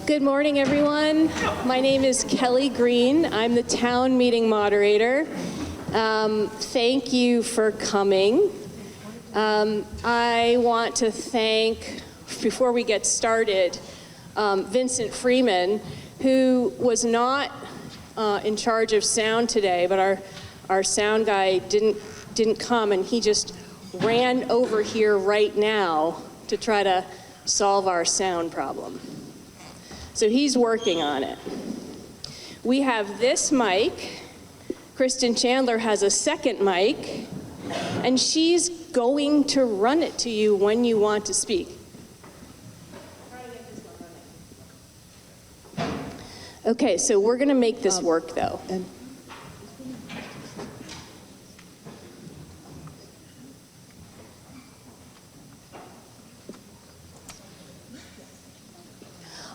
Good morning, everyone. My name is Kelly Green. I'm the town meeting moderator. Thank you for coming. I want to thank, before we get started, Vincent Freeman, who was not in charge of sound today, but our sound guy didn't come, and he just ran over here right now to try to solve our sound problem. So he's working on it. We have this mic. Kristen Chandler has a second mic, and she's going to run it to you when you want to speak. Okay, so we're going to make this work, though.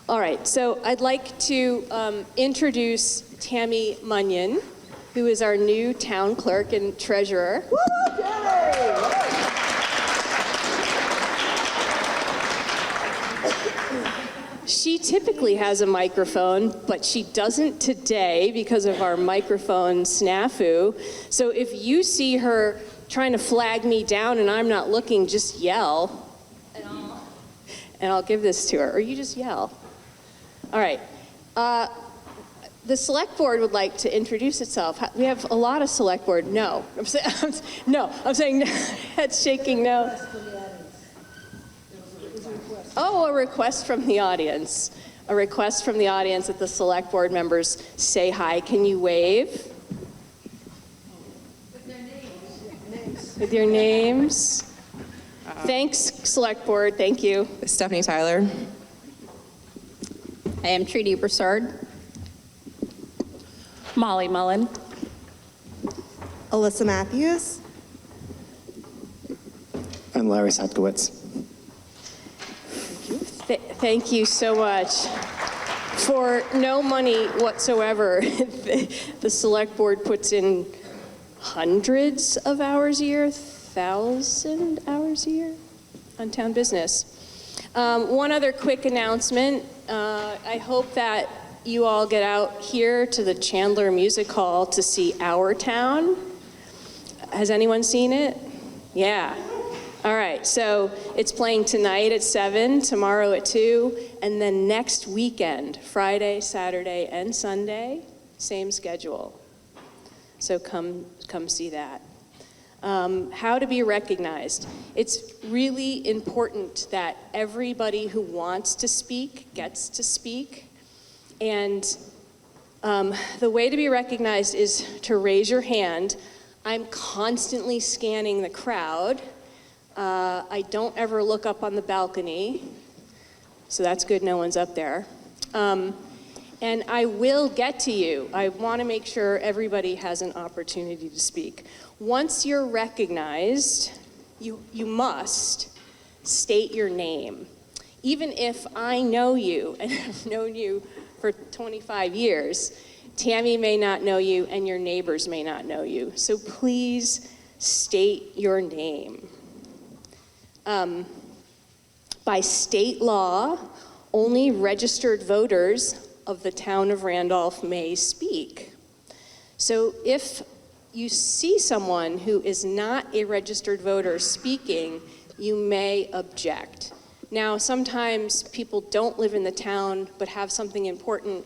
All right, so I'd like to introduce Tammy Munyon, who is our new town clerk and treasurer. Woo, Tammy! She typically has a microphone, but she doesn't today because of our microphone snafu. So if you see her trying to flag me down and I'm not looking, just yell, and I'll give this to her, or you just yell. All right. The select board would like to introduce itself. We have a lot of select board. No. I'm saying no. Head's shaking no. Oh, a request from the audience. A request from the audience that the select board members say hi. Can you wave? With their names. With your names. Thanks, select board. Thank you. Stephanie Tyler. I am Trudy Broussard. Molly Mullen. Alyssa Matthews. I'm Larry Satkowitz. Thank you so much. For no money whatsoever, the select board puts in hundreds of hours a year, 1,000 hours a year on town business. One other quick announcement. I hope that you all get out here to the Chandler Music Hall to see Our Town. Has anyone seen it? Yeah. All right, so it's playing tonight at 7, tomorrow at 2, and then next weekend, Friday, Saturday, and Sunday, same schedule. So come see that. How to be recognized. It's really important that everybody who wants to speak gets to speak. And the way to be recognized is to raise your hand. I'm constantly scanning the crowd. I don't ever look up on the balcony, so that's good, no one's up there. And I will get to you. I want to make sure everybody has an opportunity to speak. Once you're recognized, you must state your name. Even if I know you and have known you for 25 years, Tammy may not know you and your neighbors may not know you. So please state your name. By state law, only registered voters of the town of Randolph may speak. So if you see someone who is not a registered voter speaking, you may object. Now, sometimes people don't live in the town but have something important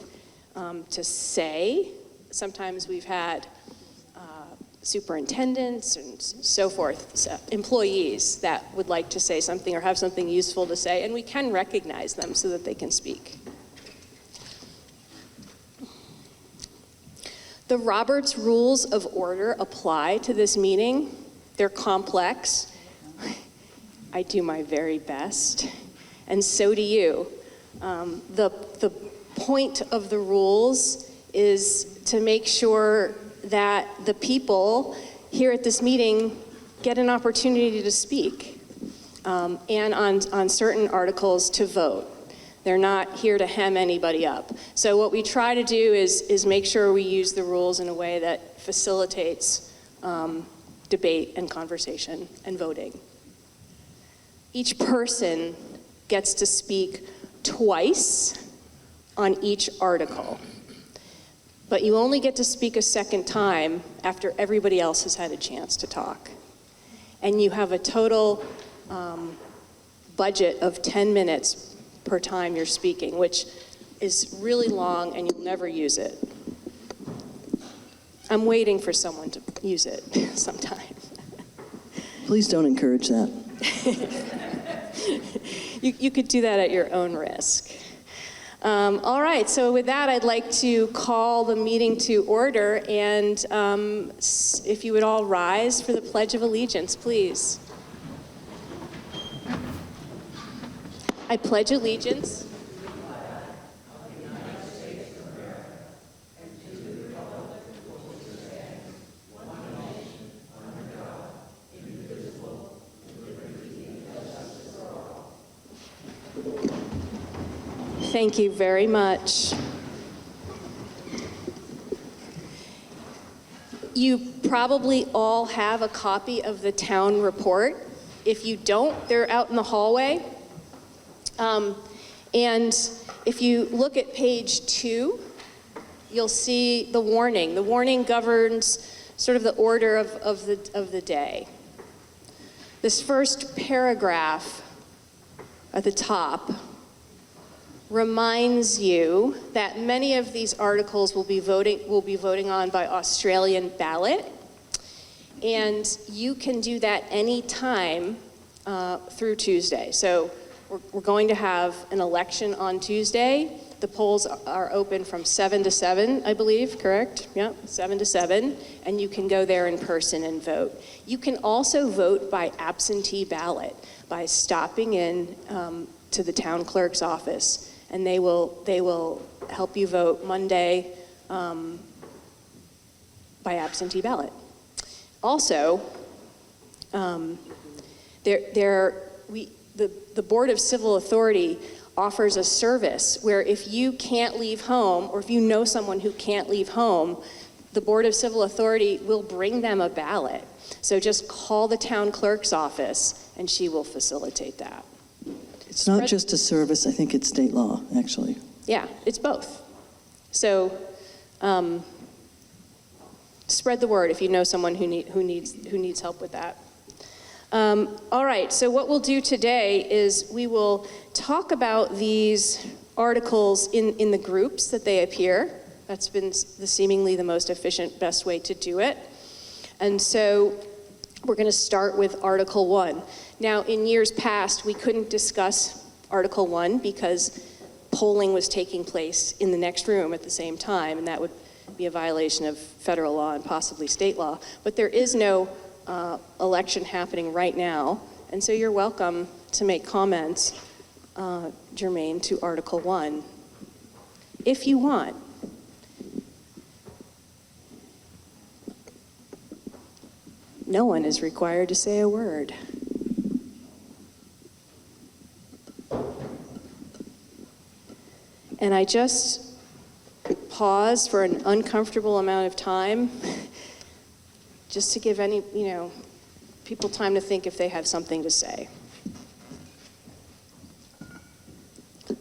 to say. Sometimes we've had superintendents and so forth, so employees that would like to say something or have something useful to say, and we can recognize them so that they can speak. The Roberts Rules of Order apply to this meeting. They're complex. I do my very best, and so do you. The point of the rules is to make sure that the people here at this meeting get an opportunity to speak, and on certain articles to vote. They're not here to hem anybody up. So what we try to do is make sure we use the rules in a way that facilitates debate and conversation and voting. Each person gets to speak twice on each article. But you only get to speak a second time after everybody else has had a chance to talk. And you have a total budget of 10 minutes per time you're speaking, which is really long and you'll never use it. I'm waiting for someone to use it sometime. Please don't encourage that. You could do that at your own risk. All right, so with that, I'd like to call the meeting to order, and if you would all rise for the Pledge of Allegiance, please. I pledge allegiance Thank you very much. You probably all have a copy of the town report. If you don't, they're out in the hallway. And if you look at page 2, you'll see the warning. The warning governs sort of the order of the day. This first paragraph at the top reminds you that many of these articles will be voting on by Australian ballot, and you can do that any time through Tuesday. So we're going to have an election on Tuesday. The polls are open from 7 to 7, I believe, correct? Yeah, 7 to 7, and you can go there in person and vote. You can also vote by absentee ballot by stopping in to the town clerk's office, and they will help you vote Monday by absentee ballot. Also, the Board of Civil Authority offers a service where if you can't leave home, or if you know someone who can't leave home, the Board of Civil Authority will bring them a ballot. So just call the town clerk's office and she will facilitate that. It's not just a service, I think it's state law, actually. Yeah, it's both. So spread the word if you know someone who needs help with that. All right, so what we'll do today is we will talk about these articles in the groups that they appear. That's been seemingly the most efficient, best way to do it. And so we're going to start with Article 1. Now, in years past, we couldn't discuss Article 1 because polling was taking place in the next room at the same time, and that would be a violation of federal law and possibly state law. But there is no election happening right now, and so you're welcome to make comments germane to Article 1 if you want. No one is required to say a word. And I just pause for an uncomfortable amount of time just to give people time to think if they have something to say.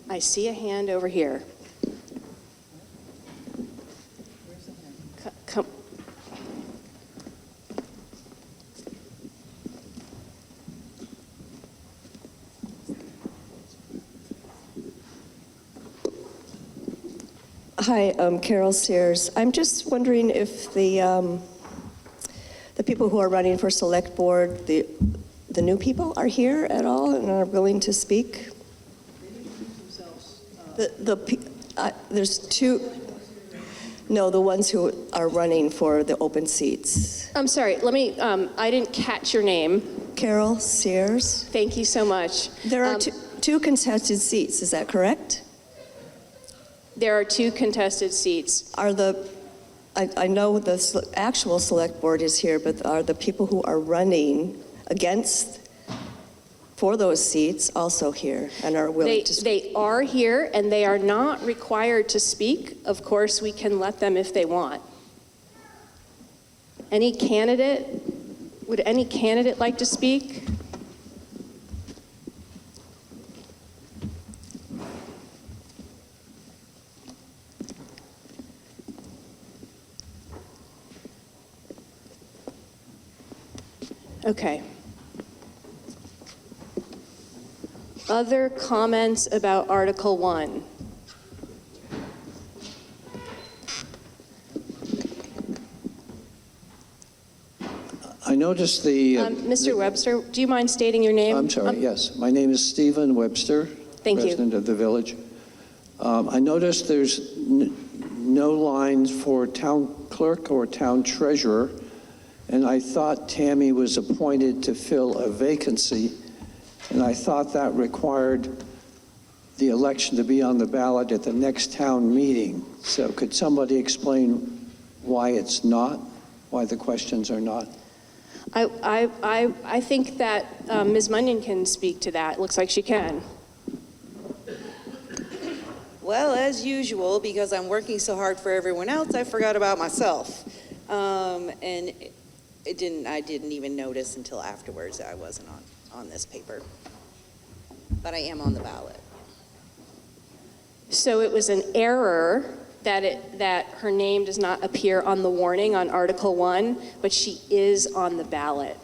I see a hand over here. Come. Hi, I'm Carol Sears. I'm just wondering if the people who are running for Select Board, the new people, are here at all and are willing to speak. There's two. No, the ones who are running for the open seats. I'm sorry. Let me. I didn't catch your name. Carol Sears. Thank you so much. There are two contested seats. Is that correct? There are 2 contested seats. I know the actual Select Board is here, but are the people who are running for those seats also here and are willing to speak? They are here, and they are not required to speak. Of course, we can let them if they want. Would any candidate like to speak? Okay. Other comments about Article 1? I noticed the... Mr. Webster, do you mind stating your name? I'm sorry, yes. My name is Stephen Webster. Thank you. Resident of the village. I noticed there's no lines for town clerk or town treasurer, and I thought Tammy was appointed to fill a vacancy, and I thought that required the election to be on the ballot at the next town meeting. So could somebody explain why it's not, why the questions are not? I think that Ms. Munyon can speak to that. Looks like she can. Well, as usual, because I'm working so hard for everyone else, I forgot about myself. And I didn't even notice until afterwards that I wasn't on this paper. But I am on the ballot. So it was an error that her name does not appear on the warning on Article 1, but she is on the ballot.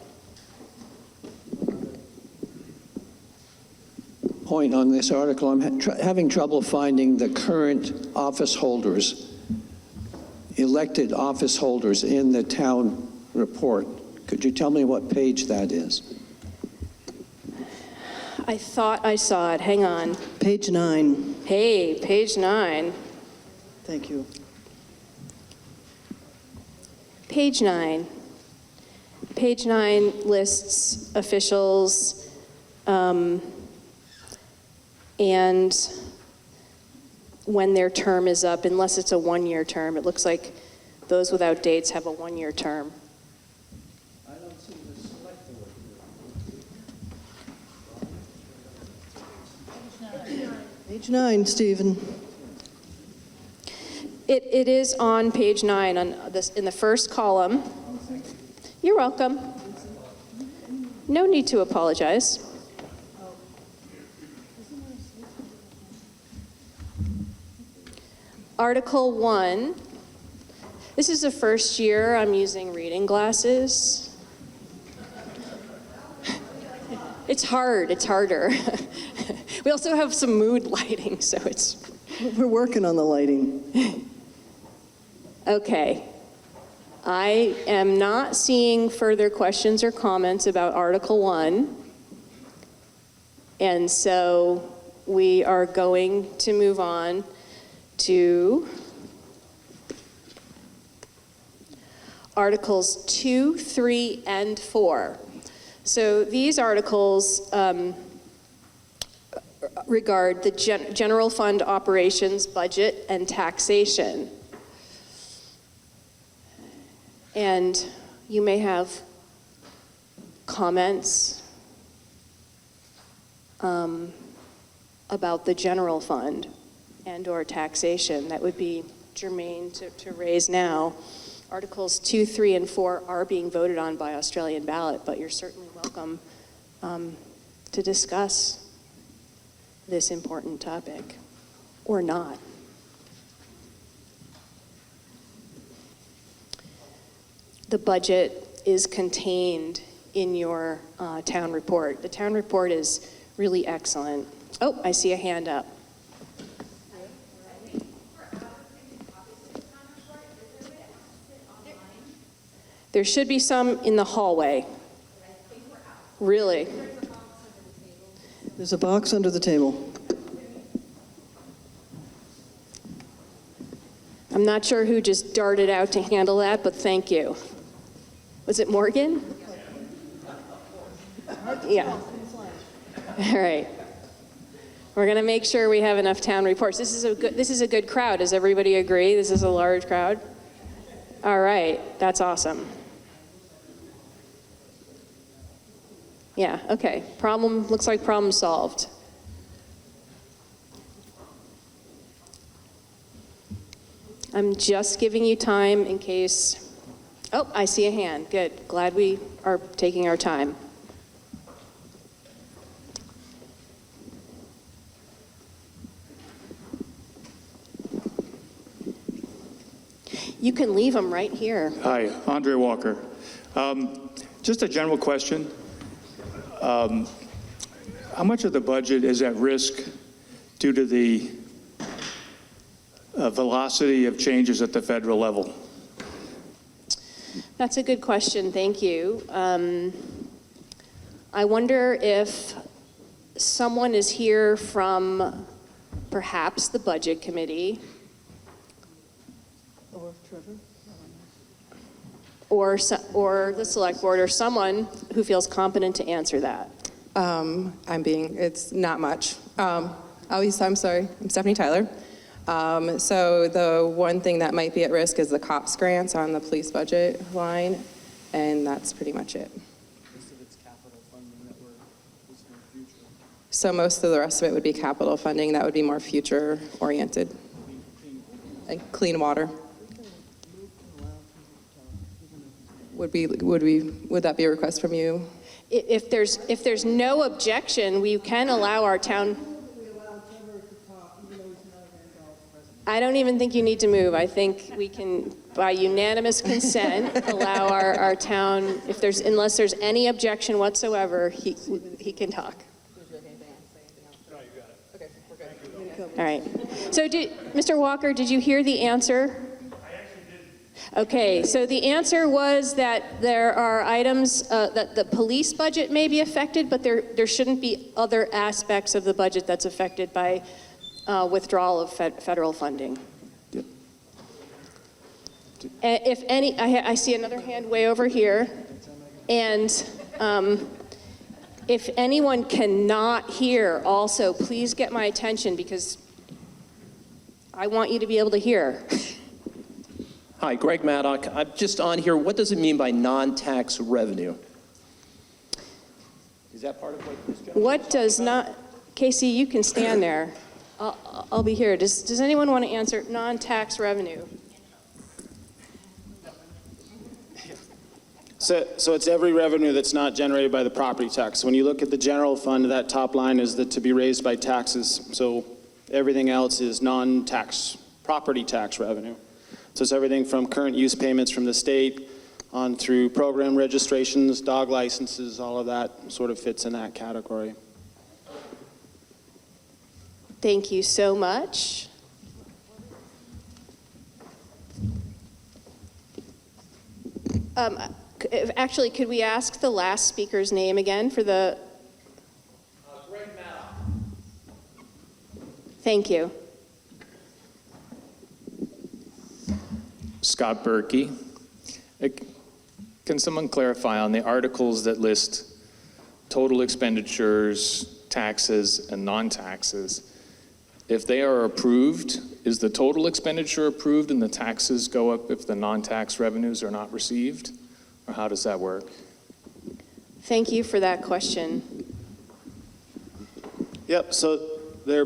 Point on this article, I'm having trouble finding the current office holders, elected office holders in the town report. Could you tell me what page that is? I thought I saw it. Hang on. Page 9. Hey, page 9. Thank you. Page 9. Page 9 lists officials and when their term is up, unless it's a one-year term. It looks like those without dates have a one-year term. I don't see the Selectboard here. Page 9, Stephen. It is on page 9 on this, in the first column. You're welcome. No need to apologize. Article 1. This is the first year I'm using reading glasses. It's hard, it's harder. We also have some mood lighting, so it's... We're working on the lighting. Okay. I am not seeing further questions or comments about Article 1. And so we are going to move on to Articles 2, 3, and 4. So these articles regard the general fund operations, budget, and taxation. And you may have comments about the general fund and/or taxation that would be germane to raise now. Articles 2, 3, and 4 are being voted on by Australian ballot, but you're certainly welcome to discuss this important topic, or not. The budget is contained in your town report. The town report is really excellent. Oh, I see a hand up. There should be some in the hallway. Really? There's a box under the table. I'm not sure who just darted out to handle that, but thank you. Was it Morgan? Yeah. All right. We're going to make sure we have enough town reports. This is a good crowd. Does everybody agree? This is a large crowd? All right. That's awesome. Yeah, okay. Looks like problem solved. I'm just giving you time in case, oh, I see a hand. Good. Glad we are taking our time. You can leave them right here. Hi, Andre Walker. Just a general question. How much of the budget is at risk due to the velocity of changes at the federal level? That's a good question, thank you. I wonder if someone is here from perhaps the Budget Committee. Or the Select Board, or someone who feels competent to answer that. It's not much. I'm sorry, I'm Stephanie Tyler. So the one thing that might be at risk is the COPS grants on the police budget line, and that's pretty much it. So most of the rest of it would be capital funding that would be more future oriented. And clean water. Would that be a request from you? If there's no objection, we can allow our town. I don't even think you need to move. I think we can, by unanimous consent, allow our town, unless there's any objection whatsoever, he can talk. All right. So Mr. Walker, did you hear the answer? Okay, so the answer was that there are items that the police budget may be affected, but there shouldn't be other aspects of the budget that's affected by withdrawal of federal funding. Yep. If any, I see another hand way over here, and if anyone cannot hear, also please get my attention because I want you to be able to hear. Hi, Greg Maddock. I'm just on here. What does it mean by non-tax revenue? Is that part of what this gentleman? What does not, Casey, you can stand there. I'll be here. Does anyone want to answer non-tax revenue? So it's every revenue that's not generated by the property tax. When you look at the general fund, that top line is to be raised by taxes. So everything else is non-tax property tax revenue. So it's everything from current use payments from the state on through program registrations, dog licenses, all of that sort of fits in that category. Thank you so much. Actually, could we ask the last speaker's name again for the... Greg Maddock. Thank you. Scott Berkey. Can someone clarify on the articles that list total expenditures, taxes, and non-taxes? If they are approved, is the total expenditure approved and the taxes go up if the non-tax revenues are not received? Or how does that work? Thank you for that question. Yep, so their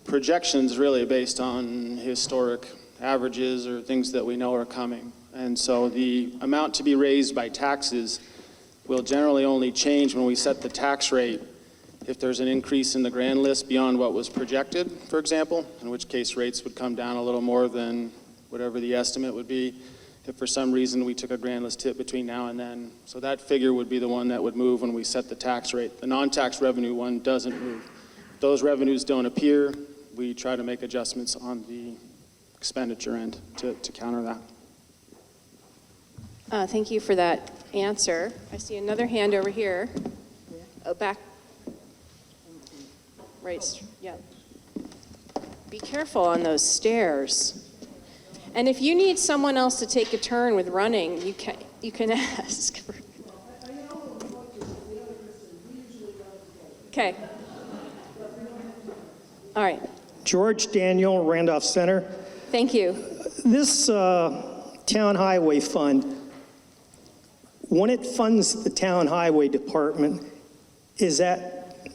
projections really based on historic averages or things that we know are coming. And so the amount to be raised by taxes will generally only change when we set the tax rate if there's an increase in the grand list beyond what was projected, for example, in which case rates would come down a little more than whatever the estimate would be if for some reason we took a grand list hit between now and then. So that figure would be the one that would move when we set the tax rate. The non-tax revenue one doesn't move. If those revenues don't appear, we try to make adjustments on the expenditure end to counter that. Thank you for that answer. I see another hand over here. Oh, back. Right, yeah. Be careful on those stairs. And if you need someone else to take a turn with running, you can ask. Okay. All right. George Daniel, Randolph Center. Thank you. This town highway fund, when it funds the town highway department, is that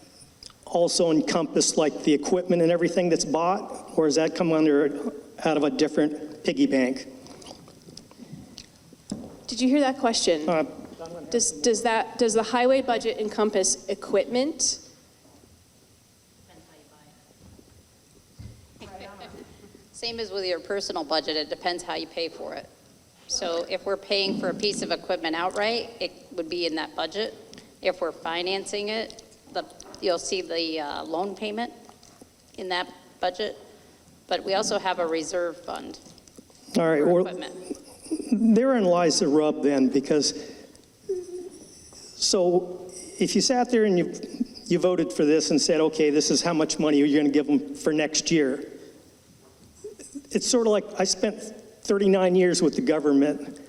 also encompass like the equipment and everything that's bought, or does that come out of a different piggy bank? Did you hear that question? Does the highway budget encompass equipment? Same as with your personal budget, it depends how you pay for it. So if we're paying for a piece of equipment outright, it would be in that budget. If we're financing it, you'll see the loan payment in that budget. But we also have a reserve fund All right, for well, equipment. therein lies the rub then, because, so if you sat there and you voted for this and said, okay, this is how much money you're going to give them for next year, it's sort of like I spent 39 years with the government.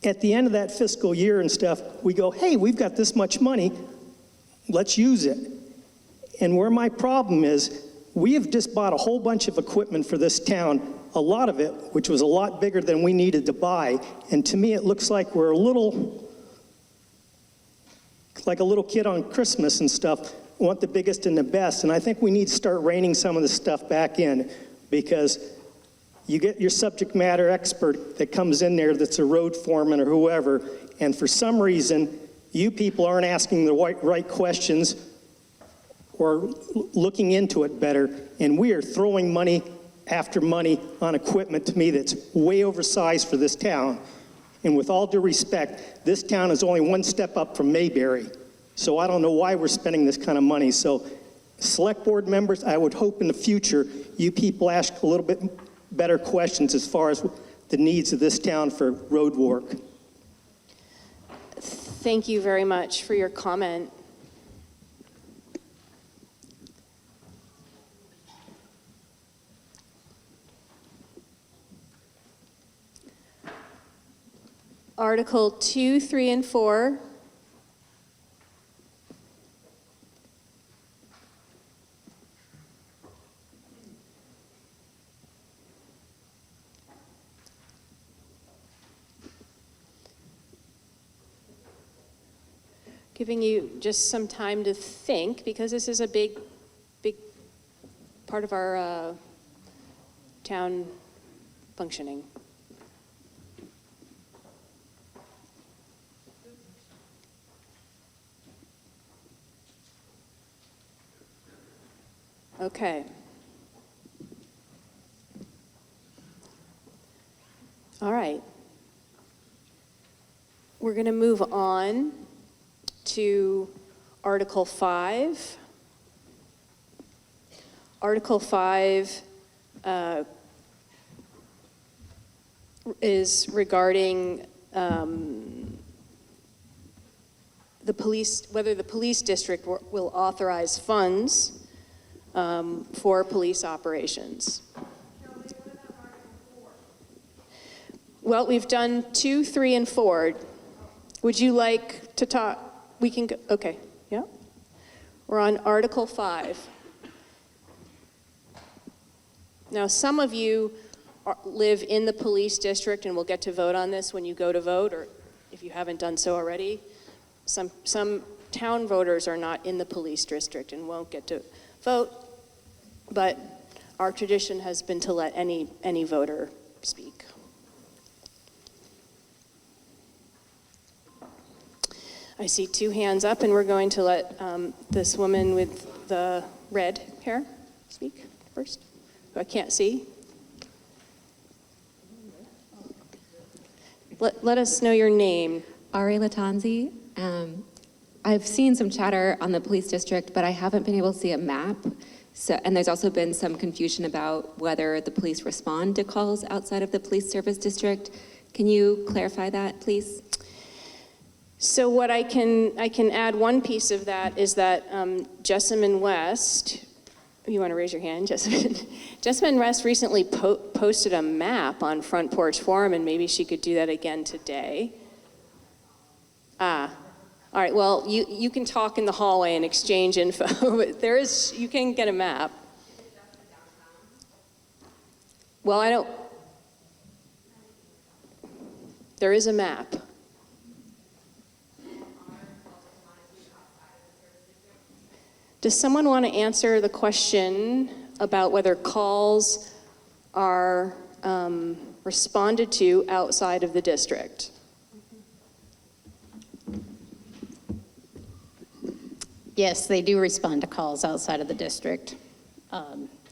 At the end of that fiscal year and stuff, we go, hey, we've got this much money, let's use it. And where my problem is, we have just bought a whole bunch of equipment for this town, a lot of it, which was a lot bigger than we needed to buy. And to me, it looks like we're like a little kid on Christmas and stuff, want the biggest and the best. And I think we need to start reining some of this stuff back in, because you get your subject matter expert that comes in there that's a road foreman or whoever, and for some reason, you people aren't asking the right questions or looking into it better, and we are throwing money after money on equipment, to me, that's way oversized for this town. And with all due respect, this town is only one step up from Mayberry. So I don't know why we're spending this kind of money. So select board members, I would hope in the future you people ask a little bit better questions as far as the needs of this town for road work. Thank you very much for your comment. Article 2, 3, and 4. Giving you just some time to think, because this is a big part of our town functioning. Okay. All right. We're going to move on to Article 5. Article 5 is regarding the police, whether the police district will authorize funds for police operations. Well, we've done 2, 3, and 4. Would you like to talk? We can go, okay, yeah. We're on Article 5. Now, some of you live in the police district, and we'll get to vote on this when you go to vote, or if you haven't done so already. Some town voters are not in the police district and won't get to vote, but our tradition has been to let any voter speak. I see 2 hands up, and we're going to let this woman with the red hair speak first, who I can't see. Let us know your name. Ari Latanzi. I've seen some chatter on the police district, but I haven't been able to see a map. So, and there's also been some confusion about whether the police respond to calls outside of the police service district. Can you clarify that, please? So what I can add one piece of that is that Jessamine West, you want to raise your hand, Jessamine? Jessamine West recently posted a map on Front Porch Forum, and maybe she could do that again today. All right, well, you can talk in the hallway and exchange info, but you can get a map. Well, there is a map. Does someone want to answer the question about whether calls are responded to outside of the district? Yes, they do respond to calls outside of the district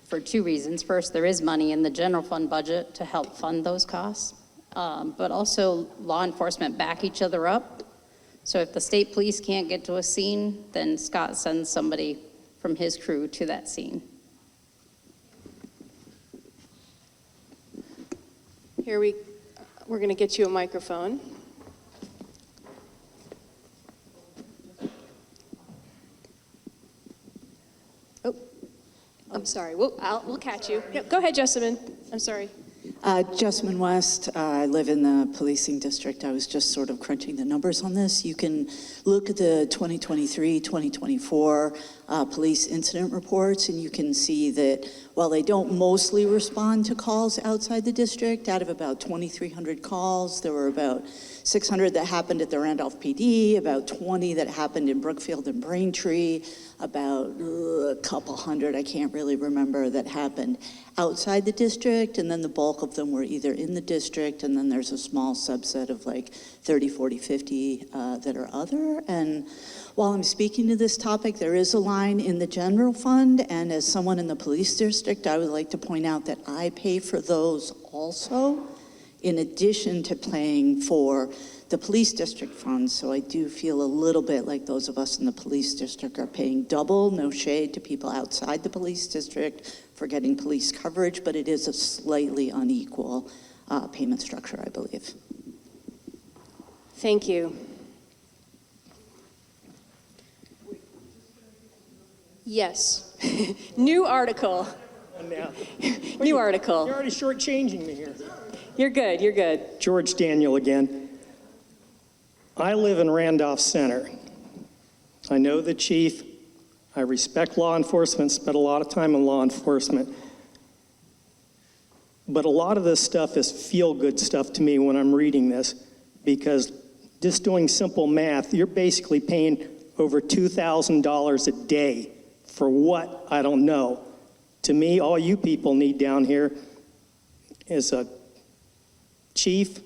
for 2 reasons. First, there is money in the general fund budget to help fund those costs. but also law enforcement back each other up. So if the state police can't get to a scene, then Scott sends somebody from his crew to that scene. We're going to get you a microphone. Oh, I'm sorry. We'll catch you. Yep, go ahead, Jessamine. I'm sorry. Jessamine West, I live in the policing district. I was just sort of crunching the numbers on this. You can look at the 2023, 2024 police incident reports, and you can see that while they don't mostly respond to calls outside the district, out of about 2,300 calls, there were about 600 that happened at the Randolph PD, about 20 that happened in Brookfield and Braintree, about a couple hundred, I can't really remember, that happened outside the district, and then the bulk of them were either in the district, and then there's a small subset of like 30, 40, 50 that are other. And while I'm speaking to this topic, there is a line in the general fund, and as someone in the police district, I would like to point out that I pay for those also, in addition to paying for the police district funds. So I do feel a little bit like those of us in the police district are paying double, no shade to people outside the police district for getting police coverage, but it is a slightly unequal payment structure, I believe. Thank you. Yes. New article. New article. You're already shortchanging me here. You're good, you're good. George Daniel again. I live in Randolph Center. I know the chief. I respect law enforcement, spent a lot of time in law enforcement. But a lot of this stuff is feel-good stuff to me when I'm reading this, because just doing simple math, you're basically paying over $2,000 a day for what? I don't know. To me, all you people need down here is a chief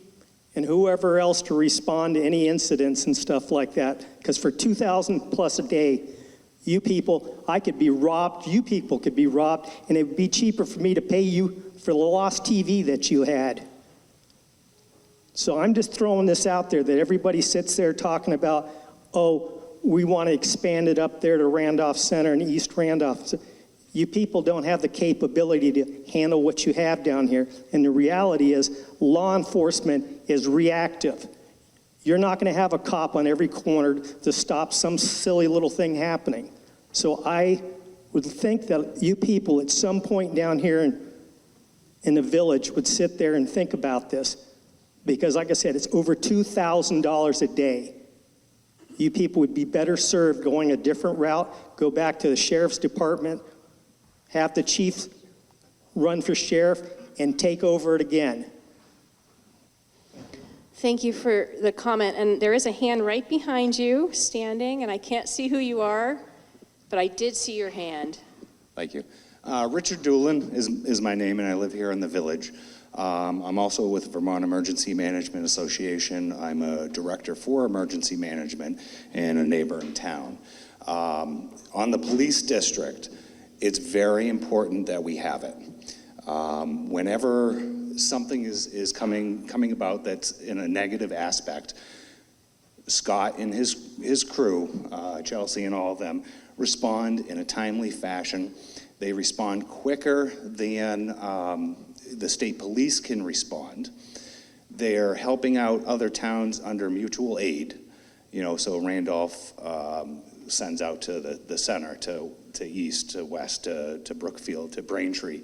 and whoever else to respond to any incidents and stuff like that. Because for $2,000 plus a day, you people, I could be robbed, you people could be robbed, and it would be cheaper for me to pay you for the lost TV that you had. So I'm just throwing this out there that everybody sits there talking about, oh, we want to expand it up there to Randolph Center and East Randolph. You people don't have the capability to handle what you have down here. And the reality is law enforcement is reactive. You're not going to have a cop on every corner to stop some silly little thing happening. So I would think that you people at some point down here in the village would sit there and think about this. Because like I said, it's over $2,000 a day. You people would be better served going a different route, go back to the sheriff's department, have the chief run for sheriff, and take over it again. Thank you for the comment. And there is a hand right behind you standing, and I can't see who you are, but I did see your hand. Thank you. Richard Doolin is my name, and I live here in the village. I'm also with Vermont Emergency Management Association. I'm a director for emergency management in a neighboring town. On the police district, it's very important that we have it. Whenever something is coming about that's in a negative aspect, Scott and his crew, Chelsea and all of them, respond in a timely fashion. They respond quicker than the state police can respond. They're helping out other towns under mutual aid. So Randolph sends out to the center, to east, to west, to Brookfield, to Braintree.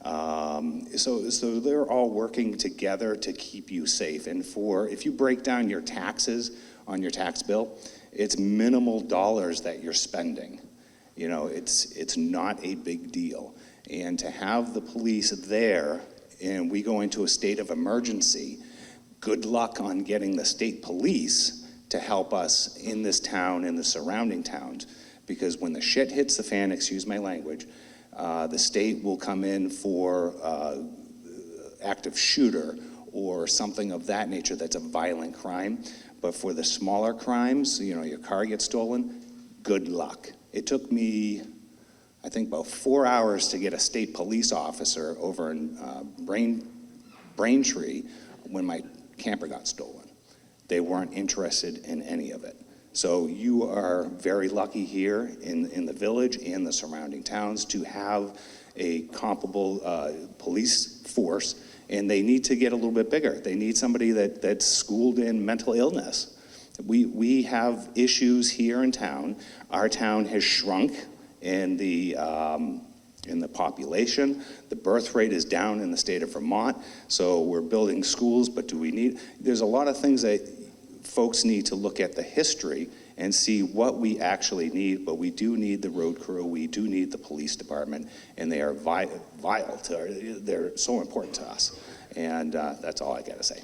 So they're all working together to keep you safe. And if you break down your taxes on your tax bill, it's minimal dollars that you're spending. It's not a big deal. And to have the police there, and we go into a state of emergency, good luck on getting the state police to help us in this town and the surrounding towns. Because when the shit hits the fan, excuse my language, the state will come in for active shooter or something of that nature that's a violent crime. But for the smaller crimes, your car gets stolen, good luck. It took me, I think, about 4 hours to get a state police officer over in Braintree when my camper got stolen. They weren't interested in any of it. So you are very lucky here in the village and the surrounding towns to have a comparable police force, and they need to get a little bit bigger. They need somebody that's schooled in mental illness. We have issues here in town. Our town has shrunk in the population. The birth rate is down in the state of Vermont, so we're building schools, but there's a lot of things that folks need to look at the history and see what we actually need, but we do need the road crew, we do need the police department, and they are they're so important to us. And that's all I gotta say.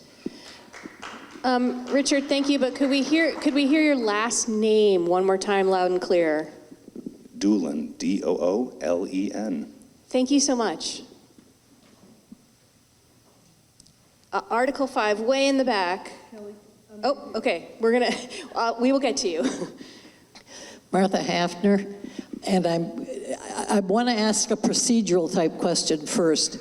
Richard, thank you, but could we hear your last name one more time, loud and clear? Doolin, D-O-O-L-E-N. Thank you so much. Article 5, way in the back. Oh, okay, we will get to you. Martha Hafner, and I want to ask a procedural type question first.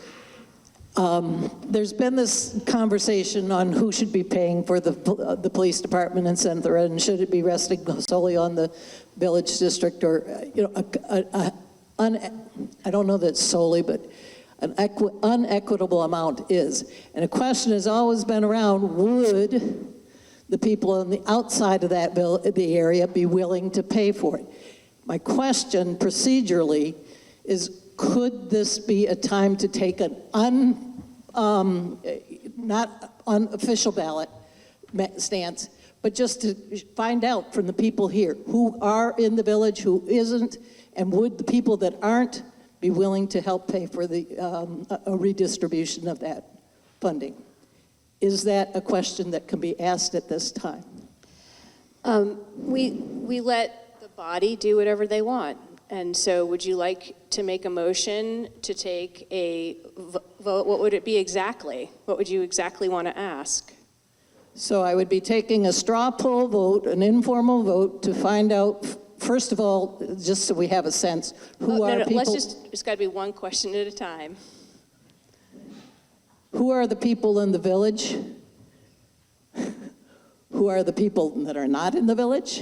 There's been this conversation on who should be paying for the police department in Centra, and should it be resting solely on the village district, or I don't know that it's solely, but an unequitable amount is. And a question has always been around: would the people on the outside of the area be willing to pay for it? My question procedurally is, could this be a time to take an not unofficial ballot stance, but just to find out from the people here who are in the village, who isn't, and would the people that aren't be willing to help pay for a redistribution of that funding? Is that a question that can be asked at this time? We let the body do whatever they want. And so would you like to make a motion to take a vote? What would it be exactly? What would you exactly want to ask? So I would be taking a straw poll vote, an informal vote, to find out, first of all, just so we have a sense, who are people... It's got to be one question at a time. Who are the people in the village? Who are the people that are not in the village?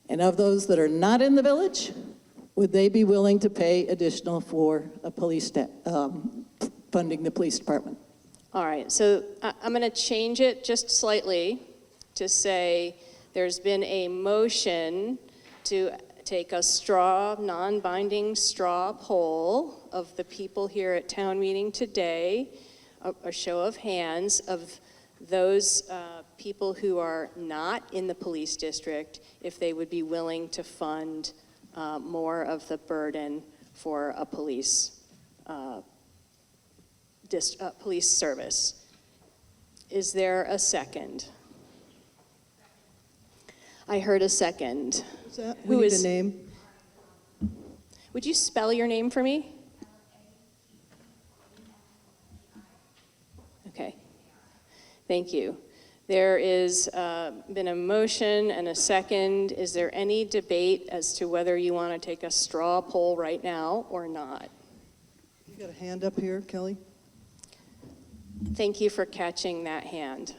And of those that are not in the village, would they be willing to pay additional for a police funding the police department? All right, so I'm going to change it just slightly to say there's been a motion to take a non-binding straw poll of the people here at town meeting today, a show of hands of those people who are not in the police district, if they would be willing to fund more of the burden for a police police service. Is there a second? I heard a second. Who's that? We need a name. Would you spell your name for me? Okay. Thank you. There is been a motion and a second. Is there any debate as to whether you want to take a straw poll right now or not? You got a hand up here, Kelly? Thank you for catching that hand.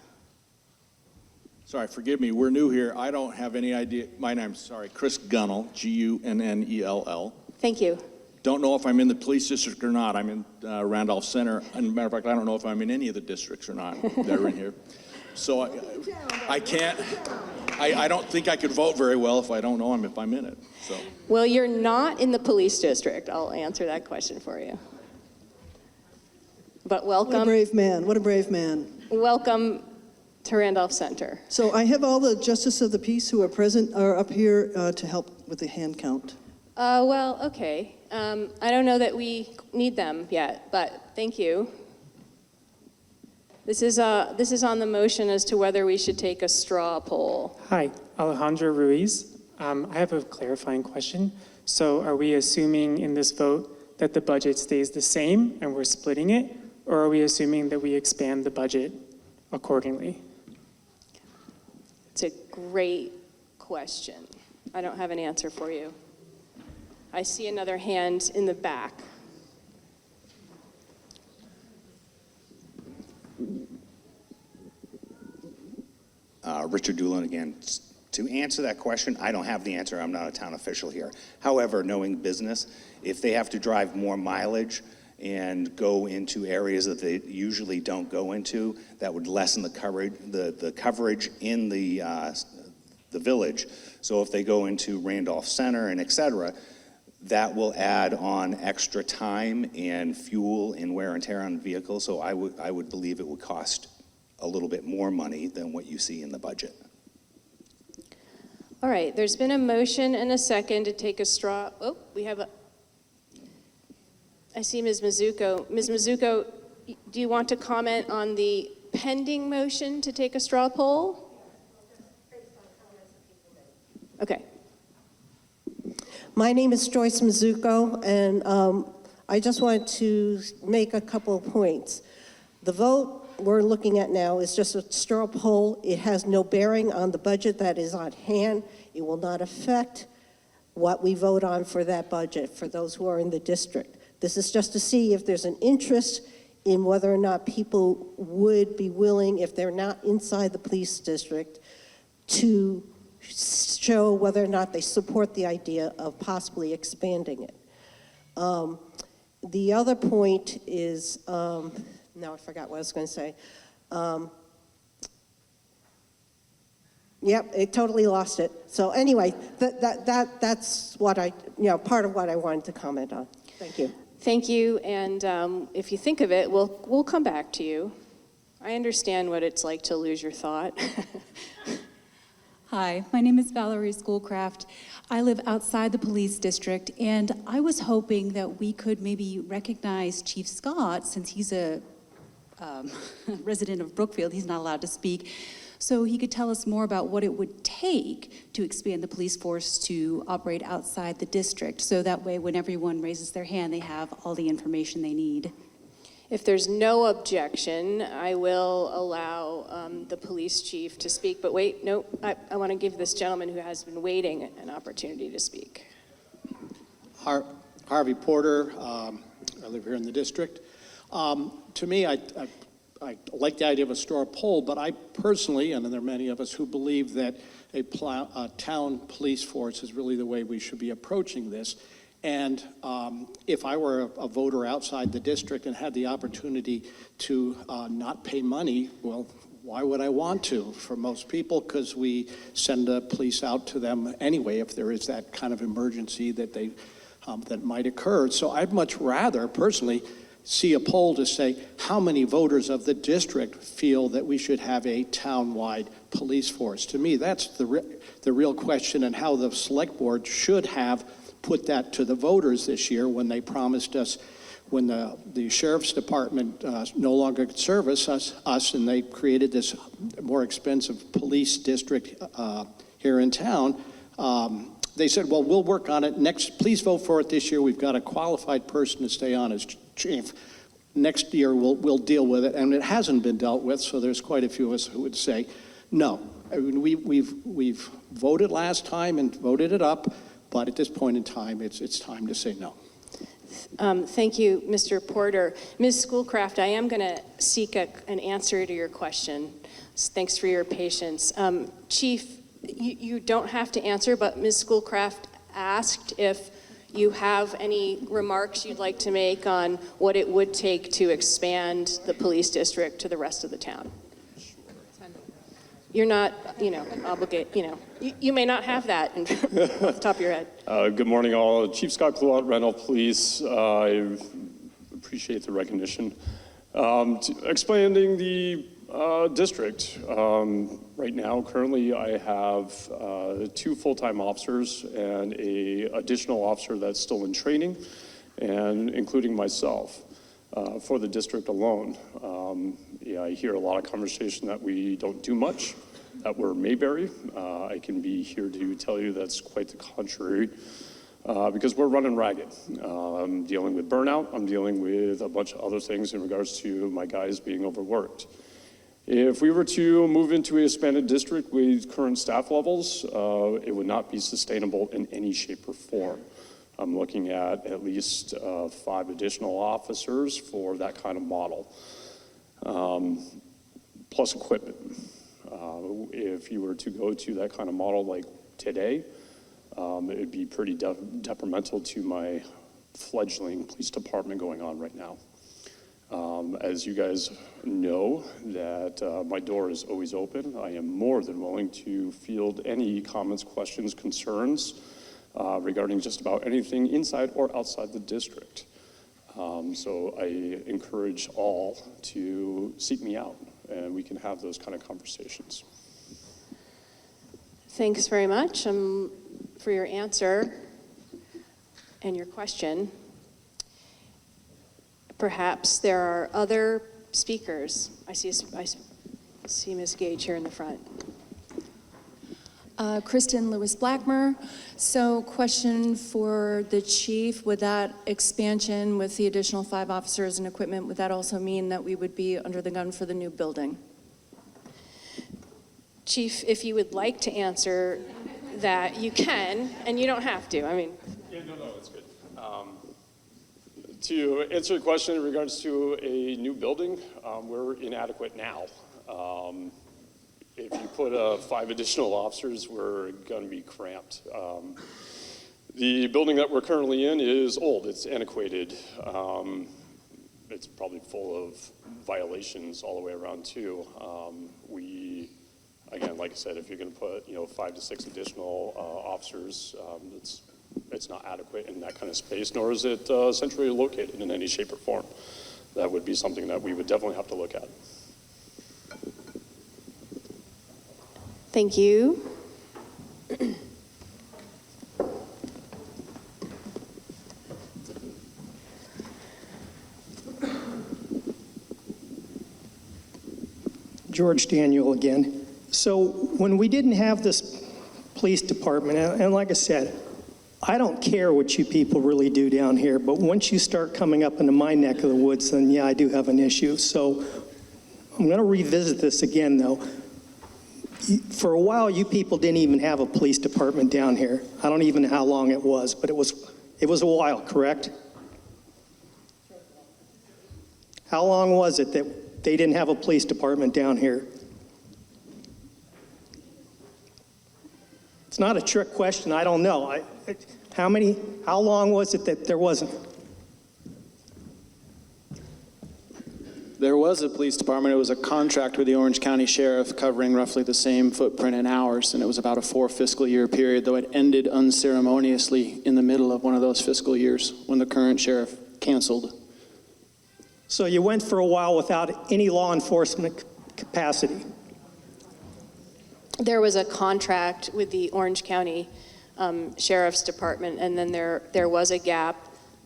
Sorry, forgive me, we're new here. I don't have any idea. My name's, Chris Gunnell, Gunnell. Thank you. Don't know if I'm in the police district or not. I'm in Randolph Center. And matter of fact, I don't know if I'm in any of the districts or not that are in here. So I can't, I don't think I could vote very well if I don't know if I'm in it. So. Well, you're not in the police district. I'll answer that question for you. But welcome. What a brave man. What a brave man. Welcome to Randolph Center. So I have all the justices of the peace who are present are up here to help with the hand count. Well, okay. I don't know that we need them yet, but thank you. This is on the motion as to whether we should take a straw poll. Hi, Alejandro Ruiz. I have a clarifying question. So are we assuming in this vote that the budget stays the same and we're splitting it? Or are we assuming that we expand the budget accordingly? It's a great question. I don't have an answer for you. I see another hand in the back. Richard Doolin again. To answer that question, I don't have the answer. I'm not a town official here. However, knowing business, if they have to drive more mileage and go into areas that they usually don't go into, that would lessen the coverage in the village. So if they go into Randolph Center and et cetera, that will add on extra time and fuel and wear and tear on the vehicle. So I would believe it would cost a little bit more money than what you see in the budget. All right, there's been a motion and a second to take a straw. Oh, we have a. I see Ms. Mizuko. Ms. Mizuko, do you want to comment on the pending motion to take a straw poll? Okay. My name is Joyce Mizuko, and I just wanted to make a couple of points. The vote we're looking at now is just a straw poll. It has no bearing on the budget that is on hand. It will not affect what we vote on for that budget for those who are in the district. This is just to see if there's an interest in whether or not people would be willing, if they're not inside the police district, to show whether or not they support the idea of possibly expanding it. The other point is, now I forgot what I was going to say. Yep, it totally lost it. So anyway, that's what part of what I wanted to comment on. Thank you. Thank you, and if you think of it, we'll come back to you. I understand what it's like to lose your thought. Hi, my name is Valerie Schoolcraft. I live outside the police district, and I was hoping that we could maybe recognize Chief Scott, since he's a resident of Brookfield. He's not allowed to speak. So he could tell us more about what it would take to expand the police force to operate outside the district. So that way, when everyone raises their hand, they have all the information they need. If there's no objection, I will allow the police chief to speak. But wait, no, I want to give this gentleman who has been waiting an opportunity to speak. Harvey Porter, I live here in the district. To me, I like the idea of a straw poll, but I personally, and there are many of us who believe that a town police force is really the way we should be approaching this. And if I were a voter outside the district and had the opportunity to not pay money, well, why would I want to? For most people, because we send the police out to them anyway if there is that kind of emergency that that might occur. So I'd much rather, personally, see a poll to say how many voters of the district feel that we should have a town-wide police force. To me, that's the real question, and how the select board should have put that to the voters this year when they promised us, when the sheriff's department no longer could service us and they created this more expensive police district here in town. They said, well, we'll work on it next. Please vote for it this year. We've got a qualified person to stay on as chief. Next year, we'll deal with it. And it hasn't been dealt with, so there's quite a few of us who would say, no. I mean, we've voted last time and voted it up, but at this point in time, it's time to say no. Thank you, Mr. Porter. Ms. Schoolcraft, I am going to seek an answer to your question. Thanks for your patience. Chief, you don't have to answer, but Ms. Schoolcraft asked if you have any remarks you'd like to make on what it would take to expand the police district to the rest of the town. You're not, obligated, you may not have that off the top of your head. Good morning, all. Chief Scott Cluot, Randolph Police. I appreciate the recognition. Expanding the district. Right now, currently, I have 2 full-time officers and an additional officer that's still in training, and including myself for the district alone. I hear a lot of conversation that we don't do much, that we're Mayberry. I can be here to tell you that's quite the contrary, because we're running ragged. I'm dealing with burnout. I'm dealing with a bunch of other things in regards to my guys being overworked. If we were to move into a expanded district with current staff levels, it would not be sustainable in any shape or form. I'm looking at least 5 additional officers for that kind of model, plus equipment. If you were to go to that kind of model like today, it would be pretty detrimental to my fledgling police department going on right now. As you guys know, that my door is always open. I am more than willing to field any comments, questions, concerns regarding just about anything inside or outside the district. So I encourage all to seek me out, and we can have those kind of conversations. Thanks very much for your answer and your question. Perhaps there are other speakers. I see Ms. Gage here in the front. Kristen Lewis Blackmer. So question for the chief, would that expansion with the additional 5 officers and equipment, would that also mean that we would be under the gun for the new building? Chief, if you would like to answer that, you can, and you don't have to. I mean. Yeah, no, it's good. To answer your question in regards to a new building, we're inadequate now. If you put 5 additional officers, we're going to be cramped. The building that we're currently in is old. It's antiquated. It's probably full of violations all the way around too. Again, like I said, if you're going to put 5 to 6 additional officers, it's not adequate in that kind of space, nor is it centrally located in any shape or form. That would be something that we would definitely have to look at. Thank you. George Daniel again. So when we didn't have this police department, and like I said, I don't care what you people really do down here, but once you start coming up into my neck of the woods, then yeah, I do have an issue. So I'm going to revisit this again, though. For a while, you people didn't even have a police department down here. I don't even know how long it was, but it was a while, correct? How long was it that they didn't have a police department down here? It's not a trick question. I don't know. How long was it that there wasn't? There was a police department. It was a contract with the Orange County Sheriff covering roughly the same footprint in hours, and it was about a 4 fiscal year period, though it ended unceremoniously in the middle of one of those fiscal years when the current sheriff canceled. So you went for a while without any law enforcement capacity? There was a contract with the Orange County Sheriff's Department, and then there was a gap,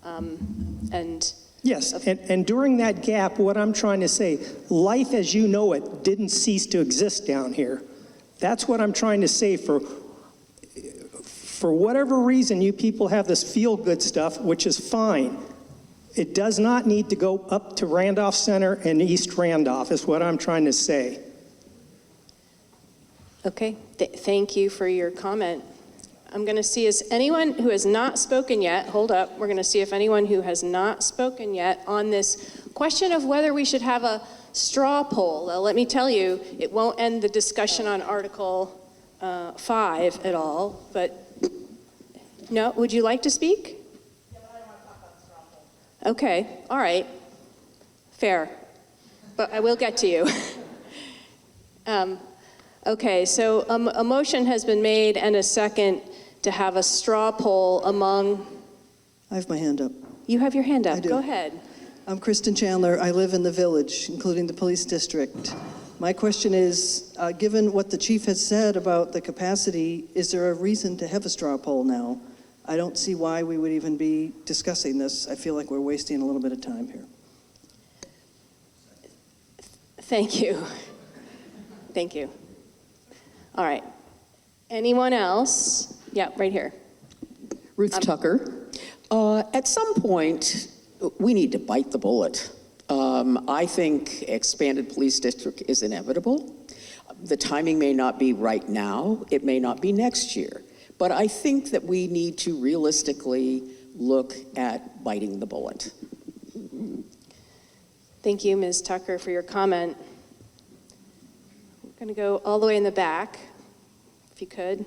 and yes, and during that gap, what I'm trying to say, life as you know it didn't cease to exist down here. That's what I'm trying to say. For whatever reason, you people have this feel-good stuff, which is fine. It does not need to go up to Randolph Center and East Randolph, is what I'm trying to say. okay, thank you for your comment. I'm going to see, is anyone who has not spoken yet, hold up, we're going to see if anyone who has not spoken yet on this question of whether we should have a straw poll. Now, let me tell you, it won't end the discussion on Article 5 at all, but no, would you like to speak? Yeah, but I don't want to talk about the straw poll. Okay, all right, fair, but I will get to you. Okay, so a motion has been made and a second to have a straw poll among... I have my hand up. You have your hand up. I do. Go ahead. I'm Kristen Chandler. I live in the village, including the police district. My question is, given what the chief has said about the capacity, is there a reason to have a straw poll now? I don't see why we would even be discussing this. I feel like we're wasting a little bit of time here. Thank you. Thank you. All right. Anyone else? Yeah, right here. Ruth Tucker. At some point, we need to bite the bullet. I think expanded police district is inevitable. The timing may not be right now. It may not be next year. But I think that we need to realistically look at biting the bullet. Thank you, Ms. Tucker, for your comment. going to go all the way in the back, if you could.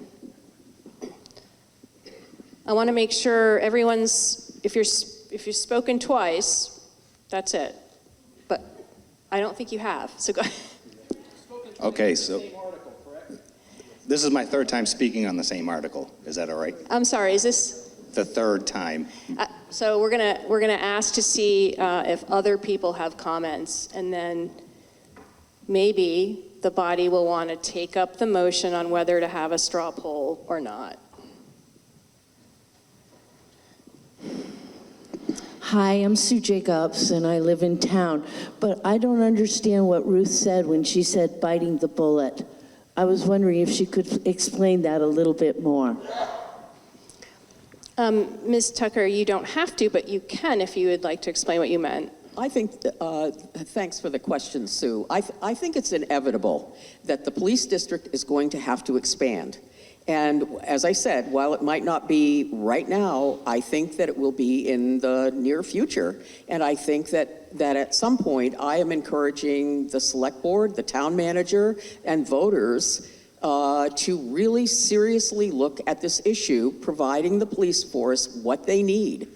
I want to make sure everyone's, if you've spoken twice, that's it. But I don't think you have, so go. Okay, so this is my third time speaking on the same article. Is that all right? I'm sorry, is this? The third time. So we're gonna ask to see if other people have comments, and then maybe the body will want to take up the motion on whether to have a straw poll or not. Hi, I'm Sue Jacobs, and I live in town. But I don't understand what Ruth said when she said biting the bullet. I was wondering if she could explain that a little bit more. Ms. Tucker, you don't have to, but you can if you would like to explain what you meant. I think, thanks for the question, Sue. I think it's inevitable that the police district is going to have to expand. And as I said, while it might not be right now, I think that it will be in the near future. And I think that at some point, I am encouraging the select board, the town manager, and voters to really seriously look at this issue, providing the police force what they need.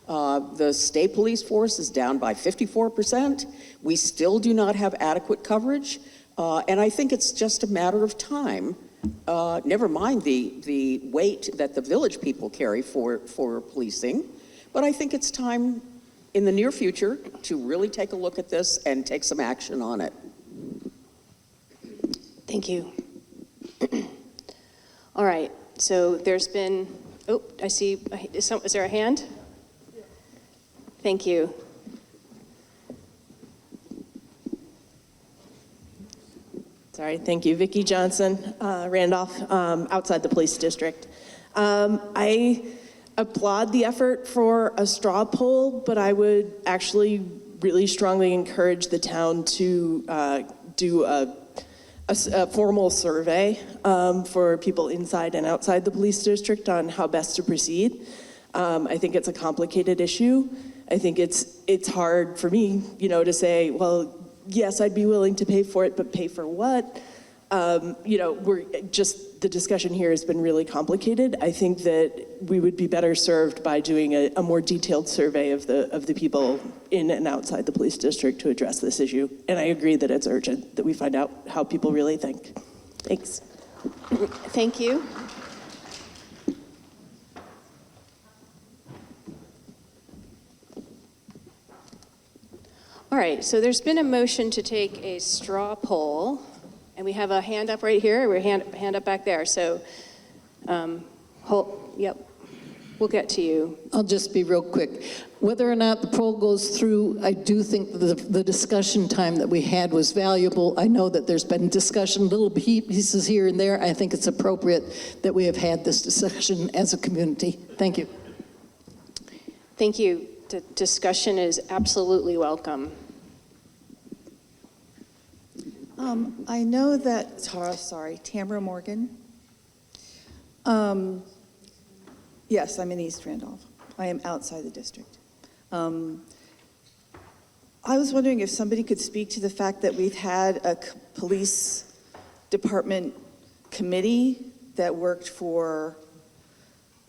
The state police force is down by 54%. We still do not have adequate coverage. And I think it's just a matter of time. Never mind the weight that the village people carry for policing. But I think it's time in the near future to really take a look at this and take some action on it. Thank you. All right, so there's been, oh, I see, is there a hand? Thank you. Sorry, thank you. Vicki Johnson, Randolph, outside the police district. I applaud the effort for a straw poll, but I would actually really strongly encourage the town to do a formal survey for people inside and outside the police district on how best to proceed. I think it's a complicated issue. I think it's hard for me, to say, well, yes, I'd be willing to pay for it, but pay for what? The discussion here has been really complicated. I think that we would be better served by doing a more detailed survey of the people in and outside the police district to address this issue. And I agree that it's urgent that we find out how people really think. Thanks. Thank you. All right, so there's been a motion to take a straw poll, and we have a hand up right here, we're hand up back there. So, yep, we'll get to you. I'll just be real quick. Whether or not the poll goes through, I do think the discussion time that we had was valuable. I know that there's been discussion, little pieces here and there. I think it's appropriate that we have had this discussion as a community. Thank you. Thank you. The discussion is absolutely welcome. I know that, Tamara Morgan. Yes, I'm in East Randolph. I am outside the district. I was wondering if somebody could speak to the fact that we've had a police department committee that worked for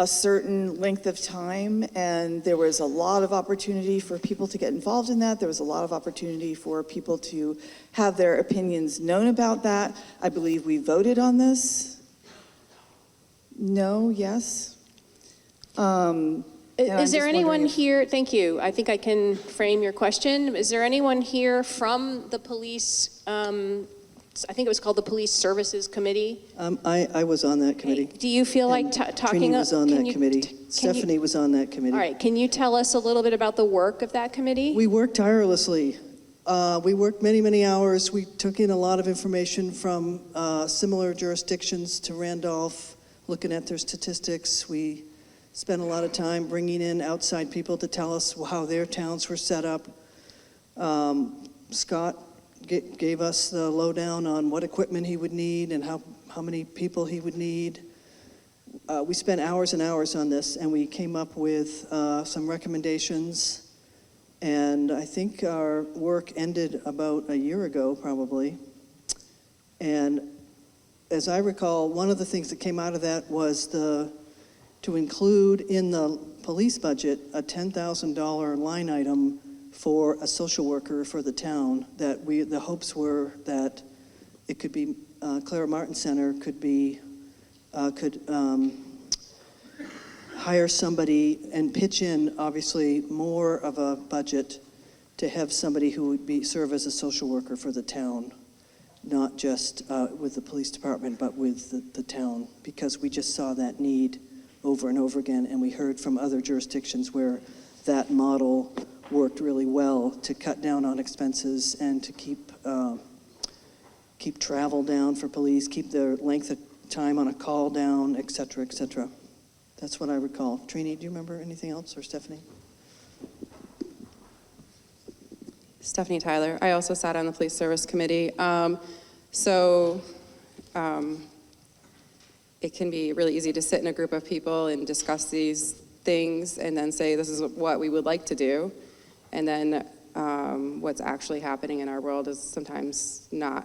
a certain length of time, and there was a lot of opportunity for people to get involved in that. There was a lot of opportunity for people to have their opinions known about that. I believe we voted on this. No, yes. Is there anyone here, thank you, I think I can frame your question. Is there anyone here from the police, I think it was called the Police Services Committee? I was on that committee. Do you feel like talking? Trini was on that committee. Stephanie was on that committee. All right, can you tell us a little bit about the work of that committee? We worked tirelessly. We worked many, many hours. We took in a lot of information from similar jurisdictions to Randolph, looking at their statistics. We spent a lot of time bringing in outside people to tell us how their towns were set up. Scott gave us the lowdown on what equipment he would need and how many people he would need. We spent hours and hours on this, and we came up with some recommendations. And I think our work ended about a year ago, probably. And as I recall, one of the things that came out of that was to include in the police budget a $10,000 line item for a social worker for the town. That the hopes were that it could be Clara Martin Center could hire somebody and pitch in, obviously, more of a budget to have somebody who would serve as a social worker for the town, not just with the police department, but with the town, because we just saw that need over and over again, and we heard from other jurisdictions where that model worked really well to cut down on expenses and to keep travel down for police, keep the length of time on a call down, et cetera, et cetera. That's what I recall. Trini, do you remember anything else, or Stephanie? Stephanie Tyler. I also sat on the Police Service Committee. It can be really easy to sit in a group of people and discuss these things and then say, this is what we would like to do. And then what's actually happening in our world is sometimes not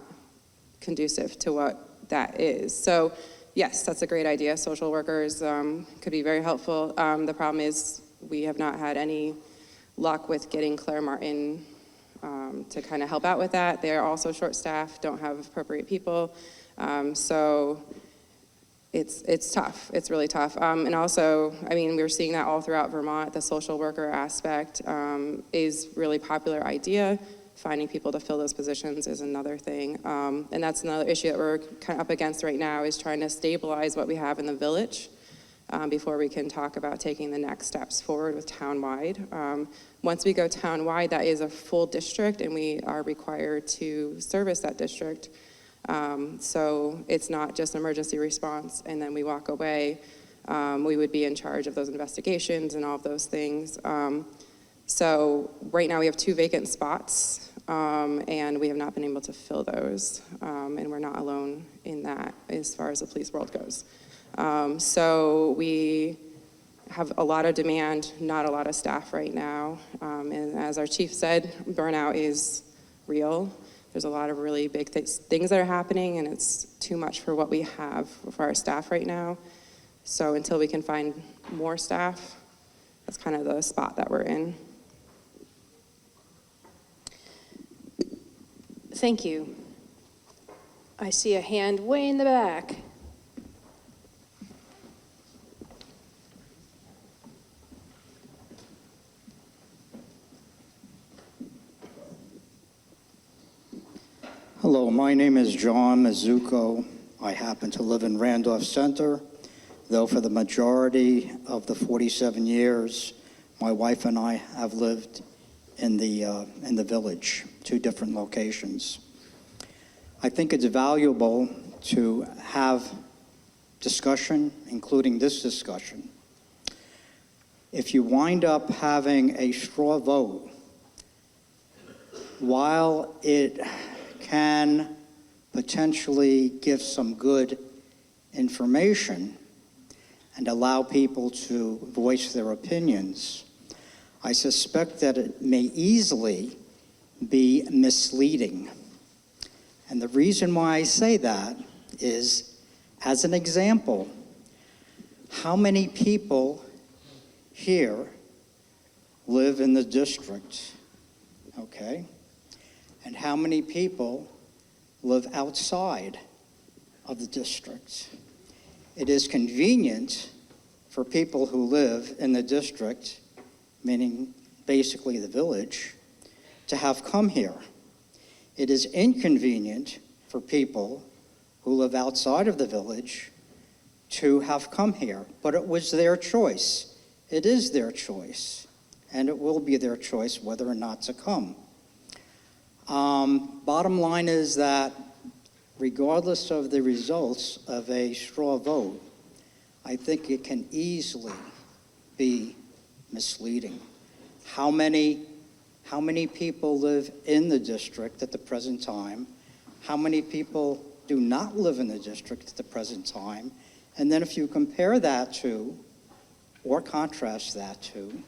conducive to what that is. So yes, that's a great idea. Social workers could be very helpful. The problem is we have not had any luck with getting Claire Martin to kind of help out with that. They are also short-staffed, don't have appropriate people. So it's tough. It's really tough. And also, I mean, we're seeing that all throughout Vermont. The social worker aspect is really popular idea. Finding people to fill those positions is another thing. And that's another issue that we're kind of up against right now, is trying to stabilize what we have in the village before we can talk about taking the next steps forward with townwide. Once we go townwide, that is a full district, and we are required to service that district. So it's not just emergency response and then we walk away. We would be in charge of those investigations and all of those things. So right now we have 2 vacant spots, and we have not been able to fill those. And we're not alone in that as far as the police world goes. So we have a lot of demand, not a lot of staff right now. And as our chief said, burnout is real. There's a lot of really big things that are happening, and it's too much for what we have for our staff right now. So until we can find more staff, that's kind of the spot that we're in. Thank you. I see a hand way in the back. Hello, my name is John Mizuko. I happen to live in Randolph Center, though for the majority of the 47 years, my wife and I have lived in the village, 2 different locations. I think it's valuable to have discussion, including this discussion. If you wind up having a straw vote, while it can potentially give some good information and allow people to voice their opinions, I suspect that it may easily be misleading. And the reason why I say that is, as an example, how many people here live in the district, okay? And how many people live outside of the district? It is convenient for people who live in the district, meaning basically the village, to have come here. It is inconvenient for people who live outside of the village to have come here, but it was their choice. It is their choice, and it will be their choice whether or not to come. Bottom line is that regardless of the results of a straw vote, I think it can easily be misleading. How many people live in the district at the present time? How many people do not live in the district at the present time? And then if you compare that to, or contrast that to,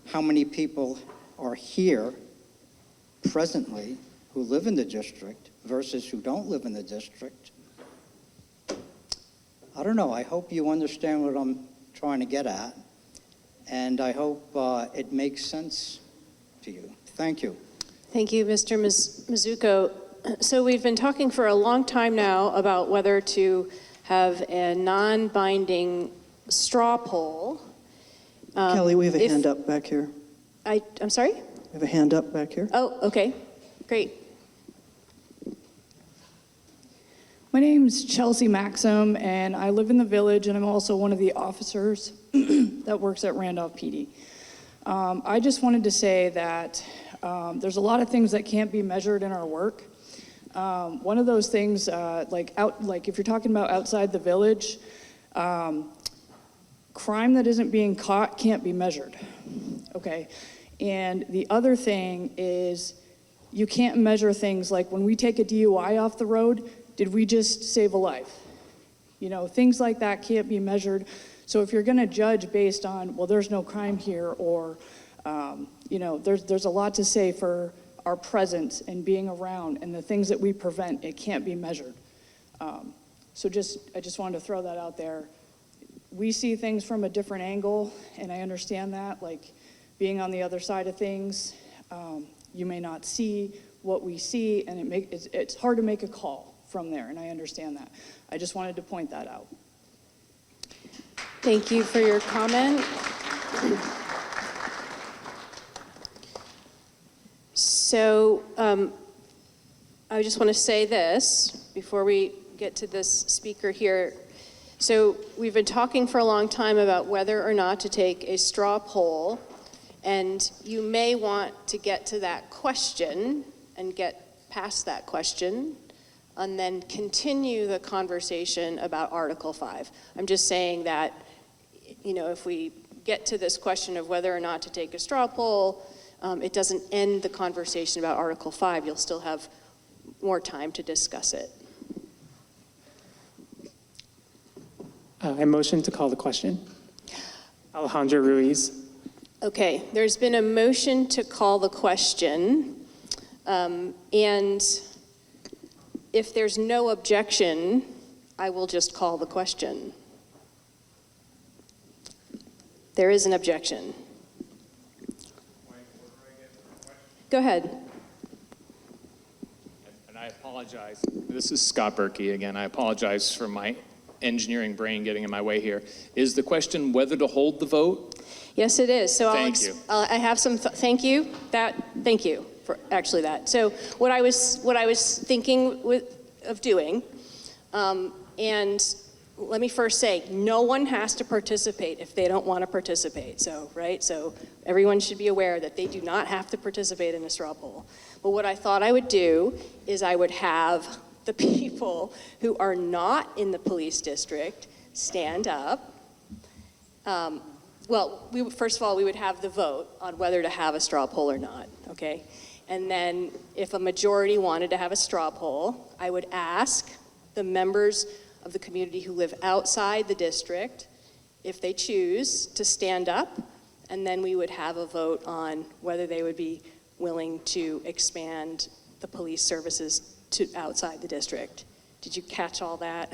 how many people are here presently who live in the district versus who don't live in the district. I don't know. I hope you understand what I'm trying to get at, and I hope it makes sense to you. Thank you. Thank you, Mr. Mizuko. So we've been talking for a long time now about whether to have a non-binding straw poll. Kelly, we have a hand up back here. I'm sorry? We have a hand up back here. Oh, okay, great. My name's Chelsea Maxim, and I live in the village, and I'm also one of the officers that works at Randolph PD. I just wanted to say that there's a lot of things that can't be measured in our work. One of those things, like if you're talking about outside the village, crime that isn't being caught can't be measured, okay? And the other thing is you can't measure things like when we take a DUI off the road, did we just save a life? You know, things like that can't be measured. So if you're gonna judge based on, well, there's no crime here, or, you know, there's a lot to say for our presence and being around and the things that we prevent, it can't be measured. So I just wanted to throw that out there. We see things from a different angle, and I understand that, like being on the other side of things, you may not see what we see, and it's hard to make a call from there, and I understand that. I just wanted to point that out. Thank you for your comment. So I just want to say this before we get to this speaker here. So we've been talking for a long time about whether or not to take a straw poll, and you may want to get to that question and get past that question and then continue the conversation about Article 5. I'm just saying that, you know, if we get to this question of whether or not to take a straw poll, it doesn't end the conversation about Article 5. You'll still have more time to discuss it. I motion to call the question. Alejandro Ruiz. Okay, there's been a motion to call the question, and if there's no objection, I will just call the question. There is an objection. Go ahead. And I apologize. This is Scott Berkey again. I apologize for my engineering brain getting in my way here. Is the question whether to hold the vote? Yes, it is. So Thank you. I have some. Thank you. Thank you for actually that. So what I was thinking of doing, and let me first say, no one has to participate if they don't want to participate. So right. So everyone should be aware that they do not have to participate in a straw poll. But what I thought I would do is I would have the people who are not in the police district stand up. Well, first of all, we would have the vote on whether to have a straw poll or not, okay? And then if a majority wanted to have a straw poll, I would ask the members of the community who live outside the district, if they choose, to stand up, and then we would have a vote on whether they would be willing to expand the police services to outside the district. Did you catch all that?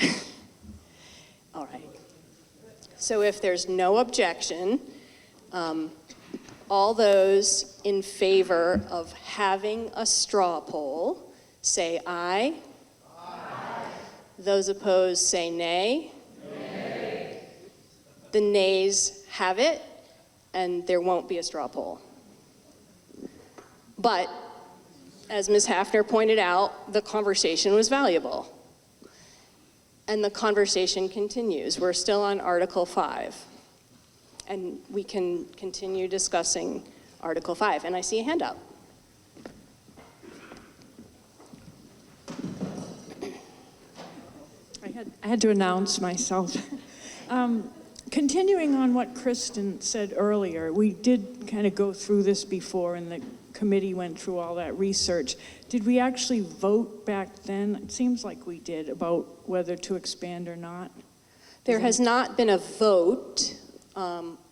All right. So if there's no objection, all those in favor of having a straw poll, say aye. Aye. Those opposed say nay. Nay. The nays have it, and there won't be a straw poll. But, as Ms. Hafner pointed out, the conversation was valuable. And the conversation continues. We're still on Article 5. And we can continue discussing Article 5. And I see a hand up. I had to announce myself. Continuing on what Kristen said earlier, we did kind of go through this before, and the committee went through all that research. Did we actually vote back then? It seems like we did, about whether to expand or not. There has not been a vote,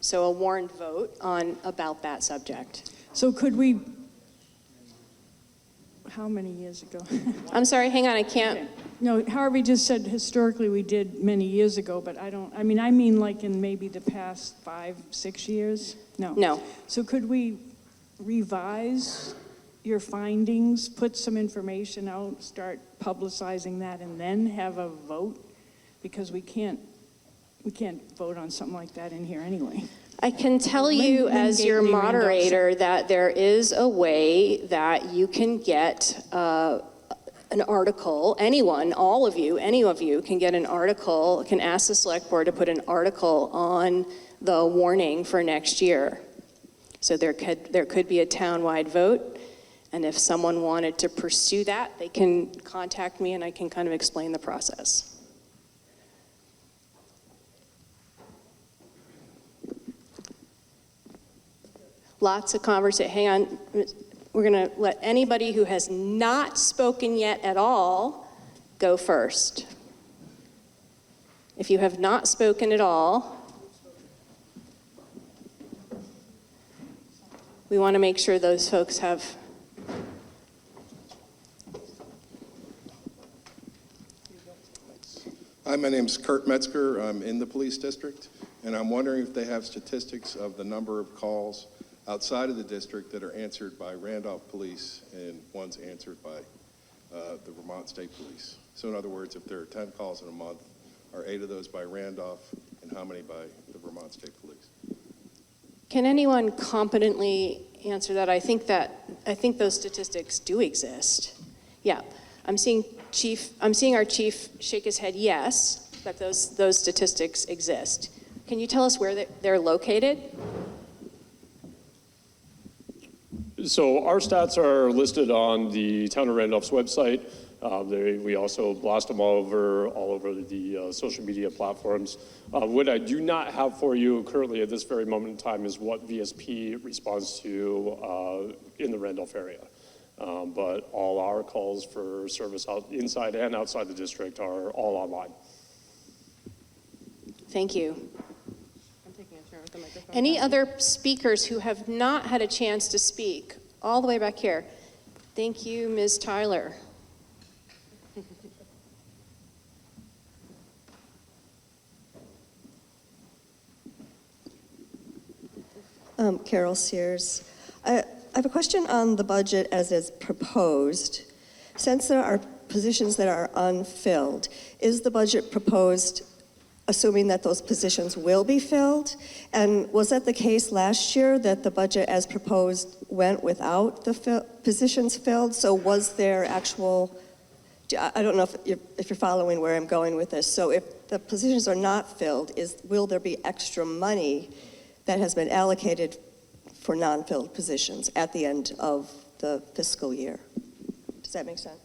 so a warned vote, about that subject. So could we, how many years ago? I'm sorry, hang on, I can't. Okay. No, Harvey just said historically we did many years ago, but I mean like in maybe the past 5-6 years? No. No. So could we revise your findings, put some information out, start publicizing that, and then have a vote? Because we can't vote on something like that in here anyway. I can tell you as your Gately, moderator that there is a way that you can get an article, anyone, all of you, any of you can get an article, can ask the select board to put an article on the warning for next year. So there could be a town-wide vote, and if someone wanted to pursue that, they can contact me and I can kind of explain the process. Lots of conversation. Hang on. We're going to let anybody who has not spoken yet at all go first. If you have not spoken at all, we want to make sure those folks have. Hi, my name's Kurt Metzger. I'm in the police district, and I'm wondering if they have statistics of the number of calls outside of the district that are answered by Randolph Police and ones answered by the Vermont State Police. So in other words, if there are 10 calls in a month, are 8 of those by Randolph and how many by the Vermont State Police? Can anyone competently answer that? I think those statistics do exist. Yeah, I'm seeing our chief shake his head yes, that those statistics exist. Can you tell us where they're located? So our stats are listed on the Town of Randolph's website. We also blast them all over the social media platforms. What I do not have for you currently at this very moment in time is what VSP responds to in the Randolph area. But all our calls for service inside and outside the district are all online. Thank you. Any other speakers who have not had a chance to speak? All the way back here. Thank you, Ms. Tyler. Carol Sears. I have a question on the budget as it's proposed. Since there are positions that are unfilled, is the budget proposed assuming that those positions will be filled? And was that the case last year, that the budget as proposed went without the positions filled? So was there actual, I don't know if you're following where I'm going with this. So if the positions are not filled, will there be extra money that has been allocated for non-filled positions at the end of the fiscal year? Does that make sense?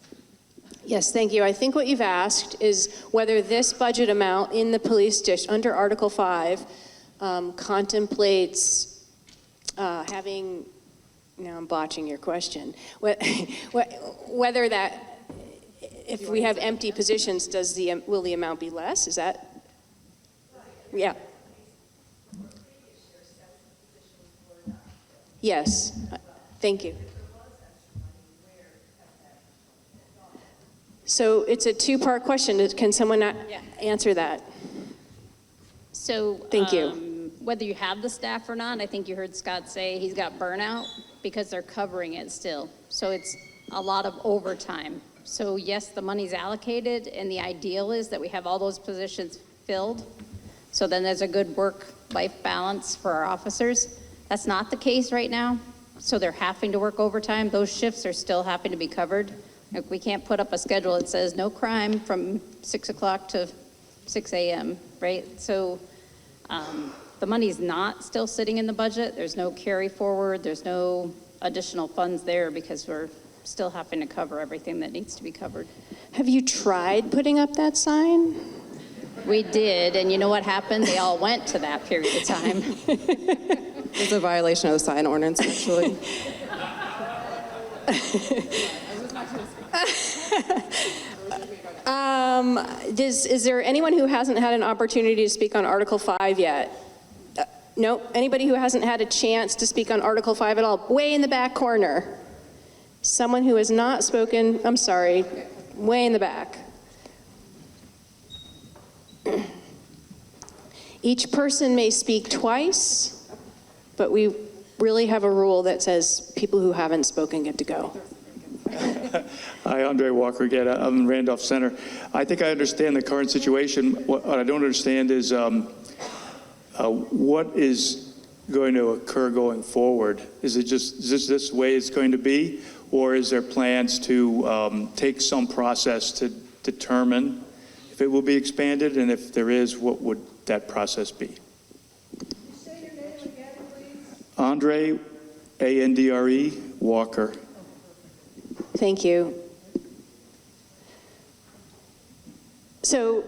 Yes, thank you. I think what you've asked is whether this budget amount in the police district under Article 5 contemplates having, now I'm botching your question, whether that, if we have empty positions, will the amount be less? Is that? Yeah. Yes, thank you. So it's a two-part question. Can someone answer that? So, thank you. Whether you have the staff or not, I think you heard Scott say he's got burnout because they're covering it still. So it's a lot of overtime. So yes, the money's allocated, and the ideal is that we have all those positions filled. So then there's a good work-life balance for our officers. That's not the case right now. So they're having to work overtime. Those shifts are still having to be covered. Like, we can't put up a schedule that says no crime from 6 o'clock to 6 a.m., right? So the money's not still sitting in the budget. There's no carry forward. There's no additional funds there because we're still having to cover everything that needs to be covered. Have you tried putting up that sign? We did, and you know what happened? They all went to that period of time. It's a violation of the sign ordinance, actually. Is there anyone who hasn't had an opportunity to speak on Article 5 yet? No? Anybody who hasn't had a chance to speak on Article 5 at all? Way in the back corner. Someone who has not spoken, I'm sorry, way in the back. Each person may speak twice, but we really have a rule that says people who haven't spoken get to go. Hi, Andre Walker again. I'm in Randolph Center. I think I understand the current situation. What I don't understand is what is going to occur going forward? Is this way it's going to be? Or is there plans to take some process to determine if it will be expanded? And if there is, what would that process be? Say your name again, please. Andre, A-N-D-R-E, Walker. Thank you. So,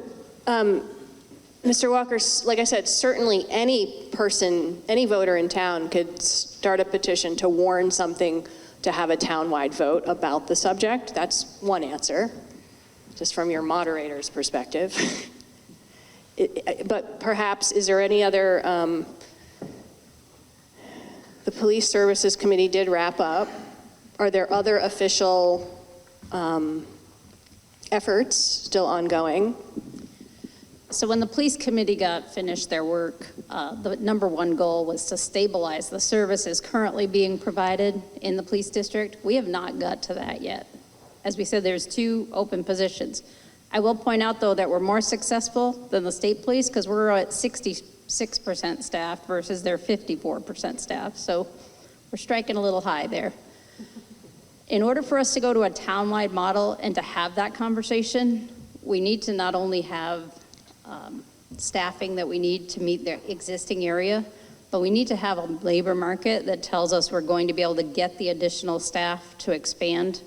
Mr. Walker, like I said, certainly any person, any voter in town could start a petition to warn something to have a town-wide vote about the subject. That's one answer, just from your moderator's perspective. But perhaps, is there any other, the Police Services Committee did wrap up. Are there other official efforts still ongoing? So when the police committee got finished their work, the number one goal was to stabilize the services currently being provided in the police district. We have not got to that yet. As we said, there's 2 open positions. I will point out, though, that we're more successful than the state police because we're at 66% staff versus their 54% staff. So we're striking a little high there. In order for us to go to a town-wide model and to have that conversation, we need to not only have staffing that we need to meet the existing area, but we need to have a labor market that tells us we're going to be able to get the additional staff to expand.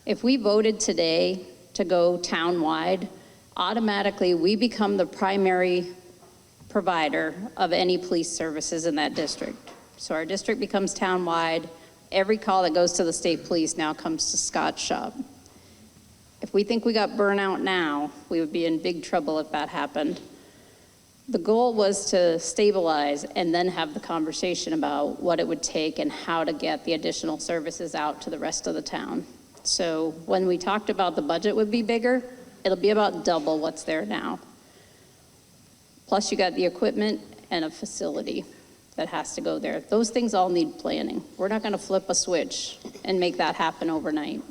If we voted today to go town-wide, automatically we become the primary provider of any police services in that district. So our district becomes town-wide. Every call that goes to the state police now comes to Scott's shop. If we think we got burnout now, we would be in big trouble if that happened. The goal was to stabilize and then have the conversation about what it would take and how to get the additional services out to the rest of the town. So when we talked about the budget would be bigger, it'll be about double what's there now. Plus you got the equipment and a facility that has to go there. Those things all need planning. We're not going to flip a switch and make that happen overnight.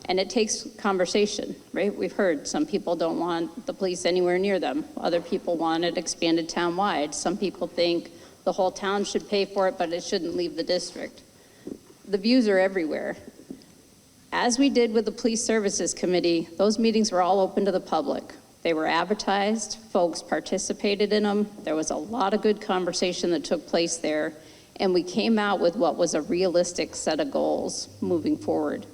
And it takes conversation, right? We've heard some people don't want the police anywhere near them. Other people want it expanded town-wide. Some people think the whole town should pay for it, but it shouldn't leave the district. The views are everywhere. As we did with the Police Services Committee, those meetings were all open to the public. They were advertised, folks participated in them. There was a lot of good conversation that took place there, and we came out with what was a realistic set of goals moving forward.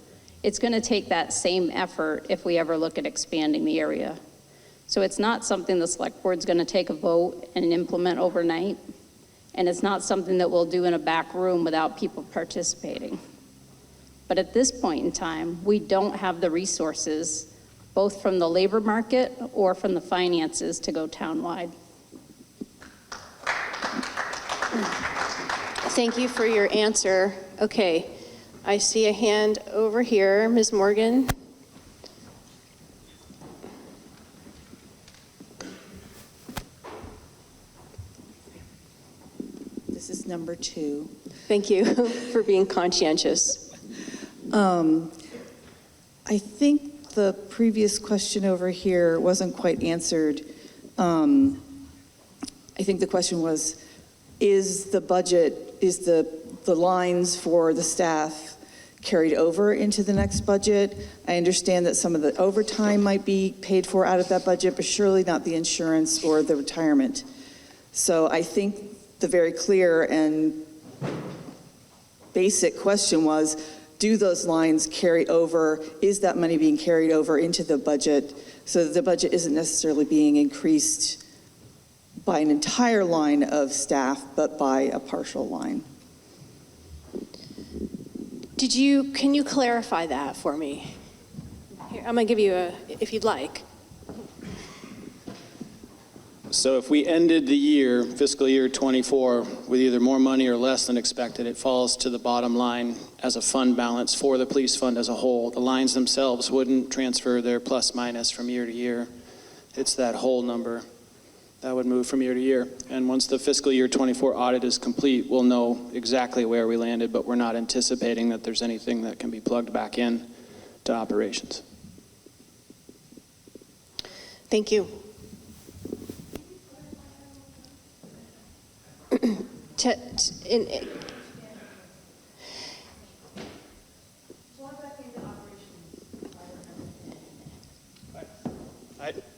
It's going to take that same effort if we ever look at expanding the area. So it's not something the select board's going to take a vote and implement overnight, and it's not something that we'll do in a back room without people participating. But at this point in time, we don't have the resources, both from the labor market or from the finances, to go town-wide. Thank you for your answer. Okay, I see a hand over here, Ms. Morgan. This is number 2. Thank you for being conscientious. I think the previous question over here wasn't quite answered. I think the question was, is the budget, is the lines for the staff carried over into the next budget? I understand that some of the overtime might be paid for out of that budget, but surely not the insurance or the retirement. So I think the very clear and basic question was, do those lines carry over? Is that money being carried over into the budget so that the budget isn't necessarily being increased by an entire line of staff, but by a partial line? Can you clarify that for me? Here, I'm gonna give you if you'd like. So if we ended the year, fiscal year '24, with either more money or less than expected, it falls to the bottom line as a fund balance for the police fund as a whole. The lines themselves wouldn't transfer their plus minus from year to year. It's that whole number that would move from year to year. And once the fiscal year '24 audit is complete, we'll know exactly where we landed, but we're not anticipating that there's anything that can be plugged back in to operations. Thank you.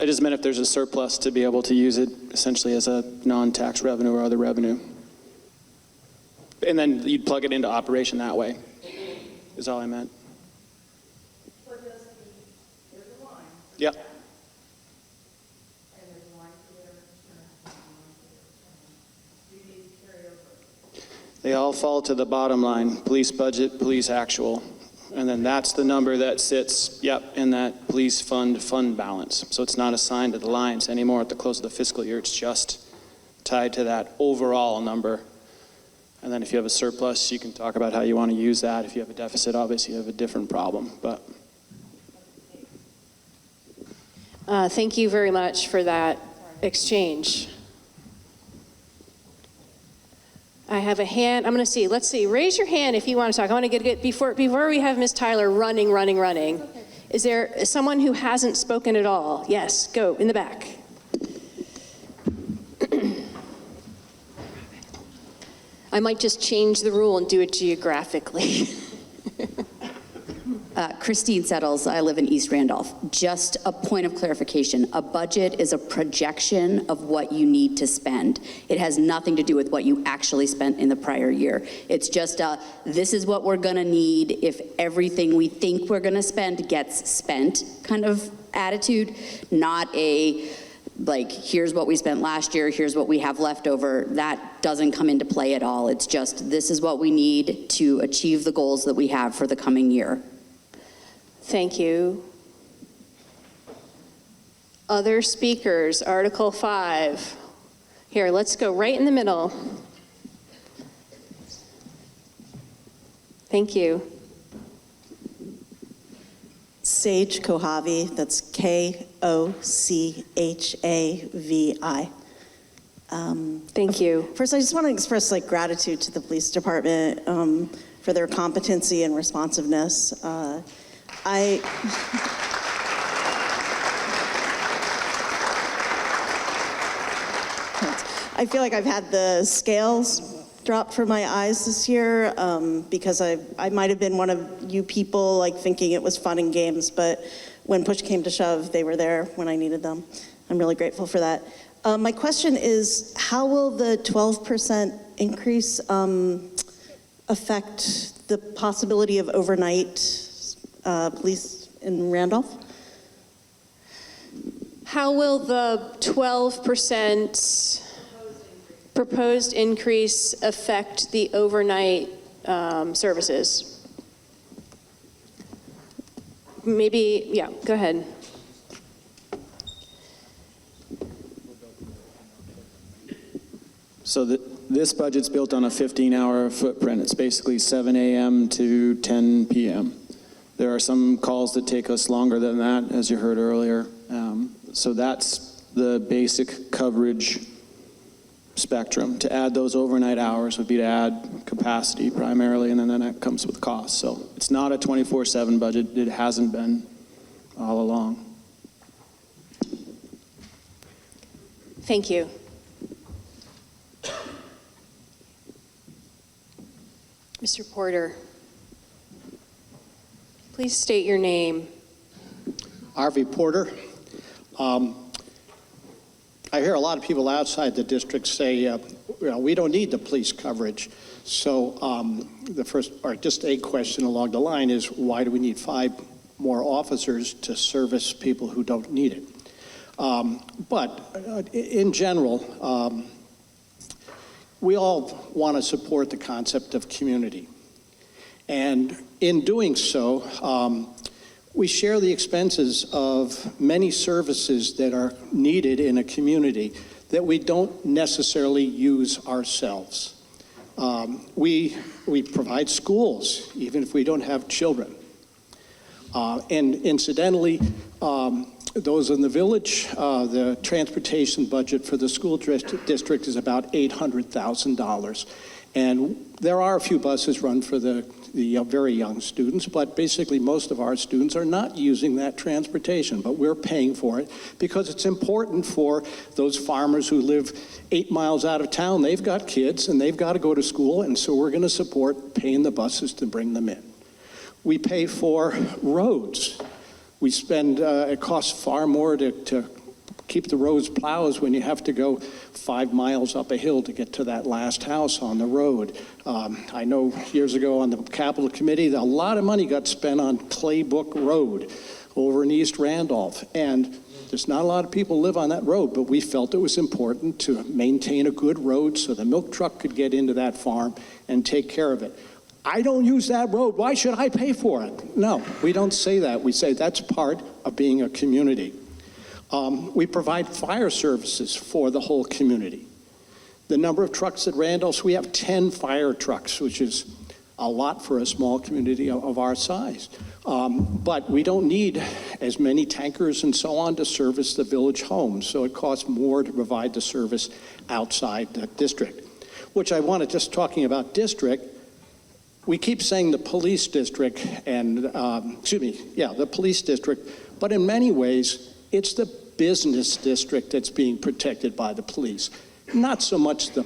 I just meant if there's a surplus to be able to use it essentially as a non-tax revenue or other revenue. And then you'd plug it into operation that way, is all I meant. Yeah. They all fall to the bottom line, police budget, police actual. And then that's the number that sits, in that police fund balance. So it's not assigned to the lines anymore at the close of the fiscal year. It's just tied to that overall number. And then if you have a surplus, you can talk about how you want to use that. If you have a deficit, obviously you have a different problem. But thank you very much for that exchange. I have a hand. I'm going to see. Let's see. Raise your hand if you want to talk. I want to get before we have Ms. Tyler running. Okay. Is there someone who hasn't spoken at all? Yes, go in the back. I might just change the rule and do it geographically. Christine Settles, I live in East Randolph. Just a point of clarification. A budget is a projection of what you need to spend. It has nothing to do with what you actually spent in the prior year. It's just this is what we're gonna need if everything we think we're gonna spend gets spent kind of attitude, not a like, here's what we spent last year, here's what we have left over. That doesn't come into play at all. It's just, this is what we need to achieve the goals that we have for the coming year. Thank you. Other speakers, Article 5. Here, let's go right in the middle. Thank you. Sage Kohavi, that's Kochavi. Thank you. First, I just want to express gratitude to the police department for their competency and responsiveness. I feel like I've had the scales dropped from my eyes this year because I might have been one of you people thinking it was fun and games, but when push came to shove, they were there when I needed them. I'm really grateful for that. My question is, how will the 12% increase affect the possibility of overnight police in Randolph? How will the 12% proposed increase affect the overnight services? Maybe, yeah, go ahead. so this budget's built on a 15-hour footprint. It's basically 7 a.m. to 10 p.m. There are some calls that take us longer than that, as you heard earlier. So that's the basic coverage spectrum. To add those overnight hours would be to add capacity primarily, and then that comes with cost. So it's not a 24/7 budget. It hasn't been all along. Thank you. Mr. Porter, please state your name. R.V. Porter. I hear a lot of people outside the district say, we don't need the police coverage. So the first, or just a question along the line is, why do we need 5 more officers to service people who don't need it? But in general, we all want to support the concept of community. And in doing so, we share the expenses of many services that are needed in a community that we don't necessarily use ourselves. We provide schools, even if we don't have children. And incidentally, those in the village, the transportation budget for the school district is about $800,000. And there are a few buses run for the very young students, but basically most of our students are not using that transportation, but we're paying for it because it's important for those farmers who live 8 miles out of town. They've got kids and they've got to go to school, and so we're going to support paying the buses to bring them in. We pay for roads. We spend, it costs far more to keep the roads plows when you have to go 5 miles up a hill to get to that last house on the road. I know years ago on the Capital Committee, a lot of money got spent on Claybrook Road over in East Randolph. And there's not a lot of people live on that road, but we felt it was important to maintain a good road so the milk truck could get into that farm and take care of it. I don't use that road. Why should I pay for it? No, we don't say that. We say that's part of being a community. We provide fire services for the whole community. The number of trucks at Randolph, we have 10 fire trucks, which is a lot for a small community of our size. But we don't need as many tankers and so on to service the village homes, so it costs more to provide the service outside the district. Which I want to, just talking about district, we keep saying the police district and, the police district, but in many ways, it's the business district that's being protected by the police. Not so much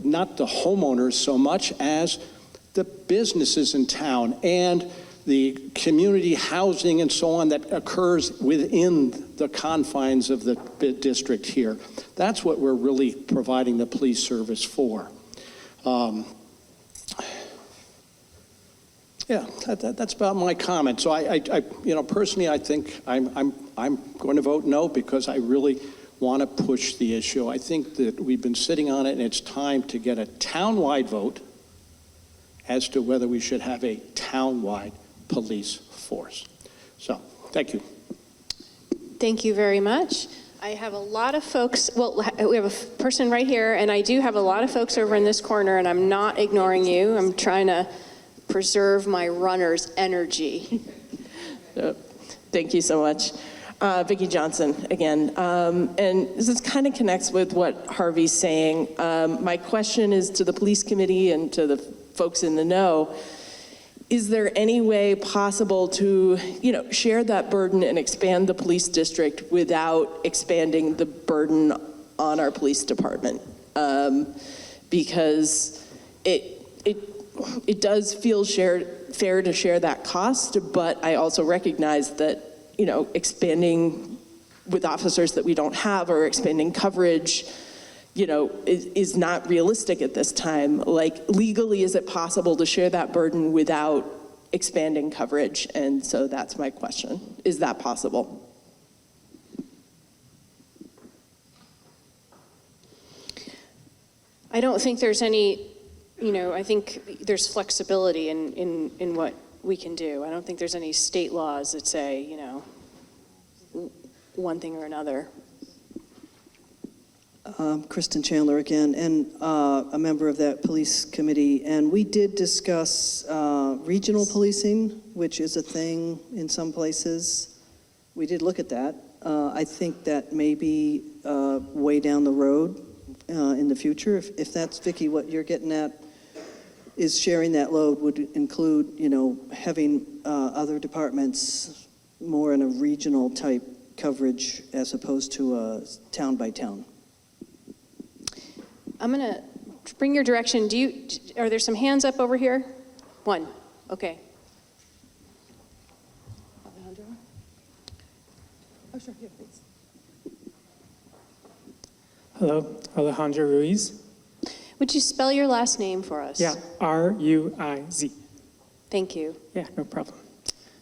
not the homeowners so much as the businesses in town and the community housing and so on that occurs within the confines of the district here. That's what we're really providing the police service for. Yeah, that's about my comment. So I personally, I think I'm going to vote no because I really want to push the issue. I think that we've been sitting on it, and it's time to get a town-wide vote as to whether we should have a town-wide police force. So, thank you. Thank you very much. I have a lot of folks, well, we have a person right here, and I do have a lot of folks over in this corner, and I'm not ignoring you. I'm trying to preserve my runner's energy. Thank you so much. Vicki Johnson again. And this kind of connects with what Harvey's saying. My question is to the police committee and to the folks in the know. Is there any way possible to, share that burden and expand the police district without expanding the burden on our police department? Because it does feel fair to share that cost, but I also recognize that, expanding with officers that we don't have or expanding coverage, is not realistic at this time. Like, legally, is it possible to share that burden without expanding coverage? And so that's my question. Is that possible? I don't think there's any, I think there's flexibility in what we can do. I don't think there's any state laws that say, one thing or another. Kristen Chandler again, and a member of that police committee, and we did discuss regional policing, which is a thing in some places. We did look at that. I think that may be way down the road in the future. If that's, Vicki, what you're getting at, is sharing that load would include, having other departments more in a regional type coverage as opposed to a town by town. I'm going to bring your direction. Are there some hands up over here? One. Okay. Alejandro? Oh, sure. Yeah, please. Hello, Alejandro Ruiz. Would you spell your last name for us? Yeah, R-U-I-Z. Thank you. Yeah, no problem.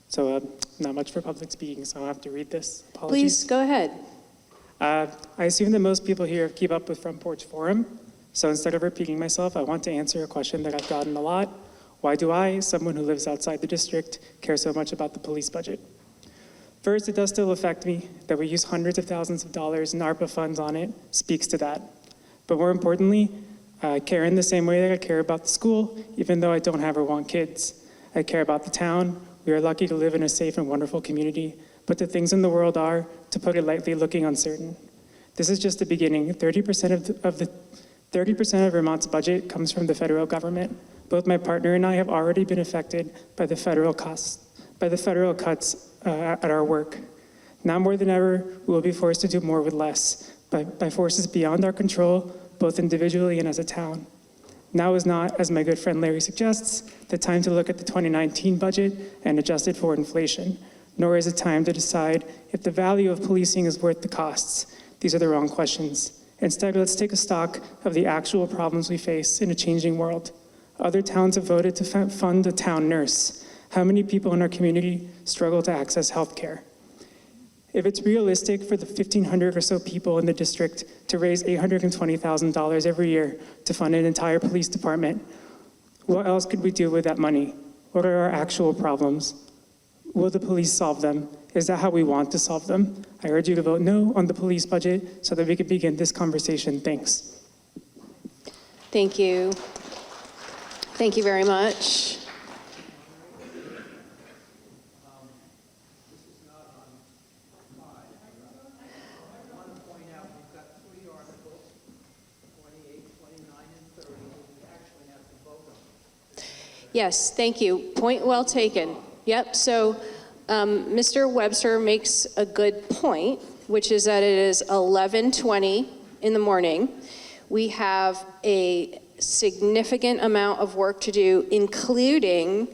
So not much for public speaking, so I'll have to read this. Apologies. Please, go ahead. I assume that most people here keep up with Front Porch Forum, so instead of repeating myself, I want to answer a question that I've gotten a lot. Why do I, someone who lives outside the district, care so much about the police budget? First, it does still affect me that we use hundreds of thousands of dollars in ARPA funds on it, speaks to that. But more importantly, I care in the same way that I care about the school, even though I don't have or want kids. I care about the town. We are lucky to live in a safe and wonderful community, but the things in the world are, to put it lightly, looking uncertain. This is just the beginning. 30% of Vermont's budget comes from the federal government. Both my partner and I have already been affected by the federal cuts at our work. Now more than ever, we will be forced to do more with less, by forces beyond our control, both individually and as a town. Now is not, as my good friend Larry suggests, the time to look at the 2019 budget and adjust it for inflation, nor is it time to decide if the value of policing is worth the costs. These are the wrong questions. Instead, let's take a stock of the actual problems we face in a changing world. Other towns have voted to fund a town nurse. How many people in our community struggle to access health care? If it's realistic for the 1,500 or so people in the district to raise $820,000 every year to fund an entire police department, what else could we do with that money? What are our actual problems? Will the police solve them? Is that how we want to solve them? I urge you to vote no on the police budget so that we can begin this conversation. Thanks. Thank you. Thank you very much. Yes, thank you. Point well taken. Yep, so Mr. Webster makes a good point, which is that it is 11:20 in the morning. We have a significant amount of work to do, including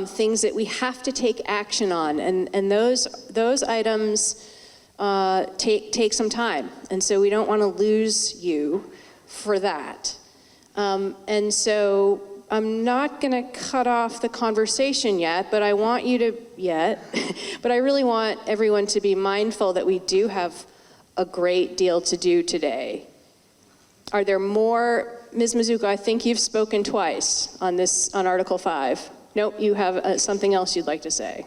things that we have to take action on, and those items take some time, and so we don't want to lose you for that. And so I'm not going to cut off the conversation yet, but I want you to, but I really want everyone to be mindful that we do have a great deal to do today. Are there more? Ms. Mizuko, I think you've spoken twice on Article 5. Nope, you have something else you'd like to say.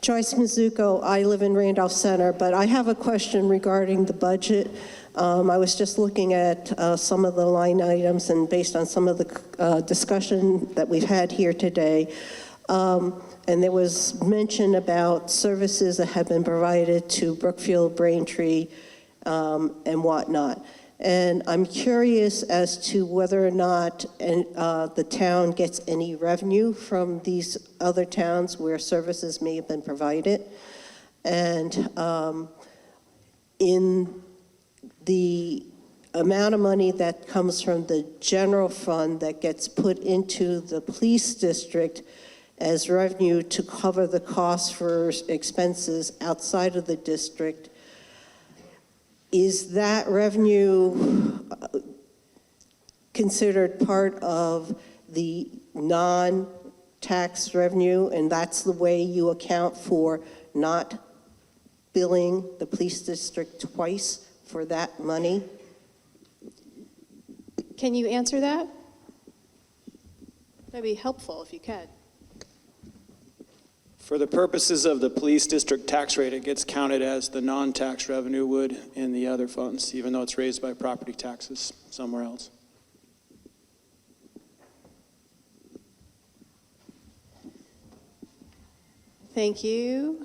Joyce Mizuko, I live in Randolph Center, but I have a question regarding the budget. I was just looking at some of the line items, and based on some of the discussion that we've had here today, and there was mention about services that have been provided to Brookfield, Braintree, and whatnot. And I'm curious as to whether or not the town gets any revenue from these other towns where services may have been provided. And in the amount of money that comes from the general fund that gets put into the police district as revenue to cover the costs for expenses outside of the district, is that revenue considered part of the non-tax revenue, and that's the way you account for not billing the police district twice for that money? Can you answer that? That'd be helpful if you could. For the purposes of the police district tax rate, it gets counted as the non-tax revenue would in the other funds, even though it's raised by property taxes somewhere else. Thank you.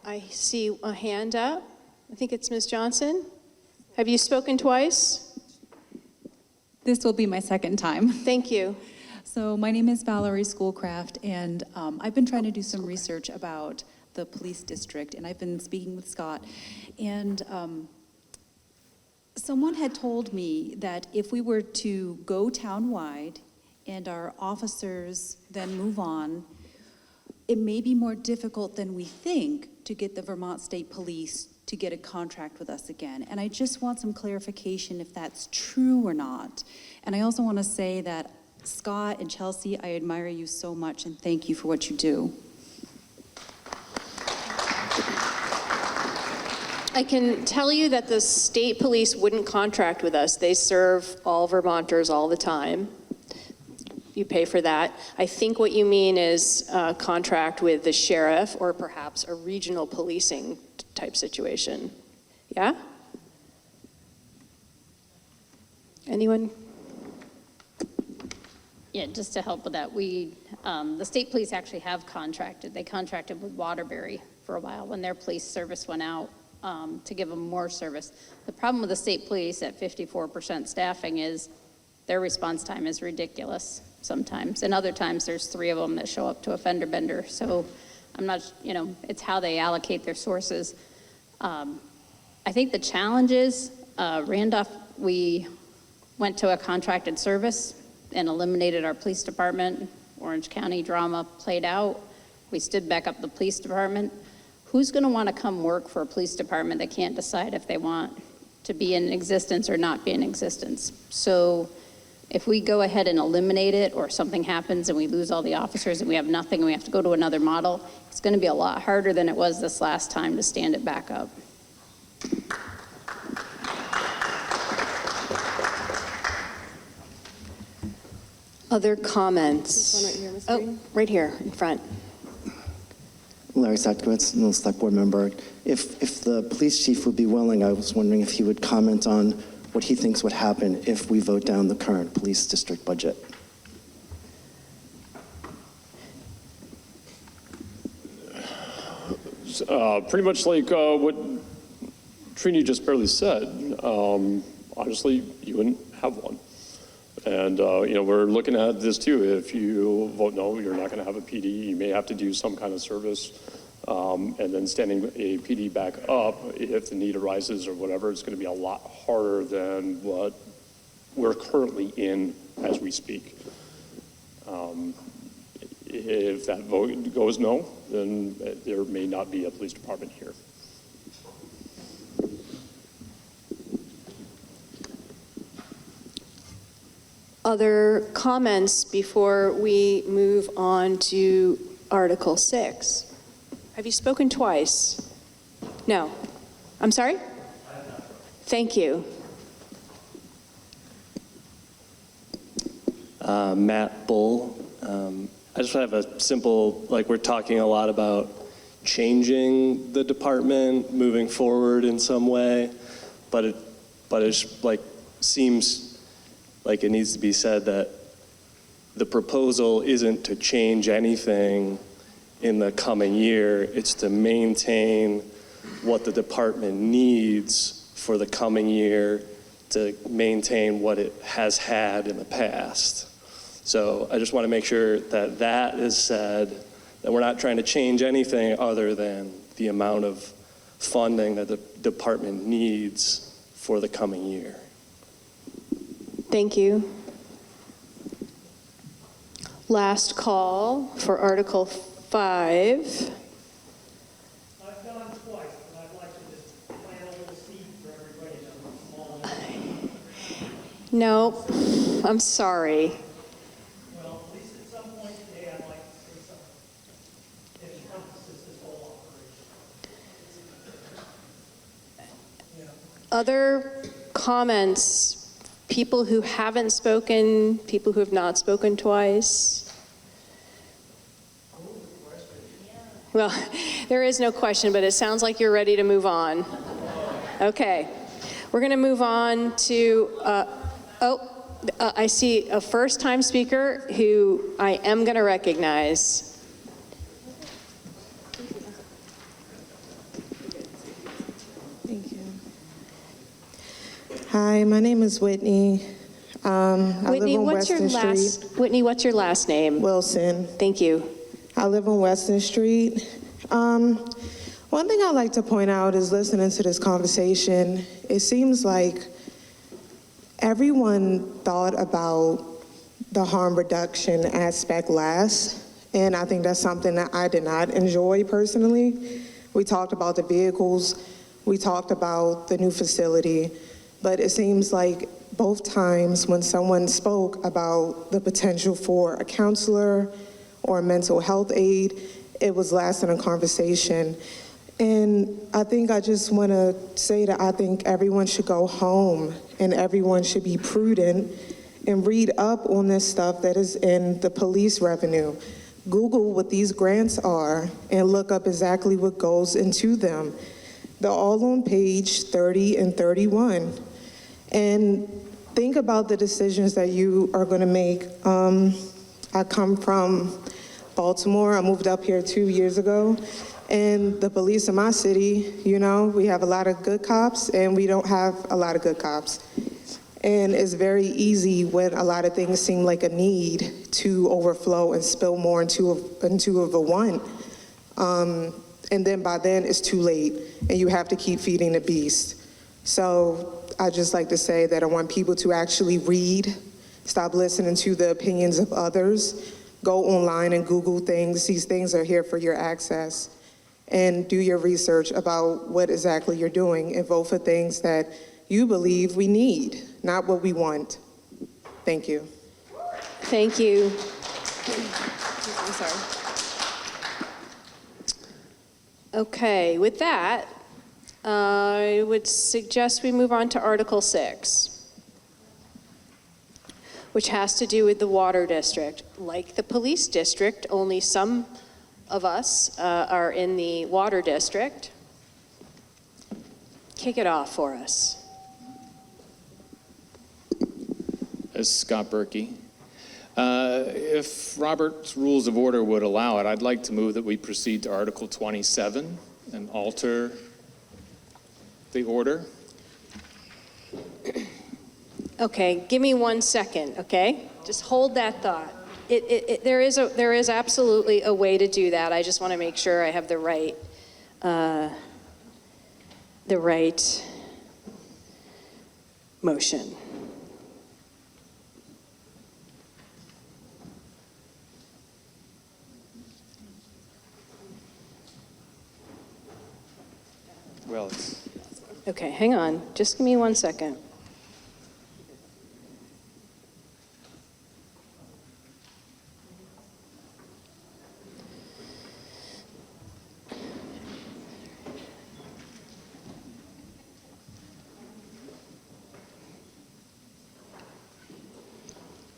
I see a hand up. I think it's Ms. Johnson. Have you spoken twice? This will be my second time. Thank you. So my name is Valerie Schoolcraft, and I've been trying to do some research about the police district, and I've been speaking with Scott. And someone had told me that if we were to go townwide and our officers then move on, it may be more difficult than we think to get the Vermont State Police to get a contract with us again. And I just want some clarification if that's true or not. And I also want to say that Scott and Chelsea, I admire you so much, and thank you for what you do. I can tell you that the state police wouldn't contract with us. They serve all Vermonters all the time. You pay for that. I think what you mean is contract with the sheriff or perhaps a regional policing type situation. Yeah? Anyone? Yeah, just to help with that, the state police actually have contracted. They contracted with Waterbury for a while when their police service went out to give them more service. The problem with the state police at 54% staffing is their response time is ridiculous sometimes. And other times there's 3 of them that show up to a fender bender. So I'm not, it's how they allocate their sources. I think the challenge is, Randolph, we went to a contracted service and eliminated our police department. Orange County drama played out. We stood back up the police department. Who's going to want to come work for a police department that can't decide if they want to be in existence or not be in existence? So if we go ahead and eliminate it, or something happens and we lose all the officers and we have nothing and we have to go to another model, it's going to be a lot harder than it was this last time to stand it back up. Other comments? Oh, right here in front. Larry Satkowitz, no Select Board member. If the police chief would be willing, I was wondering if he would comment on what he thinks would happen if we vote down the current police district budget. Pretty much like what Trini just barely said. Honestly, you wouldn't have one. And, we're looking at this too. If you vote no, you're not going to have a PD. You may have to do some kind of service. And then standing a PD back up, if the need arises or whatever, it's going to be a lot harder than what we're currently in as we speak. If that vote goes no, then there may not be a police department here. Other comments before we move on to Article 6? Have you spoken twice? No. I'm sorry? Thank you. Matt Bull. I just have a simple, we're talking a lot about changing the department, moving forward in some way, but it seems like it needs to be said that the proposal isn't to change anything in the coming year. It's to maintain what the department needs for the coming year to maintain what it has had in the past. So I just want to make sure that that is said, that we're not trying to change anything other than the amount of funding that the department needs for the coming year. Thank you. Last call for Article 5. I've gone twice, but I'd like to just plant a little seed for everybody to small. No, I'm sorry. Well, at least at some point today, I'd like to say something that encompasses this whole operation. Other comments? People who haven't spoken, people who have not spoken twice? Well, there is no question, but it sounds like you're ready to move on. Okay. We're going to move on to, I see a first-time speaker who I am going to recognize. Hi, my name is Whitney. Whitney, what's your last name? Wilson. Thank you. I live on Weston Street. One thing I'd like to point out is listening to this conversation, it seems like everyone thought about the harm reduction aspect last, and I think that's something that I did not enjoy personally. We talked about the vehicles, we talked about the new facility, but it seems like both times when someone spoke about the potential for a counselor or a mental health aide, it was last in a conversation. And I think I just want to say that I think everyone should go home and everyone should be prudent and read up on this stuff that is in the police revenue. Google what these grants are and look up exactly what goes into them. They're all on page 30 and 31. And think about the decisions that you are going to make. I come from Baltimore. I moved up here 2 years ago. And the police in my city, you know, we have a lot of good cops and we don't have a lot of good cops. And it's very easy when a lot of things seem like a need to overflow and spill more into a want. And then by then it's too late and you have to keep feeding the beast. So I just like to say that I want people to actually read, stop listening to the opinions of others, go online and Google things. These things are here for your access. And do your research about what exactly you're doing and vote for things that you believe we need, not what we want. Thank you. Thank you. I'm sorry. Okay, with that, I would suggest we move on to Article 6, which has to do with the water district. Like the police district, only some of us are in the water district. Kick it off for us. As Scott Berkey. If Robert's Rules of Order would allow it, I'd like to move that we proceed to Article 27 and alter the order. Okay, give me 1 second, okay? Just hold that thought. There is absolutely a way to do that. I just want to make sure I have the right motion. Well, it's... Okay, hang on. Just give me 1 second.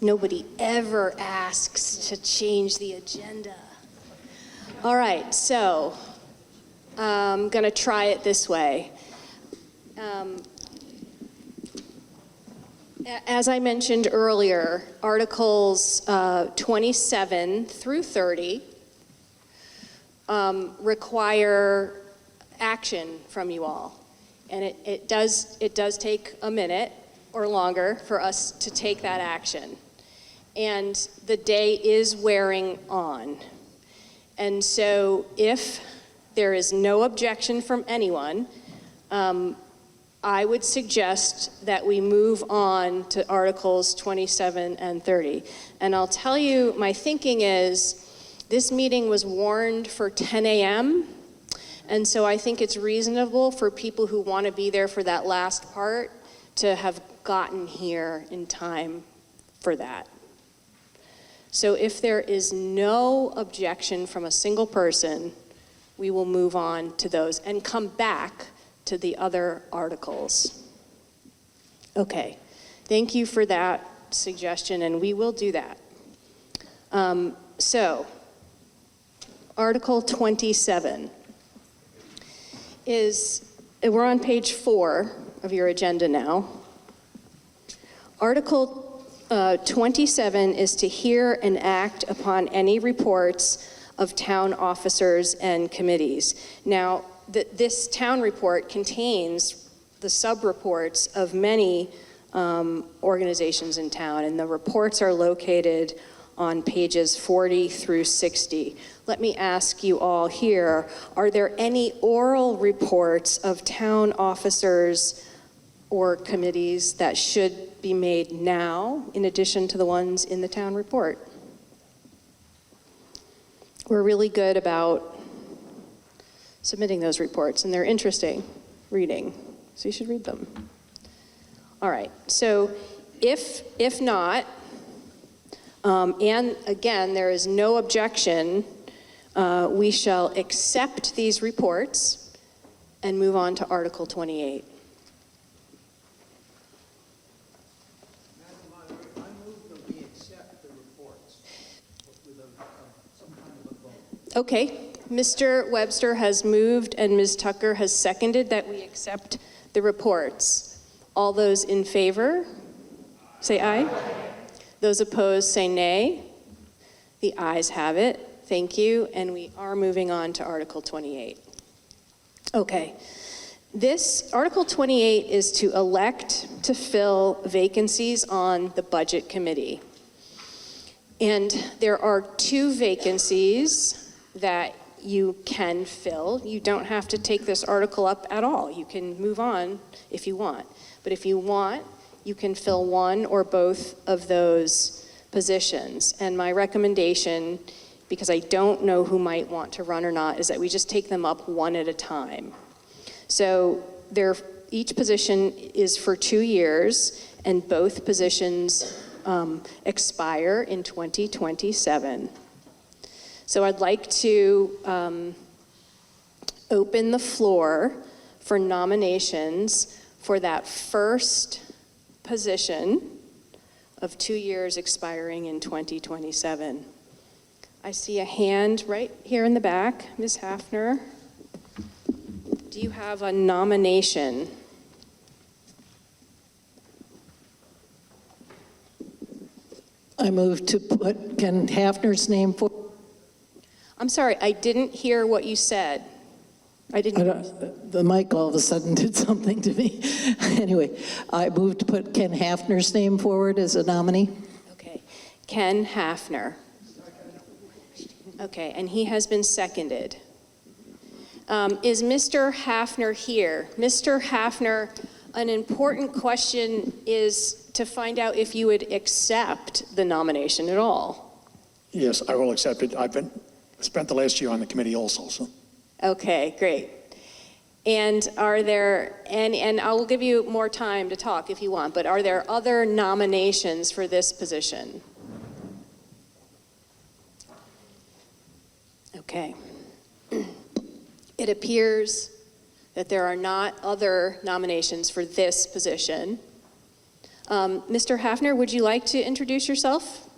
Nobody ever asks to change the agenda. All right, so I'm going to try it this way. As I mentioned earlier, Articles 27 through 30 require action from you all. And it does take a minute or longer for us to take that action. And the day is wearing on. And so if there is no objection from anyone, I would suggest that we move on to Articles 27 and 30. And I'll tell you, my thinking is, this meeting was warned for 10 a.m., and so I think it's reasonable for people who want to be there for that last part to have gotten here in time for that. So if there is no objection from a single person, we will move on to those and come back to the other articles. Okay, thank you for that suggestion, and we will do that. So, Article 27 we're on page 4 of your agenda now. Article 27 is to hear and act upon any reports of town officers and committees. Now, this town report contains the sub-reports of many organizations in town, and the reports are located on pages 40 through 60. Let me ask you all here, are there any oral reports of town officers or committees that should be made now, in addition to the ones in the town report? We're really good about submitting those reports, and they're interesting reading, so you should read them. All right, so if not, and again, there is no objection, we shall accept these reports and move on to Article 28. Okay, Mr. Webster has moved and Ms. Tucker has seconded that we accept the reports. All those in favor, say aye. Those opposed, say nay. The ayes have it. Thank you, and we are moving on to Article 28. Okay, this Article 28 is to elect to fill vacancies on the Budget Committee. And there are 2 vacancies that you can fill. You don't have to take this article up at all. You can move on if you want. But if you want, you can fill one or both of those positions. And my recommendation, because I don't know who might want to run or not, is that we just take them up one at a time. So each position is for 2 years, and both positions expire in 2027. So I'd like to open the floor for nominations for that first position of 2 years expiring in 2027. I see a hand right here in the back. Ms. Hafner, do you have a nomination? I move to put Ken Hafner's name forward. I'm sorry, I didn't hear what you said. The mic all of a sudden did something to me. Anyway, I move to put Ken Hafner's name forward as a nominee. Okay, Ken Hafner. Okay, and he has been seconded. Is Mr. Hafner here? Mr. Hafner, an important question is to find out if you would accept the nomination at all. Yes, I will accept it. I've spent the last year on the committee also, so. Okay, great. And are there, and I will give you more time to talk if you want, but are there other nominations for this position? Okay. It appears that there are not other nominations for this position. Mr. Hafner, would you like to introduce yourself?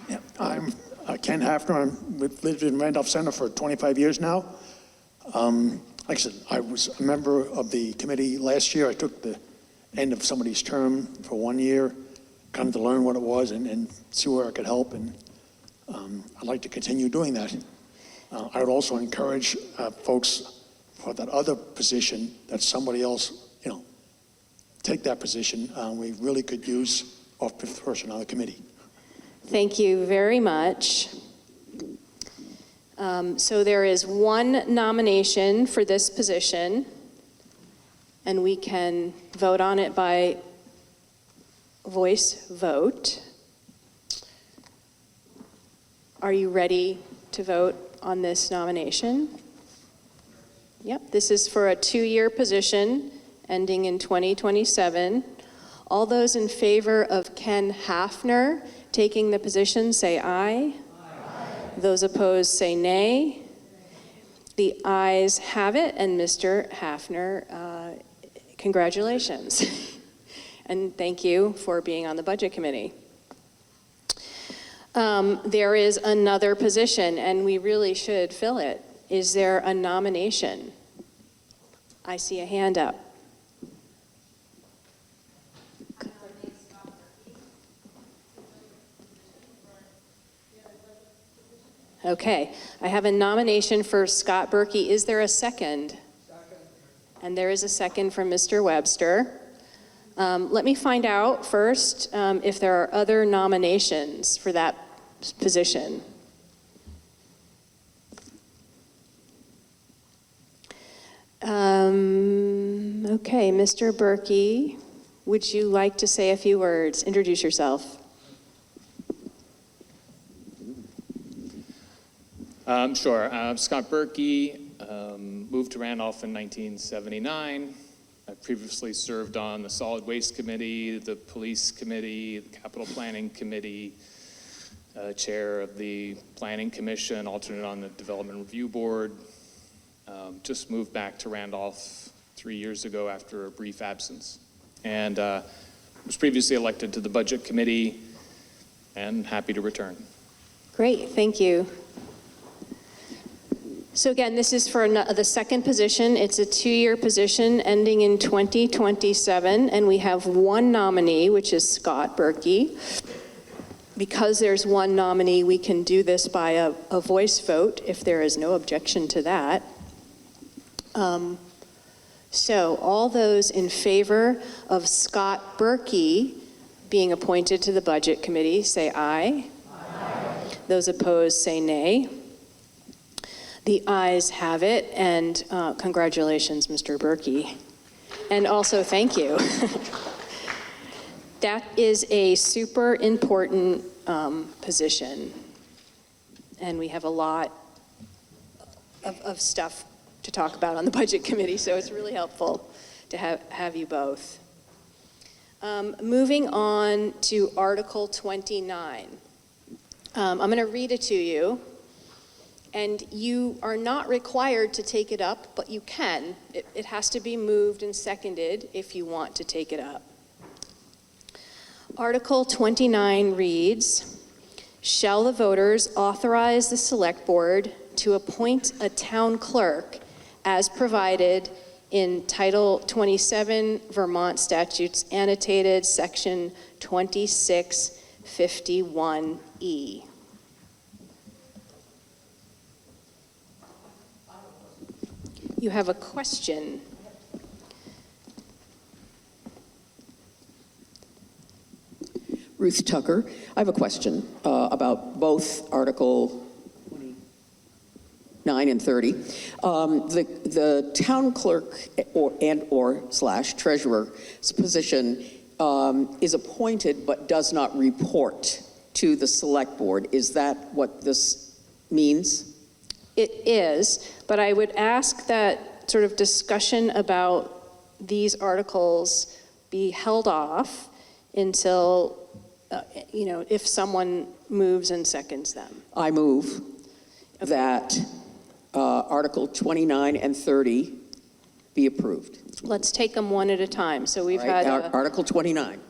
Yeah, I'm Ken Hafner. I've lived in Randolph Center for 25 years now. Like I said, I was a member of the committee last year. I took the end of somebody's term for 1 year, kind of to learn what it was and see where I could help. And I'd like to continue doing that. I would also encourage folks for that other position that somebody else, take that position. We really could use a fifth person on the committee. Thank you very much. So there is one nomination for this position, and we can vote on it by voice vote. Are you ready to vote on this nomination? Yep, this is for a 2-year position ending in 2027. All those in favor of Ken Hafner taking the position, say aye. Aye. Those opposed, say nay. The ayes have it, and Mr. Hafner, congratulations. And thank you for being on the Budget Committee. There is another position, and we really should fill it. Is there a nomination? I see a hand up. Okay, I have a nomination for Scott Berkey. Is there a second? Second. And there is a second from Mr. Webster. Let me find out first if there are other nominations for that position. Okay, Mr. Berkey, would you like to say a few words? Introduce yourself. Sure. Scott Berkey, moved to Randolph in 1979. I previously served on the Solid Waste Committee, the Police Committee, the Capital Planning Committee, chair of the Planning Commission, alternate on the Development Review Board. Just moved back to Randolph 3 years ago after a brief absence. And was previously elected to the Budget Committee and happy to return. Great, thank you. So again, this is for the second position. It's a 2-year position ending in 2027, and we have one nominee, which is Scott Berkey. Because there's one nominee, we can do this by a voice vote if there is no objection to that. So all those in favor of Scott Berkey being appointed to the Budget Committee, say aye. Aye. Those opposed, say nay. The ayes have it, and congratulations, Mr. Berkey. And also, thank you. That is a super important position, and we have a lot of stuff to talk about on the Budget Committee, so it's really helpful to have you both. Moving on to Article 29. I'm going to read it to you. And you are not required to take it up, but you can. It has to be moved and seconded if you want to take it up. Article 29 reads, shall the voters authorize the Select Board to appoint a town clerk as provided in Title 27 Vermont Statutes Annotated Section 2651E. You have a question. Ruth Tucker. I have a question about both Article 29 and 30. The town clerk or / treasurer's position is appointed but does not report to the Select Board. Is that what this means? It is, but I would ask that sort of discussion about these articles be held off until, if someone moves and seconds them. I move that Article 29 and 30 be approved. Let's take them one at a time. So we've Right, had Article 29.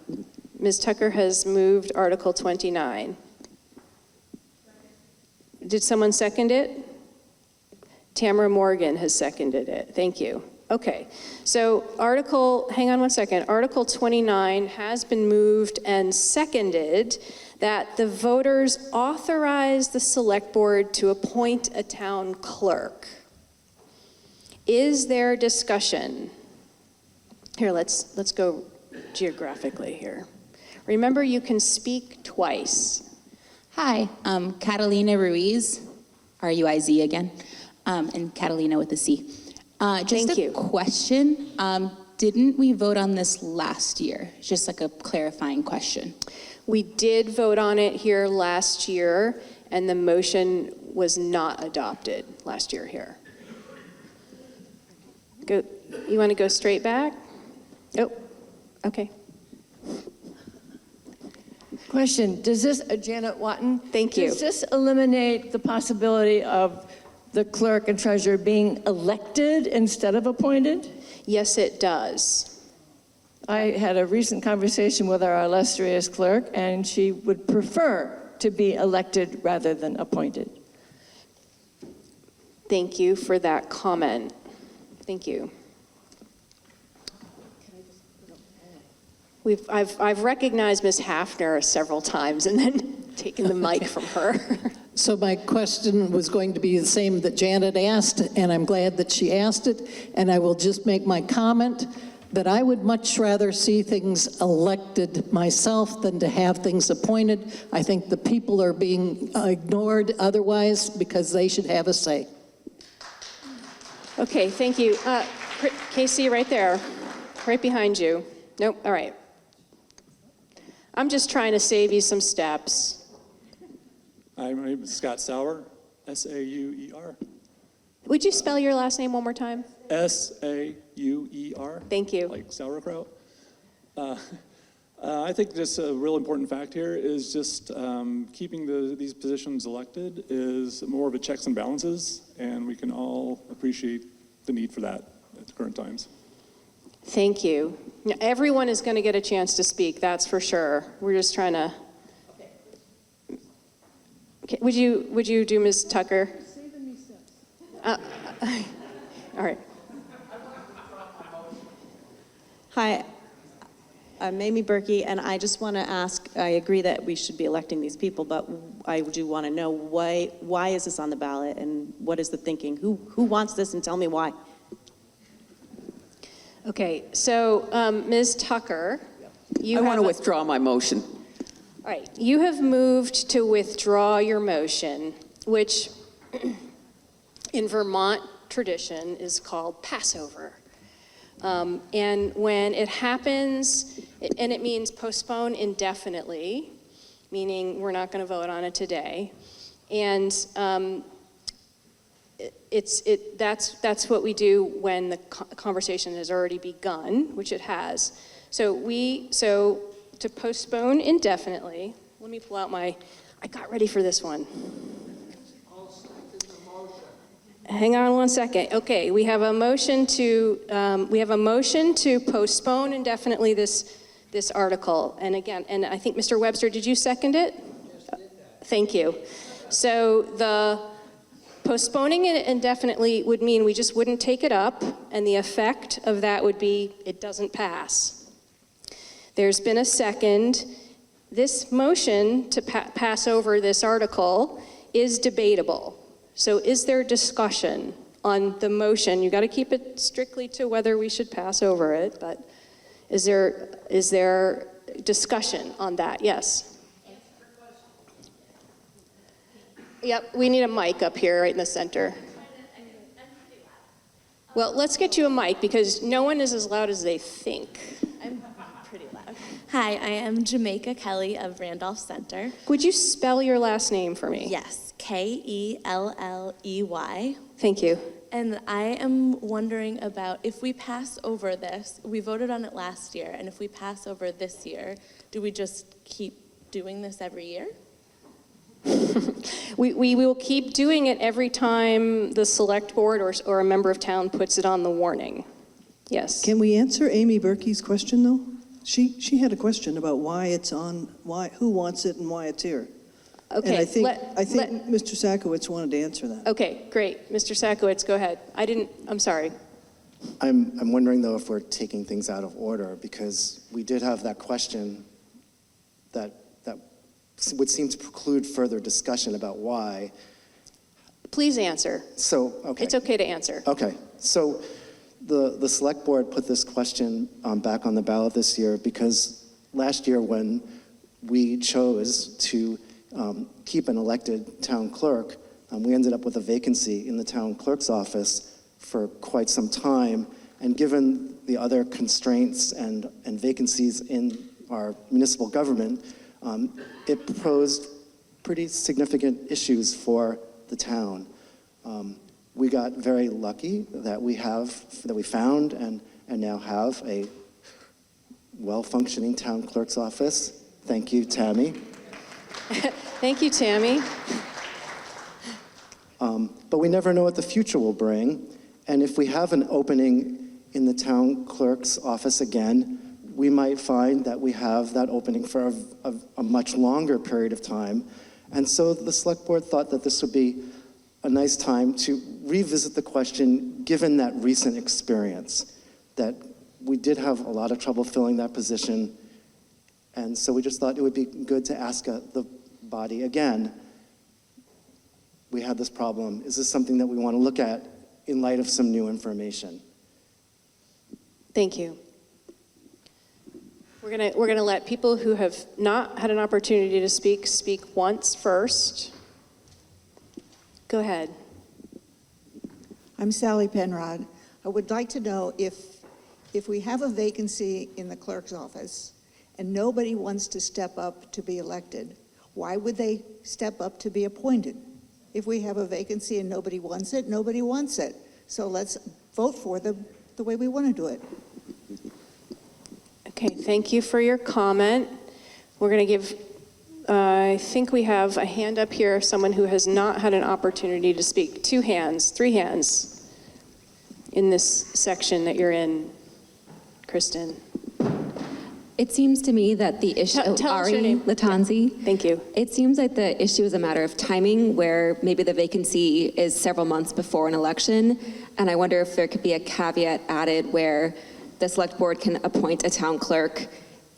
Ms. Tucker has moved Article 29. Did someone second it? Tamara Morgan has seconded it. Thank you. Okay, so hang on one second. Article 29 has been moved and seconded that the voters authorize the Select Board to appoint a town clerk. Is there discussion? Here, let's go geographically here. Remember, you can speak twice. Hi, I'm Catalina Ruiz, R-U-I-Z again. And Catalina with a C. Just a question. Didn't we vote on this last year? Just like a clarifying question. We did vote on it here last year, and the motion was not adopted last year here. You want to go straight back? Oh, okay. Question, does this, Janet Watton? Thank you. Does this eliminate the possibility of the clerk and treasurer being elected instead of appointed? Yes, it does. I had a recent conversation with our illustrious clerk, and she would prefer to be elected rather than appointed. Thank you for that comment. Thank you. I've recognized Ms. Hafner several times and then taken the mic from her. So my question was going to be the same that Janet asked, and I'm glad that she asked it. And I will just make my comment that I would much rather see things elected myself than to have things appointed. I think the people are being ignored otherwise because they should have a say. Okay, thank you. Casey, right there, right behind you. Nope, all right. I'm just trying to save you some steps. Hi, my name is Scott Sauer, S-A-U-E-R. Would you spell your last name one more time? S-A-U-E-R. Thank you. Like sauerkraut. I think just a real important fact here is just keeping these positions elected is more of a checks and balances, and we can all appreciate the need for that at the current times. Thank you. Now, everyone is going to get a chance to speak, that's for sure. We're just trying to. Okay, would you do Ms. Tucker? All right. Hi, I'm Amy Berkey, and I just want to ask, I agree that we should be electing these people, but I do want to know why is this on the ballot, and what is the thinking? Who wants this, and tell me why? Okay, so Ms. Tucker, I want to withdraw my motion. All right, you have moved to withdraw your motion, which in Vermont tradition is called Passover. And when it happens, and it means postpone indefinitely, meaning we're not going to vote on it today. And that's what we do when the conversation has already begun, which it has. So to postpone indefinitely, let me pull out I got ready for this one. Hang on one second. Okay, we have a motion to postpone indefinitely this article. And again, and I think Mr. Webster, did you second it? Yes, thank you. So the postponing it indefinitely would mean we just wouldn't take it up, and the effect of that would be it doesn't pass. There's been a second. This motion to pass over this article is debatable. So is there discussion on the motion? You got to keep it strictly to whether we should pass over it, but is there discussion on that? Yes. Yep, we need a mic up here right in the center. Well, let's get you a mic because no one is as loud as they think. I'm pretty loud. Hi, I am Jamaica Kelly of Randolph Center. Would you spell your last name for me? Yes, Kelley. Thank you. And I am wondering about if we pass over this, we voted on it last year, and if we pass over this year, do we just keep doing this every year? We will keep doing it every time the select board or a member of town puts it on the warning. Yes. Can we answer Amy Berkey's question, though? She had a question about why it's on, who wants it and why it's here. Okay. And I think Mr. Sakowicz wanted to answer that. Okay, great. Mr. Sakowicz, go ahead. I'm sorry. I'm wondering, though, if we're taking things out of order, because we did have that question that would seem to preclude further discussion about why. Please answer. So, okay. It's okay to answer. Okay. So the select board put this question back on the ballot this year because last year when we chose to keep an elected town clerk, we ended up with a vacancy in the town clerk's office for quite some time. And given the other constraints and vacancies in our municipal government, it posed pretty significant issues for the town. We got very lucky that we found and now have a well-functioning town clerk's office. Thank you, Tammy. Thank you, Tammy. But we never know what the future will bring. And if we have an opening in the town clerk's office again, we might find that we have that opening for a much longer period of time. And so the select board thought that this would be a nice time to revisit the question, given that recent experience, that we did have a lot of trouble filling that position. And so we just thought it would be good to ask the body again, we had this problem. Is this something that we want to look at in light of some new information? Thank you. We're gonna let people who have not had an opportunity to speak once first. Go ahead. I'm Sally Penrod. I would like to know if we have a vacancy in the clerk's office and nobody wants to step up to be elected, why would they step up to be appointed? If we have a vacancy and nobody wants it, nobody wants it. So let's vote for the way we want to do it. Okay, thank you for your comment. We're going to give, I think we have a hand up here, someone who has not had an opportunity to speak. 2 hands, 3 hands in this section that you're in, Kristen. It seems to me that the issue, Tell us your name. Latanzi. Thank you. It seems like the issue is a matter of timing, where maybe the vacancy is several months before an election, and I wonder if there could be a caveat added where the select board can appoint a town clerk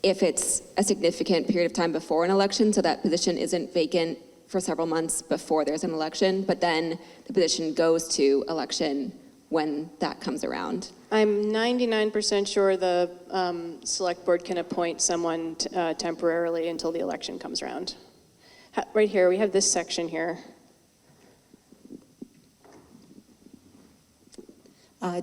if it's a significant period of time before an election, so that position isn't vacant for several months before there's an election, but then the position goes to election when that comes around. I'm 99% sure the select board can appoint someone temporarily until the election comes around. Right here, we have this section here.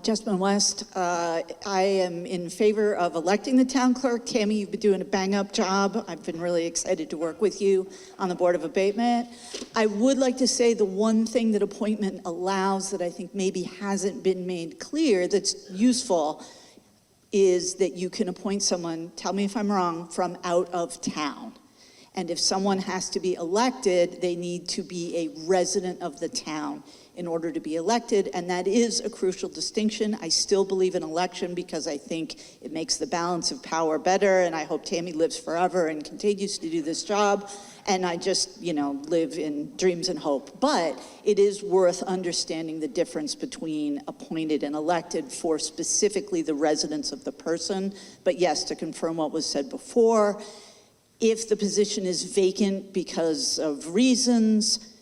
Jessamine West, I am in favor of electing the town clerk. Tammy, you've been doing a bang-up job. I've been really excited to work with you on the Board of Abatement. I would like to say the one thing that appointment allows that I think maybe hasn't been made clear that's useful is that you can appoint someone, tell me if I'm wrong, from out of town. And if someone has to be elected, they need to be a resident of the town in order to be elected, and that is a crucial distinction. I still believe in election because I think it makes the balance of power better, and I hope Tammy lives forever and continues to do this job, and I just, live in dreams and hope. But it is worth understanding the difference between appointed and elected for specifically the residence of the person. But yes, to confirm what was said before, if the position is vacant because of reasons,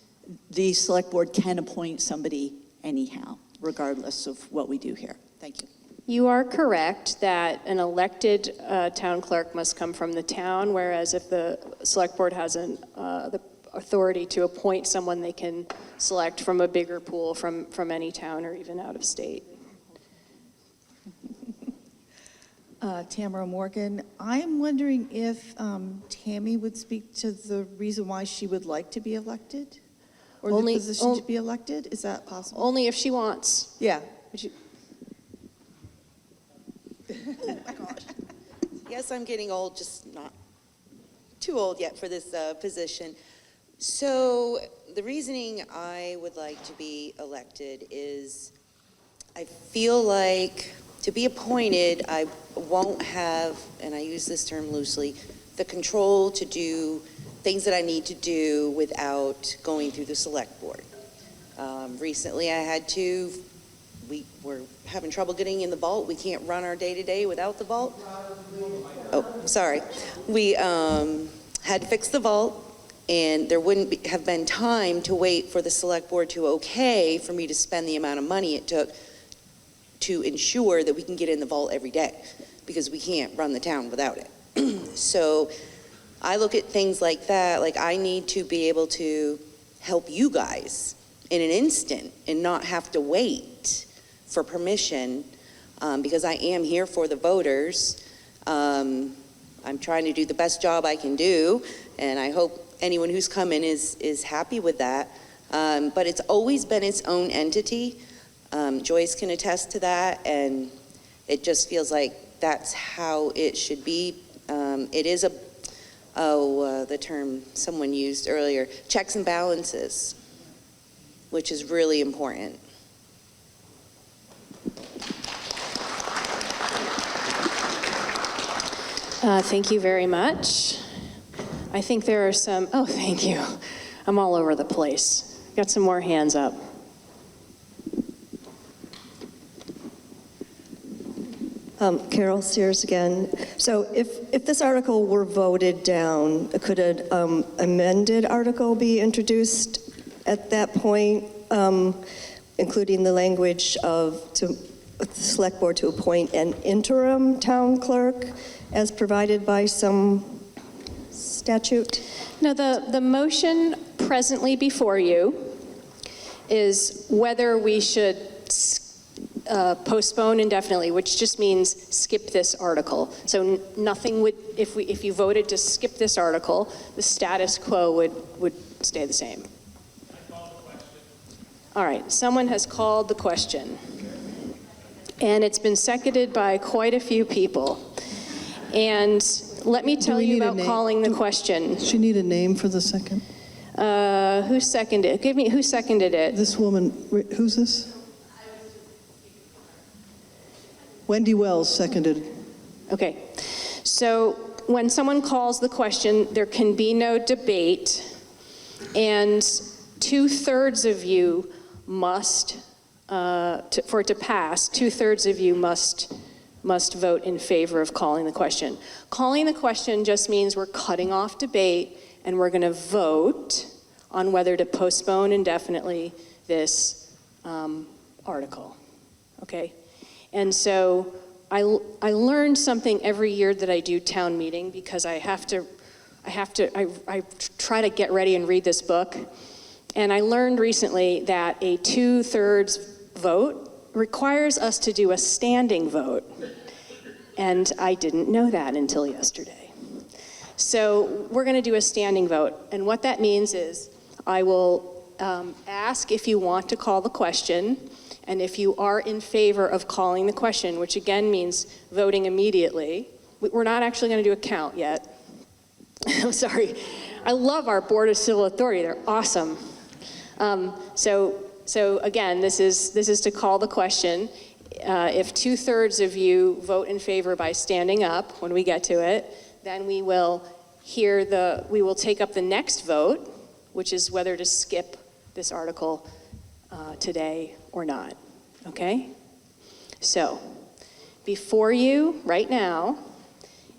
the select board can appoint somebody anyhow, regardless of what we do here. Thank you. You are correct that an elected town clerk must come from the town, whereas if the select board has the authority to appoint someone, they can select from a bigger pool from any town or even out of state. Tamara Morgan, I'm wondering if Tammy would speak to the reason why she would like to be elected? Or the position to be elected? Is that possible? Only if she wants. Yeah. Oh my gosh. Yes, I'm getting old, just not too old yet for this position. So the reasoning I would like to be elected is I feel like to be appointed, I won't have, and I use this term loosely, the control to do things that I need to do without going through the select board. Recently we were having trouble getting in the vault. We can't run our day-to-day without the vault. Oh, sorry. We had to fix the vault, and there wouldn't have been time to wait for the select board to okay for me to spend the amount of money it took to ensure that we can get in the vault every day, because we can't run the town without it. So I look at things like that, like I need to be able to help you guys in an instant and not have to wait for permission, because I am here for the voters. I'm trying to do the best job I can do, and I hope anyone who's come in is happy with that. But it's always been its own entity. Joyce can attest to that, and it just feels like that's how it should be. It is the term someone used earlier, checks and balances, which is really important. Thank you very much. I think there are some, oh, thank you. I'm all over the place. Got some more hands up. Carol Sears again. So if this article were voted down, could an amended article be introduced at that point, including the language of the select board to appoint an interim town clerk as provided by some statute? No, the motion presently before you is whether we should postpone indefinitely, which just means skip this article. So nothing would, if you voted to skip this article, the status quo would stay the same. All right, someone has called the question, and it's been seconded by quite a few people. And let me tell we you need a about name? calling the question. Does she need a name for the second? Who seconded? Who seconded it? This woman, who's this? Wendy Wells seconded. Okay. So when someone calls the question, there can be no debate, and 2/3 of you must, for it to pass, 2/3 of you must vote in favor of calling the question. Calling the question just means we're cutting off debate and we're going to vote on whether to postpone indefinitely this article. Okay? And so I learned something every year that I do town meeting, because I try to get ready and read this book. And I learned recently that a 2/3 vote requires us to do a standing vote. And I didn't know that until yesterday. So we're going to do a standing vote. And what that means is I will ask if you want to call the question. And if you are in favor of calling the question, which again means voting immediately, we're not actually going to do a count yet. I'm sorry. I love our Board of Civil Authority. They're awesome. So again, this is to call the question. If 2/3 of you vote in favor by standing up when we get to it, then we will take up the next vote, which is whether to skip this article today or not. Okay? So, before you right now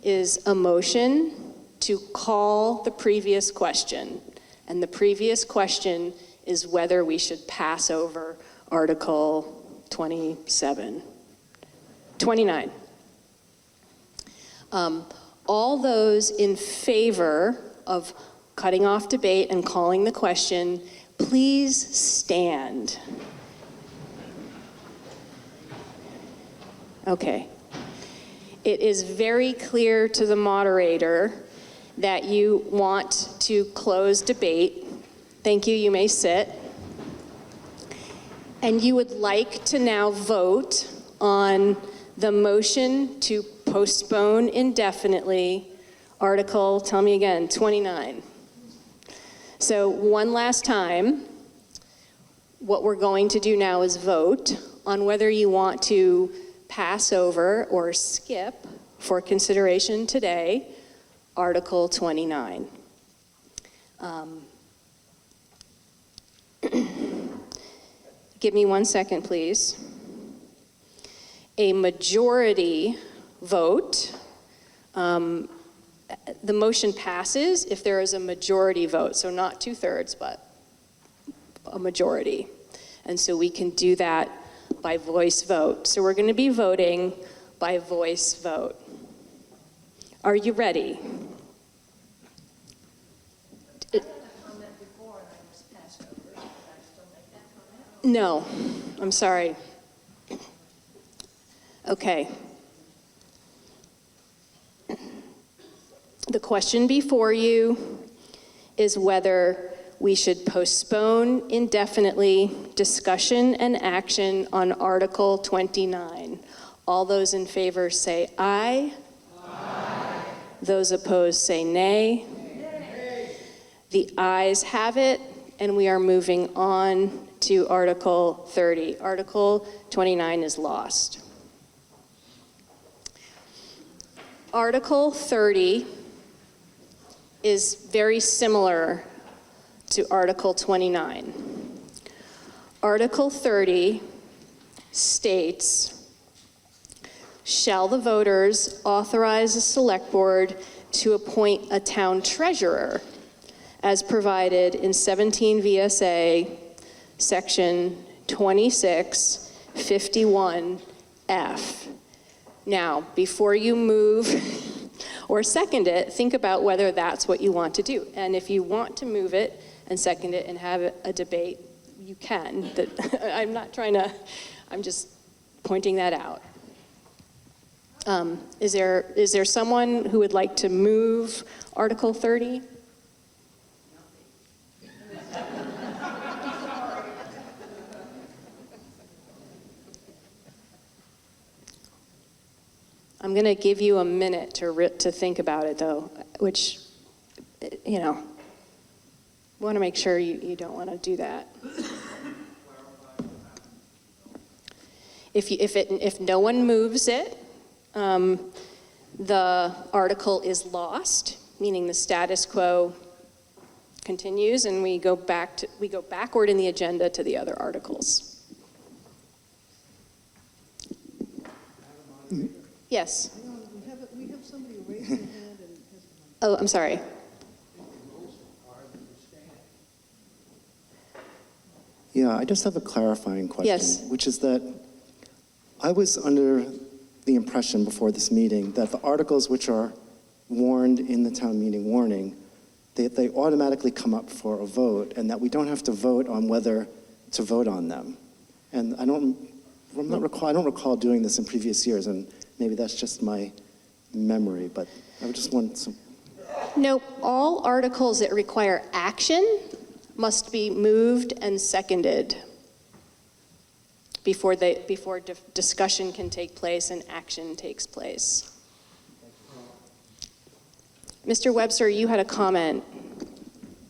is a motion to call the previous question. And the previous question is whether we should pass over Article 29. All those in favor of cutting off debate and calling the question, please stand. Okay. It is very clear to the moderator that you want to close debate. Thank you, you may sit. And you would like to now vote on the motion to postpone indefinitely Article, tell me again, 29. So one last time, what we're going to do now is vote on whether you want to pass over or skip for consideration today Article 29. Give me 1 second, please. A majority vote, the motion passes if there is a majority vote, so not 2/3, but a majority. And so we can do that by voice vote. So we're going to be voting by voice vote. Are you ready? No, I'm sorry. Okay. The question before you is whether we should postpone indefinitely discussion and action on Article 29. All those in favor say aye. Aye. Those opposed say nay. Nay. The ayes have it, and we are moving on to Article 30. Article 29 is lost. Article 30 is very similar to Article 29. Article 30 states, shall the voters authorize the Select Board to appoint a town treasurer as provided in 17 VSA Section 2651F. Now, before you move or second it, think about whether that's what you want to do. And if you want to move it and second it and have a debate, you can. I'm not trying to, I'm just pointing that out. Is there someone who would like to move Article 30? I'm going to give you a minute to think about it, though, which, you know, want to make sure you don't want to do that. If no one moves it, the article is lost, meaning the status quo continues, and we go backward in the agenda to the other articles. Yes. We have somebody raise their hand and Oh, I'm sorry. Yeah, I just have a clarifying question. Yes. Which is that I was under the impression before this meeting that the articles which are warned in the town meeting warning, they automatically come up for a vote, and that we don't have to vote on whether to vote on them. And I don't recall doing this in previous years, and maybe that's just my memory, but I would just want some. No, all articles that require action must be moved and seconded before discussion can take place and action takes place. Mr. Webster, you had a comment.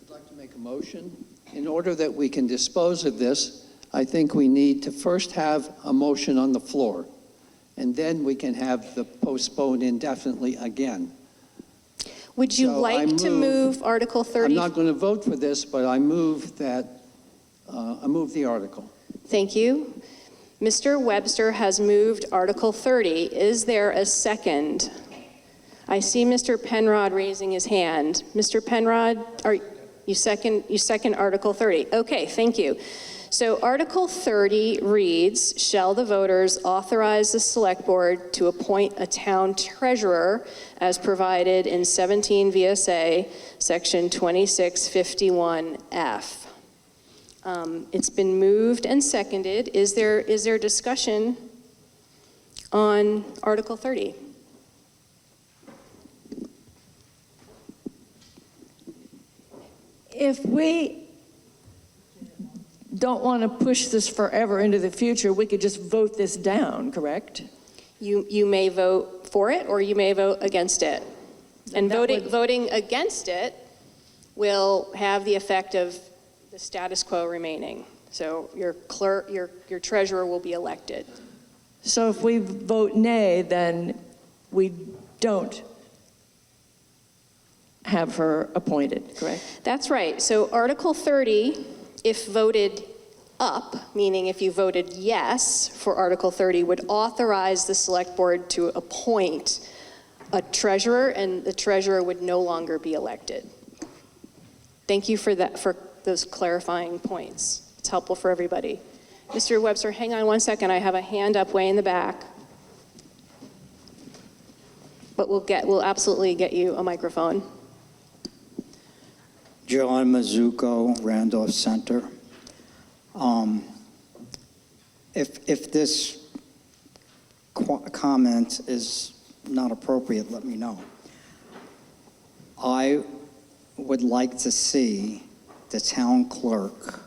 I'd like to make a motion. In order that we can dispose of this, I think we need to first have a motion on the floor, and then we can have the postpone indefinitely again. Would you like to move Article 30? I'm not going to vote for this, but I move that, I move the article. Thank you. Mr. Webster has moved Article 30. Is there a second? I see Mr. Penrod raising his hand. Mr. Penrod, you second Article 30. Okay, thank you. So Article 30 reads, shall the voters authorize the select board to appoint a town treasurer as provided in 17 VSA section 2651F. It's been moved and seconded. Is there discussion on Article 30? If we don't want to push this forever into the future, we could just vote this down, correct? You may vote for it or you may vote against it. And voting against it will have the effect of the status quo remaining. So your treasurer will be elected. So if we vote nay, then we don't have her appointed, correct? That's right. So Article 30, if voted up, meaning if you voted yes for Article 30, would authorize the select board to appoint a treasurer, and the treasurer would no longer be elected. Thank you for that, for those clarifying points. It's helpful for everybody. Mr. Webster, hang on one second. I have a hand up way in the back. But we'll absolutely get you a microphone. John Mazzucco, Randolph Center. If this comment is not appropriate, let me know. I would like to see the town clerk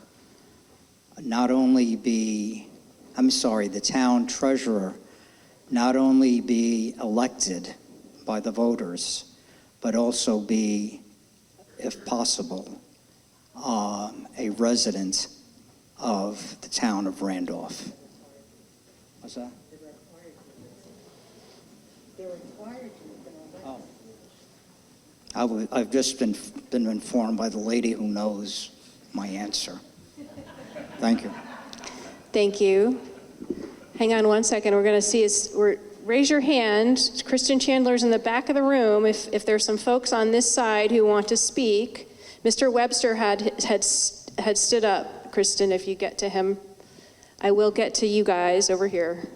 not only be, the town treasurer not only be elected by the voters, but also be, if possible, a resident of the town of Randolph. What's that? Oh. I've just been informed by the lady who knows my answer. Thank you. Thank you. Hang on one second. We're going to see, raise your hand. Kristen Chandler's in the back of the room. If there's some folks on this side who want to speak. Mr. Webster had stood up. Kristen, if you get to him. I will get to you guys over here.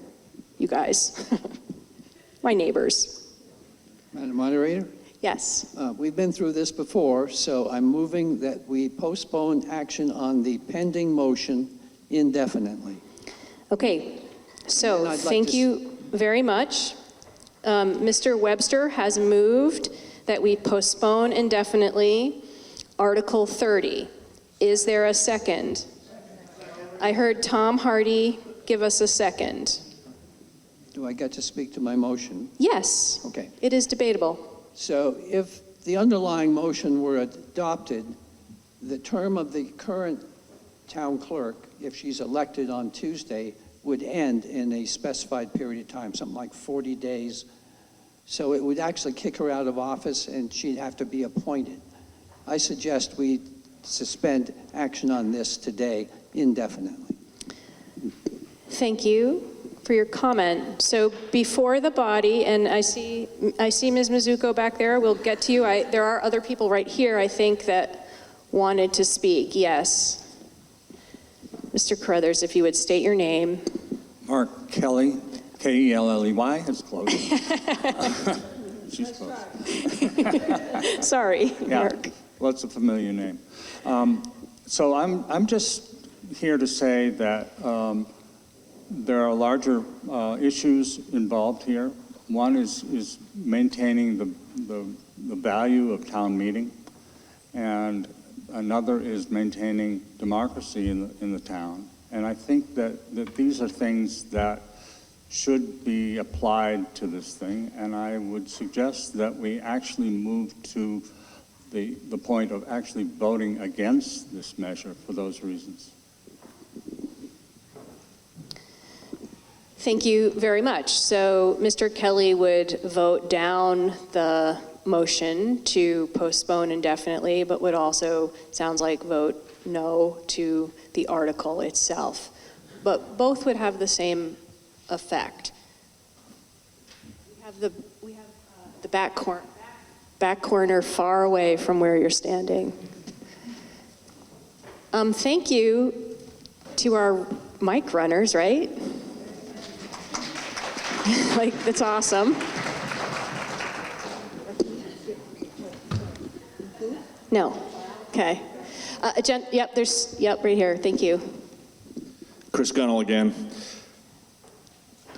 You guys. My neighbors. Madam Moderator? Yes. We've been through this before, so I'm moving that we postpone action on the pending motion indefinitely. Okay, so thank you very much. Mr. Webster has moved that we postpone indefinitely Article 30. Is there a second? I heard Tom Hardy give us a second. Do I get to speak to my motion? Yes. Okay. It is debatable. So if the underlying motion were adopted, the term of the current town clerk, if she's elected on Tuesday, would end in a specified period of time, something like 40 days. So it would actually kick her out of office and she'd have to be appointed. I suggest we suspend action on this today indefinitely. Thank you for your comment. So before the body, and I see Ms. Mizuko back there, we'll get to you. There are other people right here, I think, that wanted to speak. Yes. Mr. Carruthers, if you would state your name. Mark Kelly, K-E-L-L-E-Y, is close. She's close. Sorry, Yeah, Mark. well, it's a familiar name. So I'm just here to say that there are larger issues involved here. One is maintaining the value of town meeting, and another is maintaining democracy in the town. And I think that these are things that should be applied to this thing, and I would suggest that we actually move to the point of actually voting against this measure for those reasons. Thank you very much. So Mr. Kelly would vote down the motion to postpone indefinitely, but would also, sounds like, vote no to the article itself. But both would have the same effect. We have the back corner far away from where you're standing. Thank you to our mic runners, right? Like, that's awesome. No. Okay. Yep, right here. Thank you. Chris Gunnell again.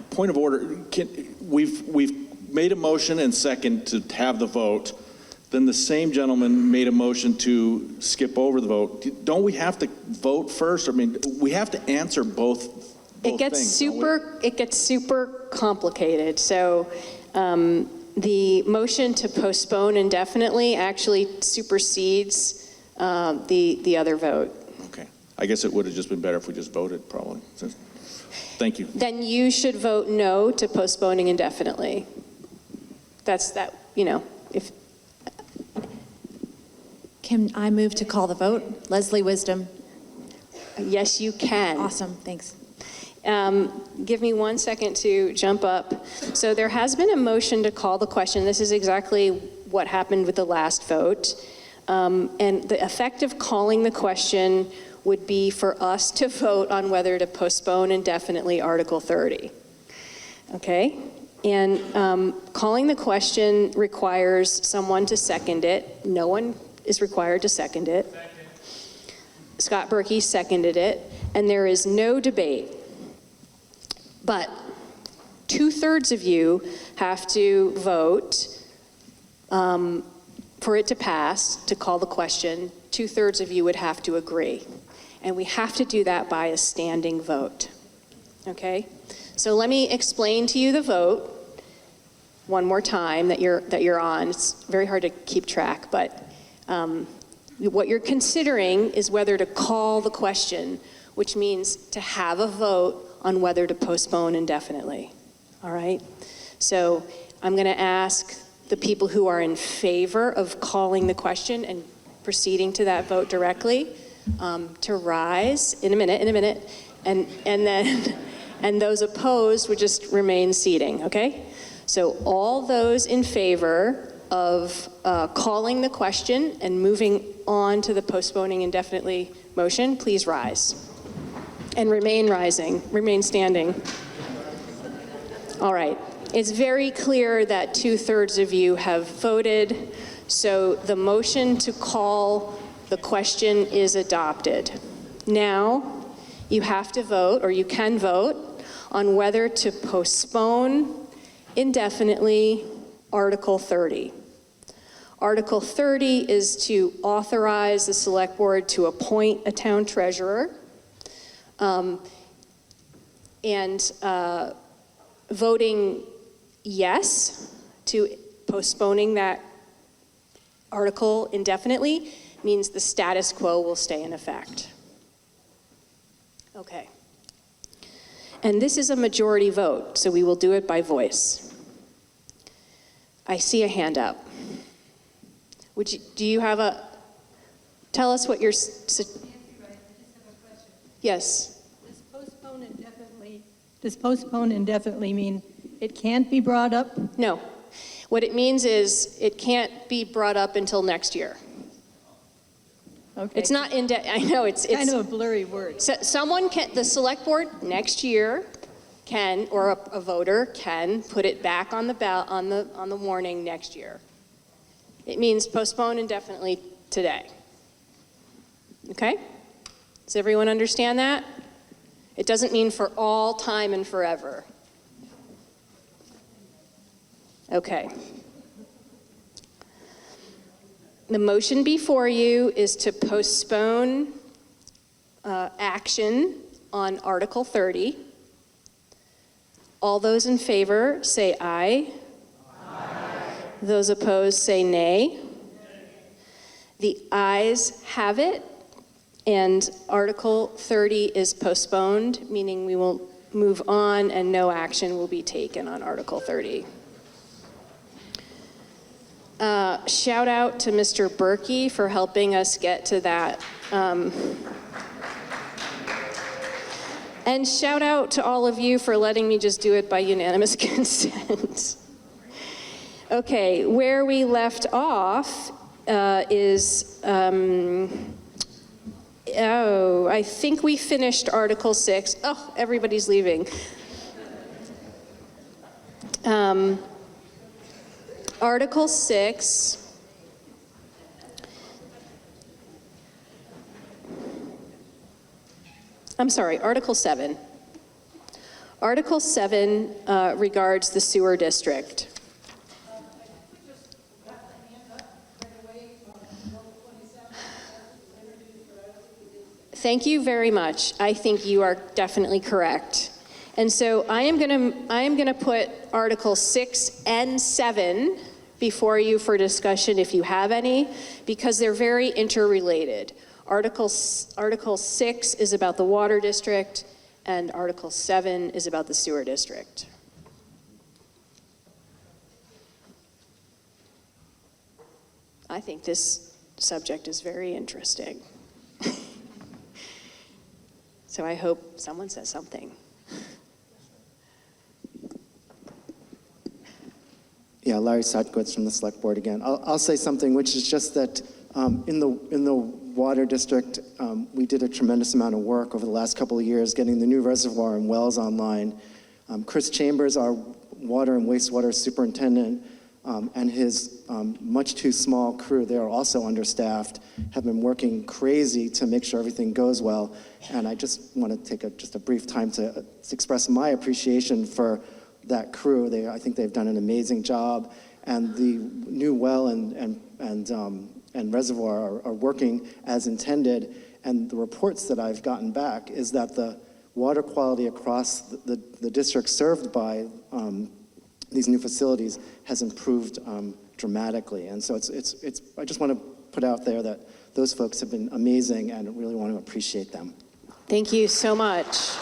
Point of order. We've made a motion and second to have the vote. Then the same gentleman made a motion to skip over the vote. Don't we have to vote first? I mean, we have to answer both It gets super complicated. So the motion to postpone indefinitely actually supersedes the other vote. Okay. I guess it would have just been better if we just voted, probably. So, thank you. Then you should vote no to postponing indefinitely. That's that, if. Can I move to call the vote? Leslie Wisdom. Yes, you can. Awesome, thanks. Give me 1 second to jump up. So there has been a motion to call the question. This is exactly what happened with the last vote. And the effect of calling the question would be for us to vote on whether to postpone indefinitely Article 30. Okay? And calling the question requires someone to second it. No one is required to second it. Scott Berkey seconded it, and there is no debate. But 2/3 of you have to vote for it to pass, to call the question. 2/3 of you would have to agree. And we have to do that by a standing vote. Okay? So let me explain to you the vote one more time that you're on. It's very hard to keep track, but what you're considering is whether to call the question, which means to have a vote on whether to postpone indefinitely. All right? So I'm going to ask the people who are in favor of calling the question and proceeding to that vote directly to rise in a minute, and then and those opposed would just remain seating. Okay? So all those in favor of calling the question and moving on to the postponing indefinitely motion, please rise. And remain rising, remain standing. All right. It's very clear that 2/3 of you have voted, so the motion to call the question is adopted. Now, you have to vote, or you can vote, on whether to postpone indefinitely Article 30. Article 30 is to authorize the Select Board to appoint a town treasurer. voting yes to postponing that article indefinitely means the status quo will stay in effect. Okay. And this is a majority vote, so we will do it by voice. I see a hand up. Do you have tell us what your, yes. Does postpone indefinitely mean it can't be brought up? No. What it means is it can't be brought up until next year. Okay. It's not I know it's kind of a blurry word. So someone can, the select board next year can, or a voter can put it back on the ballot on the warning next year. It means postpone indefinitely today. Okay? Does everyone understand that? It doesn't mean for all time and forever. Okay. The motion before you is to postpone action on Article 30. All those in favor say aye. Aye. Those opposed say nay. The ayes have it, and Article 30 is postponed, meaning we will move on and no action will be taken on Article 30. Shout out to Mr. Berkey for helping us get to that. And shout out to all of you for letting me just do it by unanimous consent. Okay, where we left off is, I think we finished Article 6. Oh, everybody's leaving. Article 6. I'm sorry, Article 7. Article 7 regards the sewer district. Thank you very much. I think you are definitely correct. And so I am going to put Article 6 and 7 before you for discussion if you have any, because they're very interrelated. Article 6 is about the water district, and Article 7 is about the sewer district. I think this subject is very interesting. So I hope someone says something. Yeah, Larry Sadkowitz from the Select Board again. I'll say something, which is just that in the water district, we did a tremendous amount of work over the last couple of years getting the new reservoir and wells online. Chris Chambers, our water and wastewater superintendent, and his much too small crew, they are also understaffed, have been working crazy to make sure everything goes well. And I just want to take just a brief time to express my appreciation for that crew. I think they've done an amazing job, and the new well and reservoir are working as intended. And the reports that I've gotten back is that the water quality across the district served by these new facilities has improved dramatically. And so I just want to put out there that those folks have been amazing, and I really want to appreciate them. Thank you so much.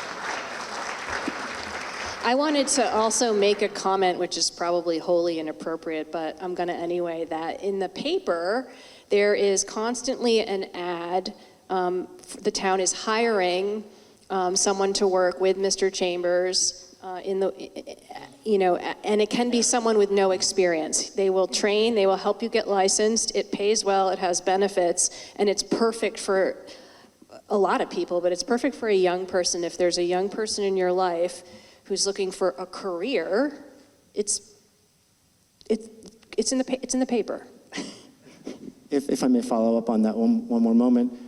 I wanted to also make a comment, which is probably wholly inappropriate, but I'm going to anyway, that in the paper, there is constantly an ad. The town is hiring someone to work with Mr. Chambers and it can be someone with no experience. They will train, they will help you get licensed, it pays well, it has benefits, and it's perfect for a lot of people, but it's perfect for a young person. If there's a young person in your life who's looking for a career, it's in the paper. If I may follow up on that one more moment,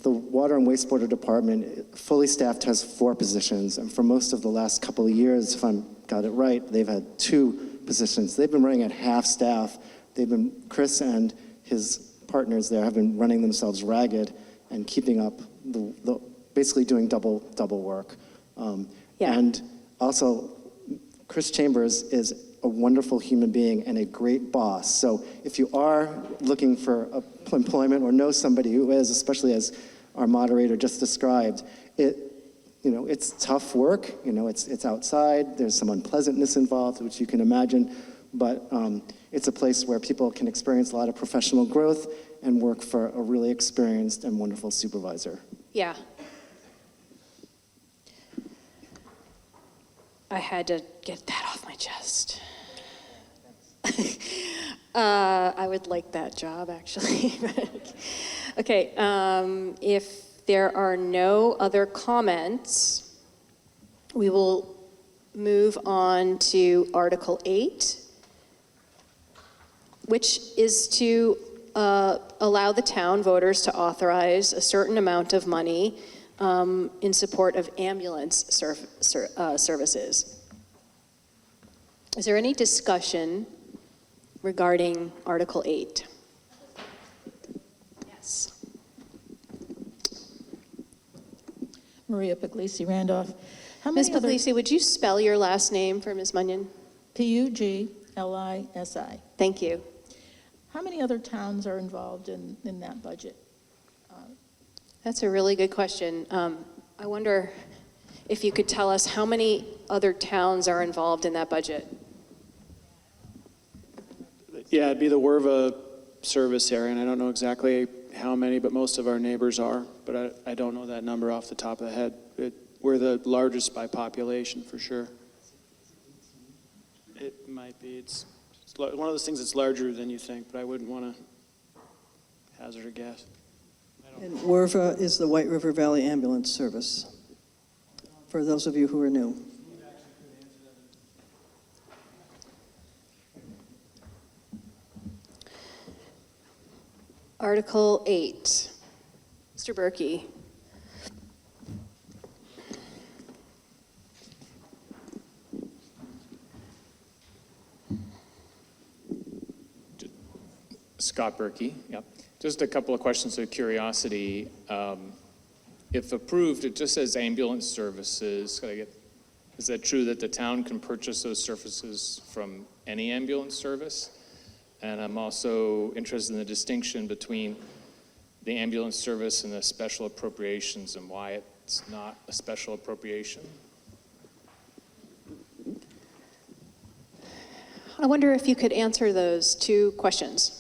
the Water and Wastewater Department, fully staffed, has 4 positions, and for most of the last couple of years, if I got it right, they've had 2 positions. They've been running at half staff. Chris and his partners there have been running themselves ragged and keeping up, basically doing double work. Yeah. And also, Chris Chambers is a wonderful human being and a great boss. So if you are looking for employment or know somebody who is, especially as our moderator just described, it's tough work. It's outside. There's some unpleasantness involved, which you can imagine. But it's a place where people can experience a lot of professional growth and work for a really experienced and wonderful supervisor. Yeah. I had to get that off my chest. I would like that job, actually. Okay, if there are no other comments, we will move on to Article 8, which is to allow the town voters to authorize a certain amount of money in support of ambulance services. Is there any discussion regarding Article 8? Yes. Maria Puglisi, Randolph. Ms. Puglisi, would you spell your last name for Ms. Munyon? Puglisi. Thank you. How many other towns are involved in that budget? That's a really good question. I wonder if you could tell us how many other towns are involved in that budget? Yeah, it'd be the Werva service area, and I don't know exactly how many, but most of our neighbors are, but I don't know that number off the top of the head. We're the largest by population, for sure. It might be. It's one of those things that's larger than you think, but I wouldn't want to hazard a guess. And Werva is the White River Valley Ambulance Service, for those of you who are new. Article 8. Mr. Berkey. Scott Berkey, yep. Just a couple of questions of curiosity. If approved, it just says ambulance services. Is that true that the town can purchase those services from any ambulance service? And I'm also interested in the distinction between the ambulance service and the special appropriations and why it's not a special appropriation. I wonder if you could answer those two questions.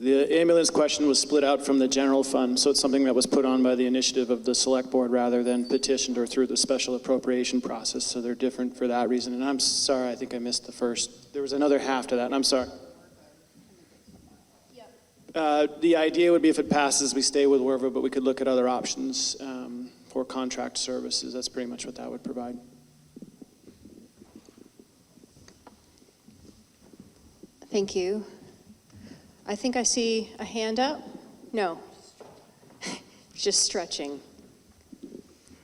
The ambulance question was split out from the general fund, so it's something that was put on by the initiative of the select board rather than petitioned or through the special appropriation process, so they're different for that reason. And I'm sorry, I think I missed the first. There was another half to that, and I'm sorry. The idea would be if it passes, we stay with Werva, but we could look at other options for contract services. That's pretty much what that would provide. Thank you. I think I see a hand up. No. Just stretching.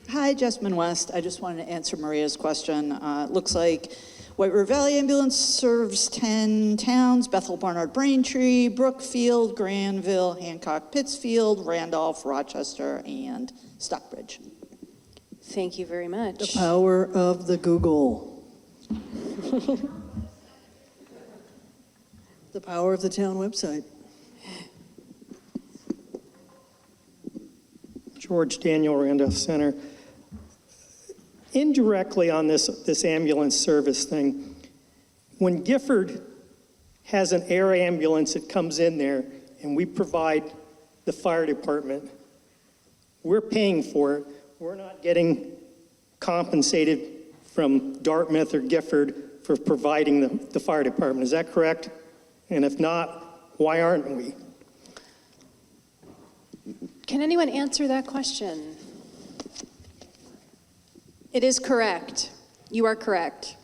Hi, Jessamine West. I just wanted to answer Maria's question. It looks like White River Valley Ambulance serves 10 towns: Bethel, Barnard, Braintree, Brookfield, Granville, Hancock, Pittsfield, Randolph, Rochester, and Stockbridge. Thank you very much. The power of the Google. The power of the town website. George Daniel, Randolph Center. Indirectly on this ambulance service thing, when Gifford has an air ambulance that comes in there and we provide the fire department, we're paying for it. We're not getting compensated from Dartmouth or Gifford for providing the fire department. Is that correct? And if not, why aren't we? Can anyone answer that question? It is correct. You are correct.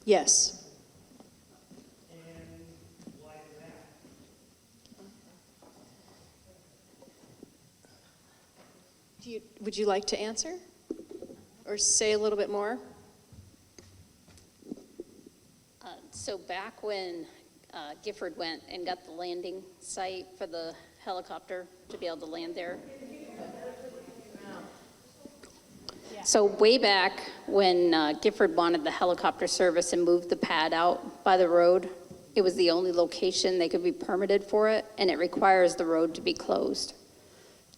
Yes. Would you like to answer? Or say a little bit more? So back when Gifford went and got the landing site for the helicopter to be able to land there, So way back when Gifford wanted the helicopter service and moved the pad out by the road, it was the only location they could be permitted for it, and it requires the road to be closed.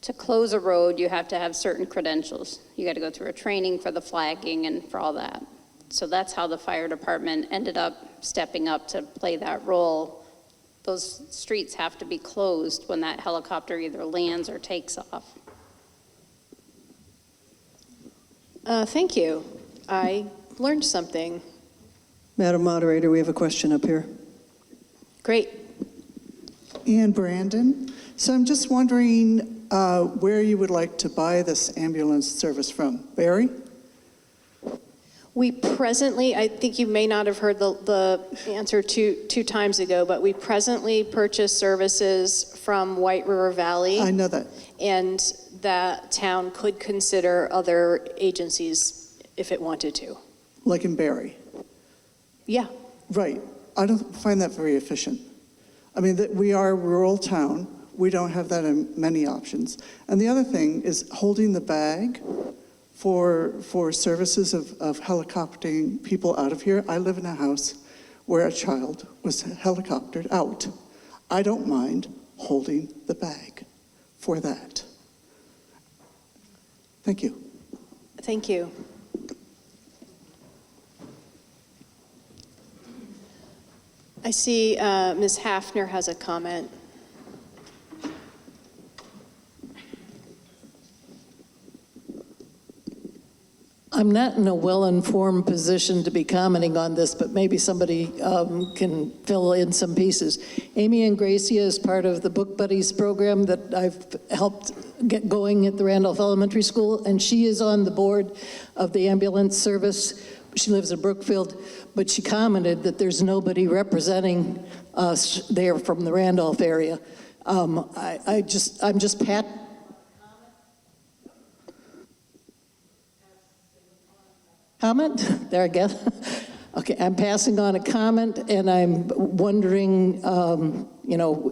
To close a road, you have to have certain credentials. You got to go through a training for the flagging and for all that. So that's how the fire department ended up stepping up to play that role. Those streets have to be closed when that helicopter either lands or takes off. Thank you. I learned something. Madam Moderator, we have a question up here. Great. And Brandon, so I'm just wondering where you would like to buy this ambulance service from. Barry? We presently, I think you may not have heard the answer two times ago, but we presently purchase services from White River Valley. I know that. And that town could consider other agencies if it wanted to. Like in Barry? Yeah. Right. I don't find that very efficient. I mean, we are a rural town. We don't have that many options. And the other thing is holding the bag for services of helicoptering people out of here. I live in a house where a child was helicoptered out. I don't mind holding the bag for that. Thank you. Thank you. I see Ms. Hafner has a comment. I'm not in a well-informed position to be commenting on this, but maybe somebody can fill in some pieces. Amy and Gracia is part of the Book Buddies program that I've helped get going at the Randolph Elementary School, and she is on the board of the ambulance service. She lives in Brookfield, but she commented that there's nobody representing us there from the Randolph area. I'm just pat. Comment? There I go. Okay, I'm passing on a comment, and I'm wondering,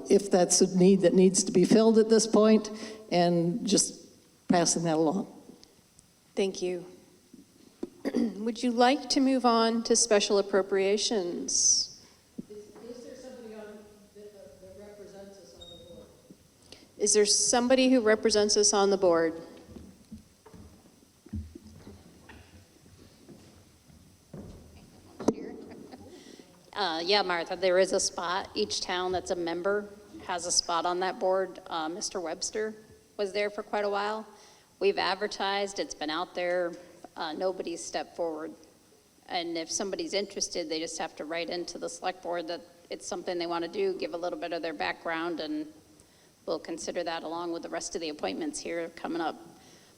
if that's a need that needs to be filled at this point, and just passing that along. Thank you. Would you like to move on to special appropriations? Is there somebody that represents us on the board? Is there somebody who represents us on the board? Yeah, Martha, there is a spot. Each town that's a member has a spot on that board. Mr. Webster was there for quite a while. We've advertised, it's been out there. Nobody's stepped forward. And if somebody's interested, they just have to write into the select board that it's something they want to do, give a little bit of their background, and we'll consider that along with the rest of the appointments here coming up.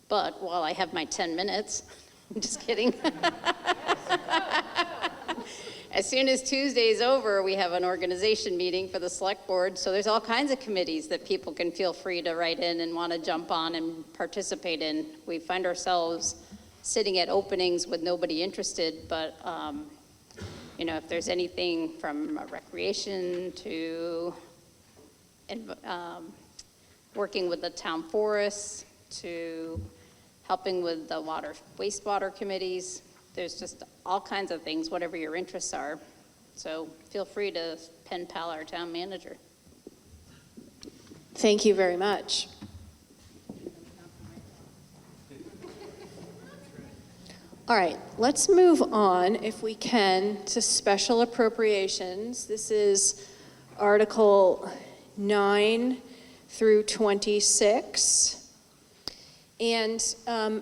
But while I have my 10 minutes, I'm just kidding. As soon as Tuesday's over, we have an organization meeting for the select board. So there's all kinds of committees that people can feel free to write in and want to jump on and participate in. We find ourselves sitting at openings with nobody interested, but if there's anything from recreation to working with the town forests to helping with the wastewater committees, there's just all kinds of things, whatever your interests are. So feel free to pen pal our town manager. Thank you very much. All right, let's move on, if we can, to special appropriations. This is Article 9 through 26. And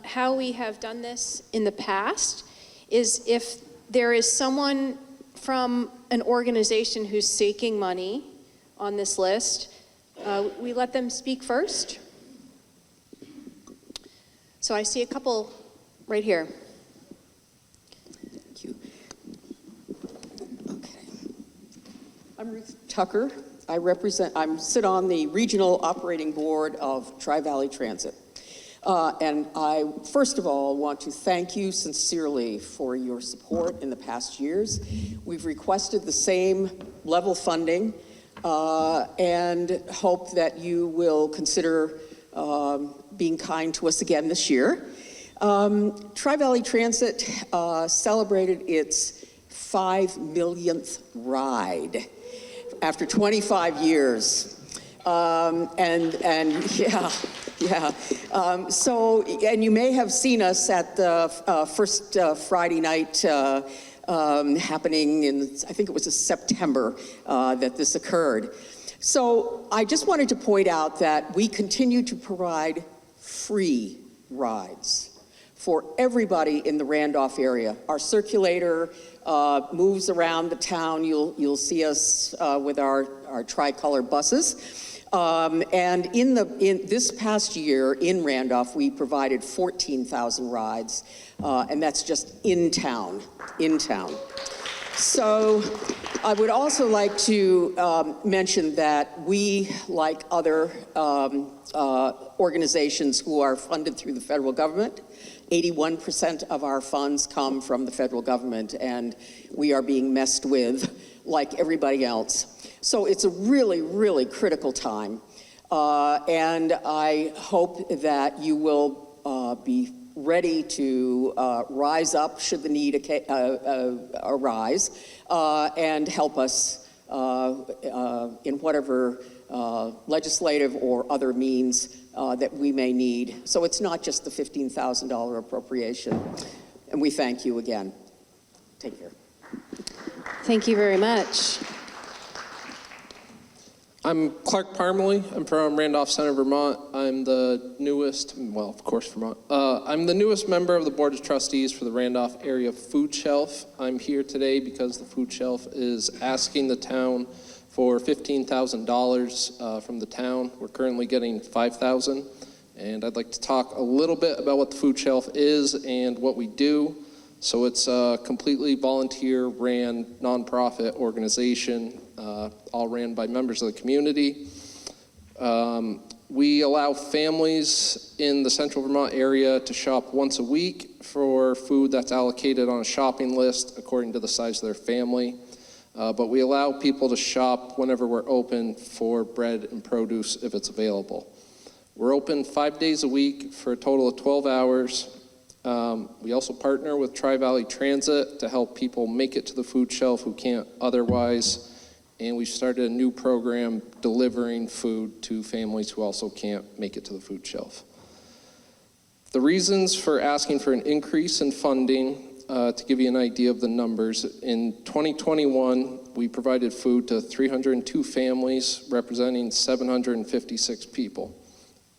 how we have done this in the past is if there is someone from an organization who's seeking money on this list, we let them speak first. So I see a couple right here. Thank you. Okay. I'm Ruth Tucker. I sit on the Regional Operating Board of Tri-Valley Transit. And I, first of all, want to thank you sincerely for your support in the past years. We've requested the same level funding and hope that you will consider being kind to us again this year. Tri-Valley Transit celebrated its 5 millionth ride after 25 years. And and you may have seen us at the first Friday night happening in, I think it was September that this occurred. So I just wanted to point out that we continue to provide free rides for everybody in the Randolph area. Our circulator moves around the town. You'll see us with our tricolor buses. And in this past year in Randolph, we provided 14,000 rides, and that's just in town. So I would also like to mention that we, like other organizations who are funded through the federal government, 81% of our funds come from the federal government, and we are being messed with like everybody else. So it's a really, really critical time, and I hope that you will be ready to rise up should the need arise, and help us in whatever legislative or other means that we may need. So it's not just the $15,000 appropriation, and we thank you again. Take care. Thank you very much. I'm Clark Parmalee. I'm from Randolph Center, Vermont. I'm the newest, well, of course, Vermont. I'm the newest member of the Board of Trustees for the Randolph Area Food Shelf. I'm here today because the food shelf is asking the town for $15,000 from the town. We're currently getting $5,000, and I'd like to talk a little bit about what the food shelf is and what we do. So it's a completely volunteer-ran nonprofit organization, all ran by members of the community. We allow families in the central Vermont area to shop once a week for food that's allocated on a shopping list according to the size of their family. But we allow people to shop whenever we're open for bread and produce if it's available. We're open 5 days a week for a total of 12 hours. We also partner with Tri-Valley Transit to help people make it to the food shelf who can't otherwise. And we started a new program delivering food to families who also can't make it to the food shelf. The reasons for asking for an increase in funding, to give you an idea of the numbers, in 2021, we provided food to 302 families representing 756 people.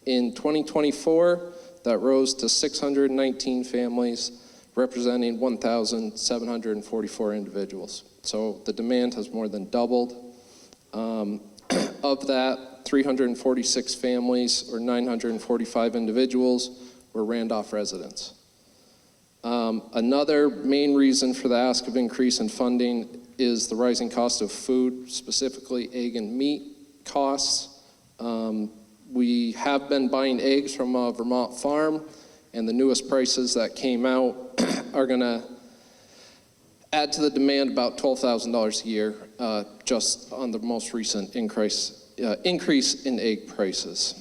In 2024, that rose to 619 families representing 1,744 individuals. So the demand has more than doubled. Of that, 346 families, or 945 individuals, were Randolph residents. Another main reason for the ask of increase in funding is the rising cost of food, specifically egg and meat costs. We have been buying eggs from a Vermont farm, and the newest prices that came out are going to add to the demand about $12,000 a year, just on the most recent increase in egg prices.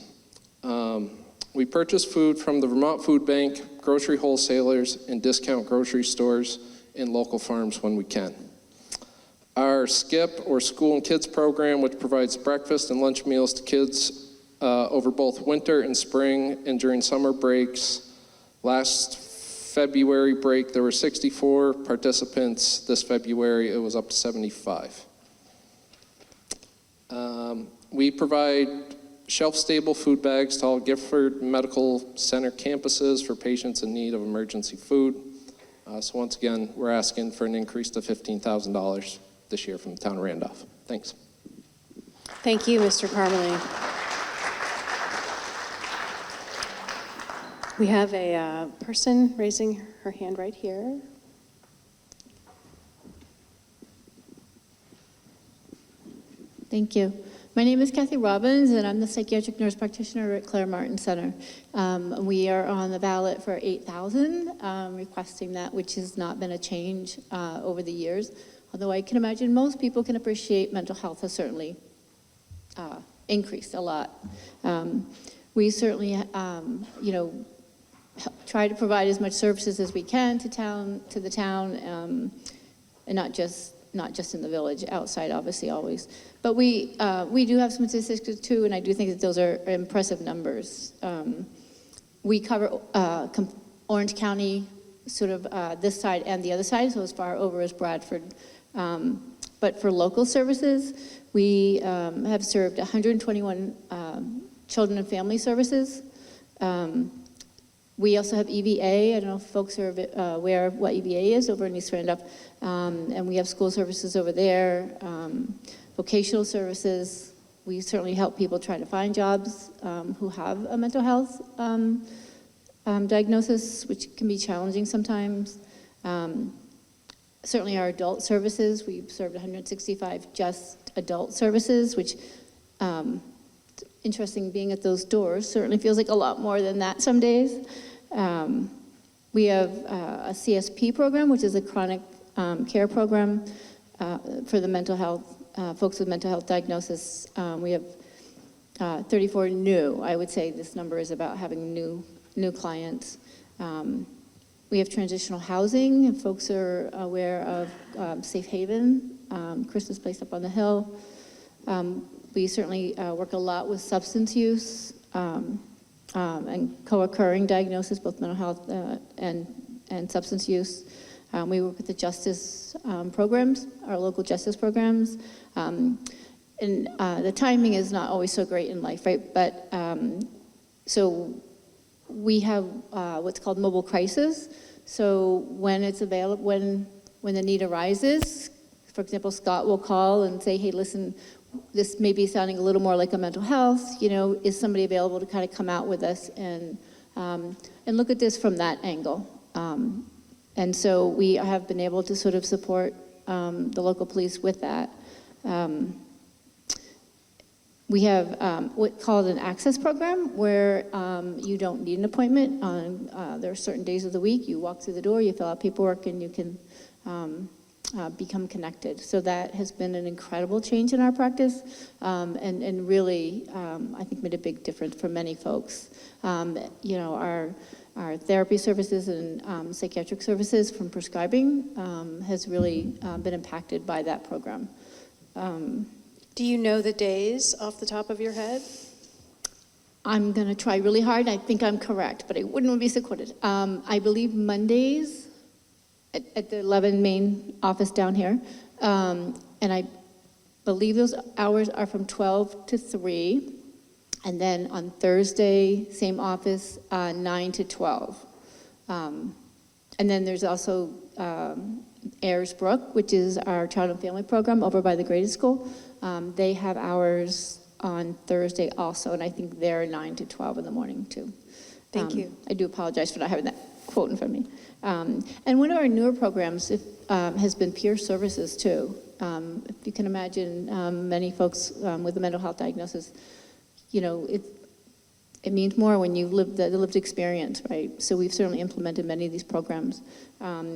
We purchase food from the Vermont Food Bank, grocery wholesalers, and discount grocery stores and local farms when we can. Our SKIP, or School and Kids program, which provides breakfast and lunch meals to kids over both winter and spring and during summer breaks. Last February break, there were 64 participants. This February, it was up to 75. We provide shelf-stable food bags to all Gifford Medical Center campuses for patients in need of emergency food. So once again, we're asking for an increase to $15,000 this year from the town of Randolph. Thanks. Thank you, Mr. Parmalee. We have a person raising her hand right here. Thank you. My name is Kathy Robbins, and I'm the psychiatric nurse practitioner at Claire Martin Center. We are on the ballot for 8,000, requesting that, which has not been a change over the years. Although I can imagine most people can appreciate mental health has certainly increased a lot. We certainly, try to provide as much services as we can to the town, and not just in the village, outside, obviously, always. But we do have some statistics too, and I do think that those are impressive numbers. We cover Orange County, sort of this side and the other side, so as far over as Bradford. But for local services, we have served 121 children and family services. We also have EVA. I don't know if folks are aware of what EVA is over in East Randolph. And we have school services over there, vocational services. We certainly help people try to find jobs who have a mental health diagnosis, which can be challenging sometimes. Certainly our adult services, we've served 165 just adult services, which interesting being at those doors. Certainly feels like a lot more than that some days. We have a CSP program, which is a chronic care program for the mental health, folks with mental health diagnosis. We have 34 new. I would say this number is about having new clients. We have transitional housing, if folks are aware of Safe Haven, Christmas Place up on the hill. We certainly work a lot with substance use and co-occurring diagnosis, both mental health and substance use. We work with the justice programs, our local justice programs. And the timing is not always so great in life, right? But so we have what's called mobile crisis. So when it's available, when the need arises, for example, Scott will call and say, hey, listen, this may be sounding a little more like a mental health, is somebody available to kind of come out with us and look at this from that angle? And so we have been able to sort of support the local police with that. We have what's called an access program where you don't need an appointment. There are certain days of the week, you walk through the door, you fill out paperwork, and you can become connected. So that has been an incredible change in our practice, and really, I think, made a big difference for many folks. Our therapy services and psychiatric services from prescribing has really been impacted by that program. Do you know the days off the top of your head? I'm going to try really hard. I think I'm correct, but I wouldn't be so quoted. I believe Mondays at the 11 main office down here. And I believe those hours are from 12 to 3. And then on Thursday, same office, 9 to 12. And then there's also Ayers Brook, which is our child and family program over by the graded school. They have hours on Thursday also, and I think they're 9 to 12 in the morning too. Thank you. I do apologize for not having that quote in front of me. And one of our newer programs has been peer services too. If you can imagine, many folks with a mental health diagnosis, it means more when you live the lived experience, right? So we've certainly implemented many of these programs.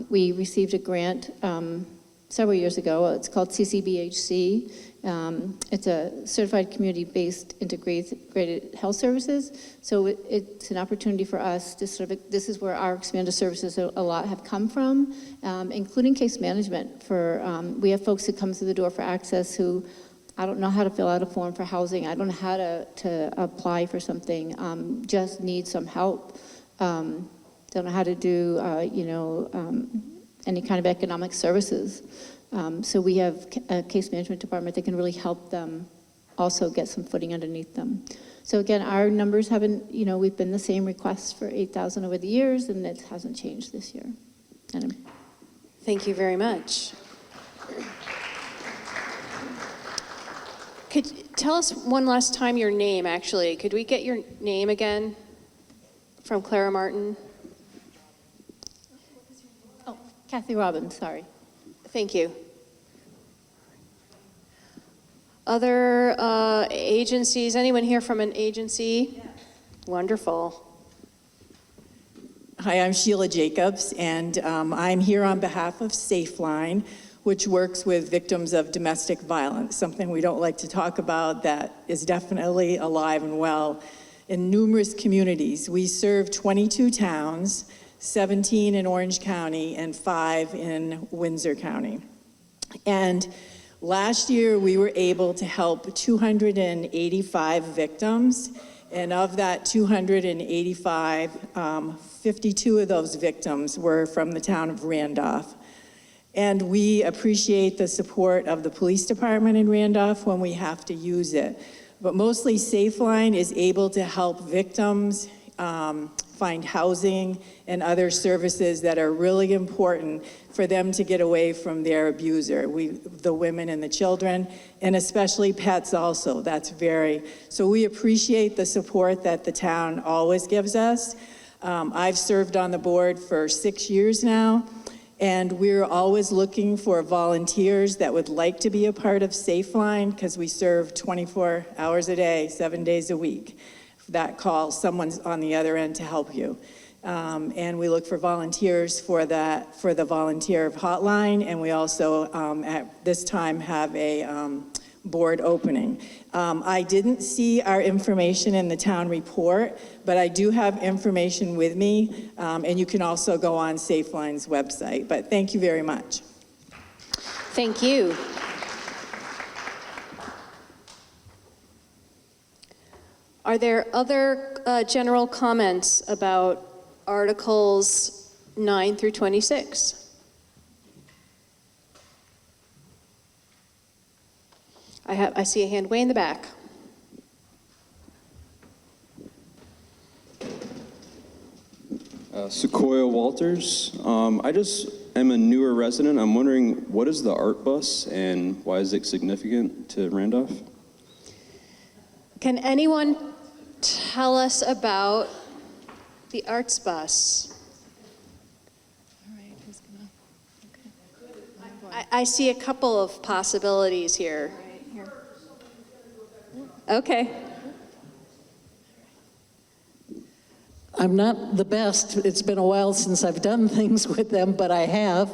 We received a grant several years ago. It's called CCBHC. It's a certified community-based integrated health services. So it's an opportunity for us to sort of, this is where our expanded services a lot have come from, including case management. We have folks who come through the door for access who, I don't know how to fill out a form for housing. I don't know how to apply for something. Just need some help. Don't know how to do, any kind of economic services. So we have a case management department that can really help them also get some footing underneath them. So again, our numbers haven't, we've been the same requests for 8,000 over the years, and it hasn't changed this year. Thank you very much. Could you tell us one last time your name, actually? Could we get your name again from Clara Martin? Oh, Kathy Robbins, sorry. Thank you. Other agencies? Anyone here from an agency? Yeah. Wonderful. Hi, I'm Sheila Jacobs, and I'm here on behalf of Safeline, which works with victims of domestic violence, something we don't like to talk about that is definitely alive and well in numerous communities. We serve 22 towns, 17 in Orange County and 5 in Windsor County. And last year, we were able to help 285 victims, and of that 285, 52 of those victims were from the town of Randolph. And we appreciate the support of the police department in Randolph when we have to use it. But mostly Safeline is able to help victims find housing and other services that are really important for them to get away from their abuser, the women and the children, and especially pets also. So we appreciate the support that the town always gives us. I've served on the board for 6 years now, and we're always looking for volunteers that would like to be a part of Safeline, because we serve 24 hours a day, 7 days a week. That call, someone's on the other end to help you. And we look for volunteers for the volunteer hotline, and we also at this time have a board opening. I didn't see our information in the town report, but I do have information with me, and you can also go on Safeline's website. But thank you very much. Thank you. Are there other general comments about Articles 9 through 26? I see a hand way in the back. Sequoia Walters. I just am a newer resident. I'm wondering, what is the art bus and why is it significant to Randolph? Can anyone tell us about the arts bus? I see a couple of possibilities here. Okay. I'm not the best. It's been a while since I've done things with them, but I have.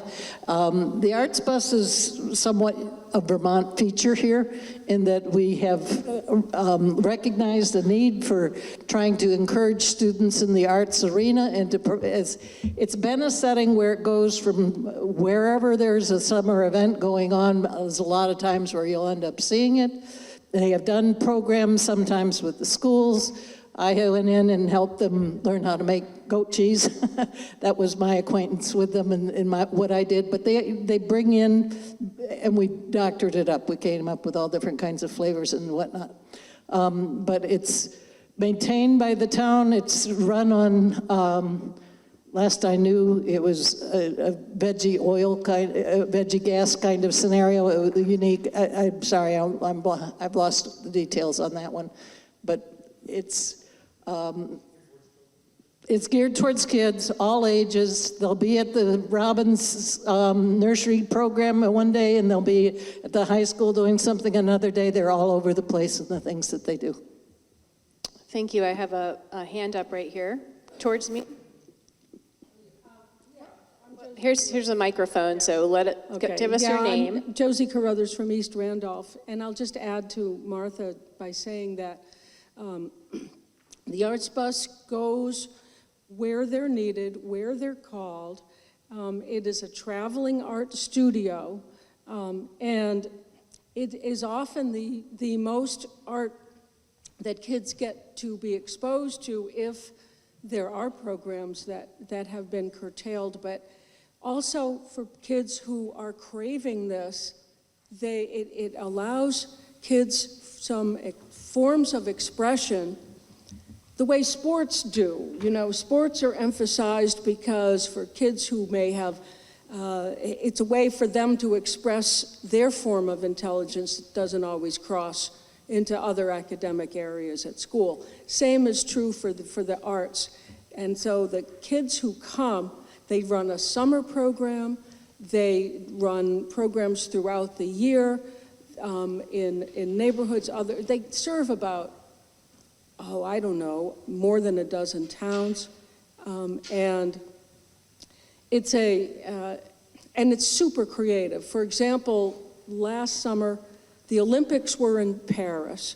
The Arts Bus is somewhat a Vermont feature here in that we have recognized the need for trying to encourage students in the arts arena, and it's been a setting where it goes from wherever there's a summer event going on. There's a lot of times where you'll end up seeing it. They have done programs sometimes with the schools. I went in and helped them learn how to make goat cheese. That was my acquaintance with them and what I did. But they bring in, and we doctored it up. We came up with all different kinds of flavors and whatnot. But it's maintained by the town. It's run on, last I knew, it was a veggie oil kind, veggie gas kind of scenario. It was unique. I'm sorry, I've lost the details on that one. But it's geared towards kids, all ages. They'll be at the Robbins nursery program one day, and they'll be at the high school doing something another day. They're all over the place in the things that they do. Thank you. I have a hand up right here towards me. Here's a microphone, so give us your name. I'm Josie Carruthers from East Randolph, and I'll just add to Martha by saying that the Arts Bus goes where they're needed, where they're called. It is a traveling art studio, and it is often the most art that kids get to be exposed to if there are programs that have been curtailed. But also for kids who are craving this, it allows kids some forms of expression the way sports do. You know, sports are emphasized because for kids who may have, it's a way for them to express their form of intelligence that doesn't always cross into other academic areas at school. Same is true for the arts. And so the kids who come, they run a summer program, they run programs throughout the year in neighborhoods. They serve about, I don't know, more than a dozen towns. And it's super creative. For example, last summer, the Olympics were in Paris,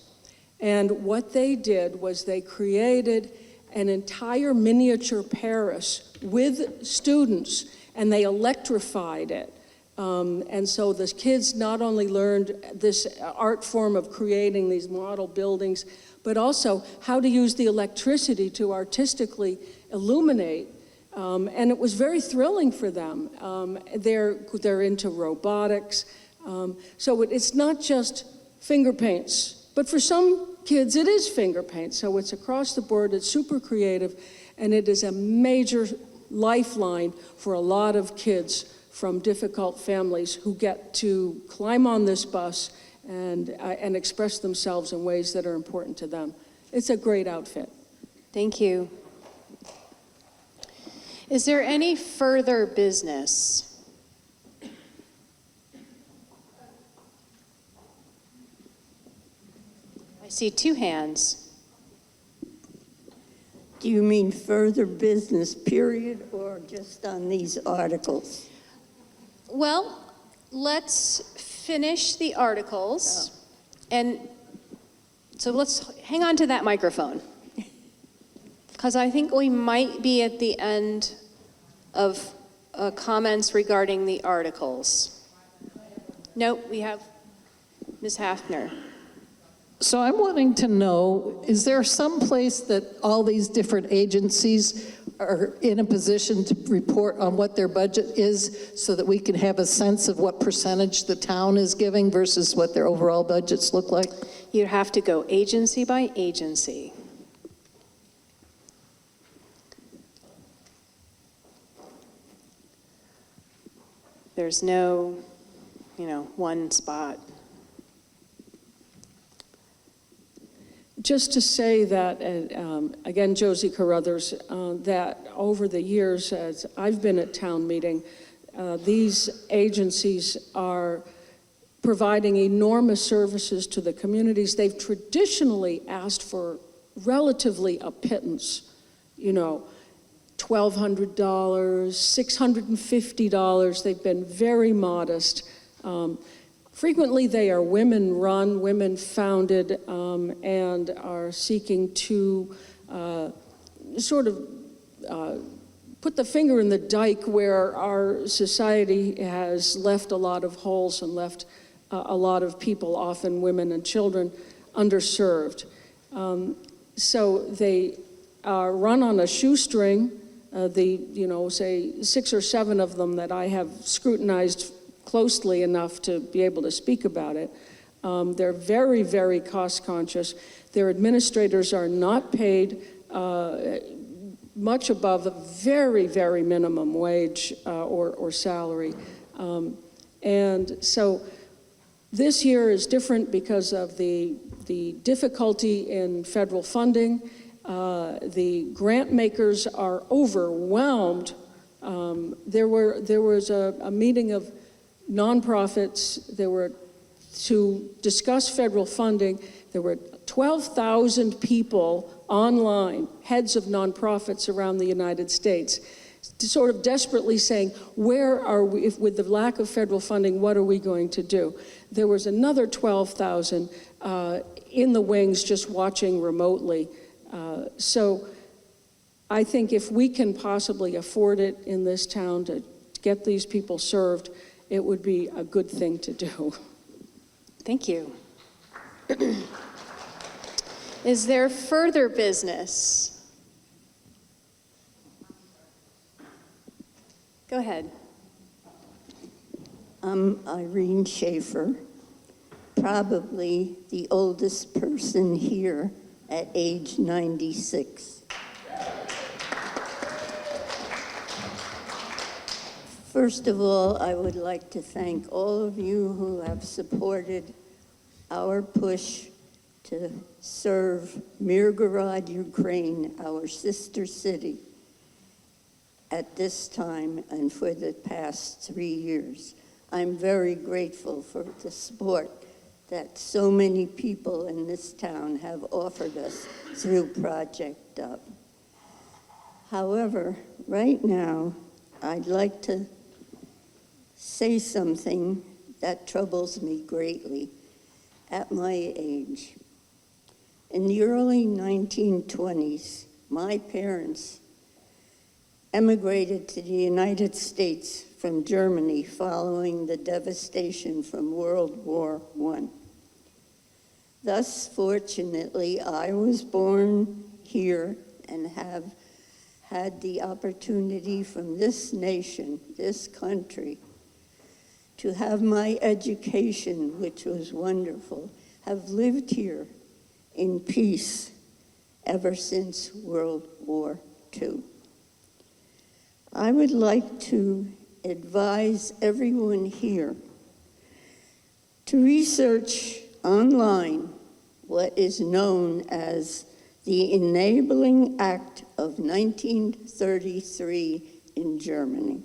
And what they did was they created an entire miniature Paris with students, and they electrified it. And so the kids not only learned this art form of creating these model buildings, but also how to use the electricity to artistically illuminate. And it was very thrilling for them. They're into robotics. So it's not just finger paints, but for some kids it is finger paint. So it's across the board, it's super creative, and it is a major lifeline for a lot of kids from difficult families who get to climb on this bus and express themselves in ways that are important to them. It's a great outfit. Thank you. Is there any further business? I see two hands. Do you mean further business, period, or just on these articles? Well, let's finish the articles. And so let's hang on to that microphone, because I think we might be at the end of comments regarding the articles. Nope, we have Ms. Hafner. So I'm wanting to know, is there some place that all these different agencies are in a position to report on what their budget is so that we can have a sense of what percentage the town is giving versus what their overall budgets look like? You'd have to go agency by agency. There's no, one spot. Just to say that, again, Josie Carruthers, that over the years, as I've been at town meeting, these agencies are providing enormous services to the communities. They've traditionally asked for relatively a pittance, $1,200, $650. They've been very modest. Frequently, they are women-run, women-founded, and are seeking to put the finger in the dike where our society has left a lot of holes and left a lot of people, often women and children, underserved. So they are run on a shoestring. Say 6 or 7 of them that I have scrutinized closely enough to be able to speak about it. They're very, very cost conscious. Their administrators are not paid much above a very, very minimum wage or salary. And so this year is different because of the difficulty in federal funding. The grant makers are overwhelmed. There was a meeting of nonprofits. There were to discuss federal funding. There were 12,000 people online, heads of nonprofits around the United States, sort of desperately saying, where are we, with the lack of federal funding, what are we going to do? There was another 12,000 in the wings just watching remotely. So I think if we can possibly afford it in this town to get these people served, it would be a good thing to do. Thank you. Is there further business? Go ahead. I'm Irene Schaefer, probably the oldest person here at age 96. First of all, I would like to thank all of you who have supported our push to serve Mirgorod, Ukraine, our sister city, at this time and for the past 3 years. I'm very grateful for the support that so many people in this town have offered us through Project Up. However, right now, I'd like to say something that troubles me greatly. At my age, In the early 1920s, my parents emigrated to the United States from Germany following the devastation from World War I. Thus, fortunately, I was born here and have had the opportunity from this nation, this country, to have my education, which was wonderful, have lived here in peace ever since World War II. I would like to advise everyone here to research online what is known as the Enabling Act of 1933 in Germany.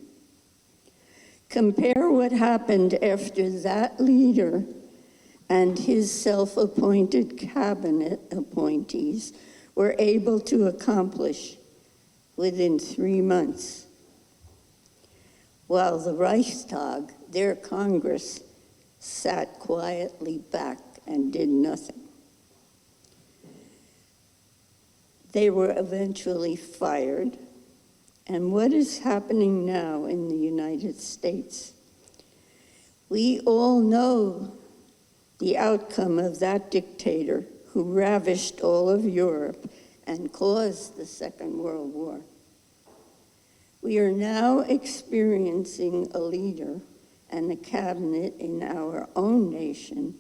Compare what happened after that leader and his self-appointed cabinet appointees were able to accomplish within 3 months, while the Reichstag, their Congress, sat quietly back and did nothing. They were eventually fired. And what is happening now in the United States? We all know the outcome of that dictator who ravished all of Europe and caused the Second World War. We are now experiencing a leader and a cabinet in our own nation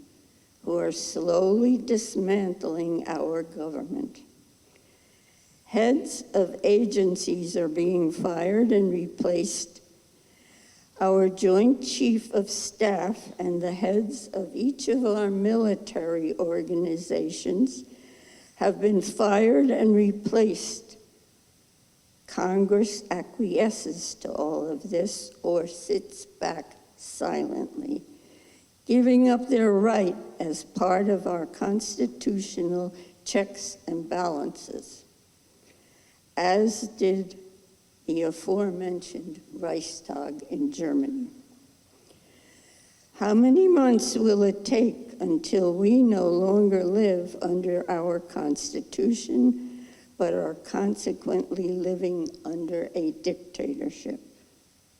who are slowly dismantling our government. Heads of agencies are being fired and replaced. Our Joint Chief of Staff and the heads of each of our military organizations have been fired and replaced. Congress acquiesces to all of this or sits back silently, giving up their right as part of our constitutional checks and balances, as did the aforementioned Reichstag in Germany. How many months will it take until we no longer live under our Constitution, but are consequently living under a dictatorship?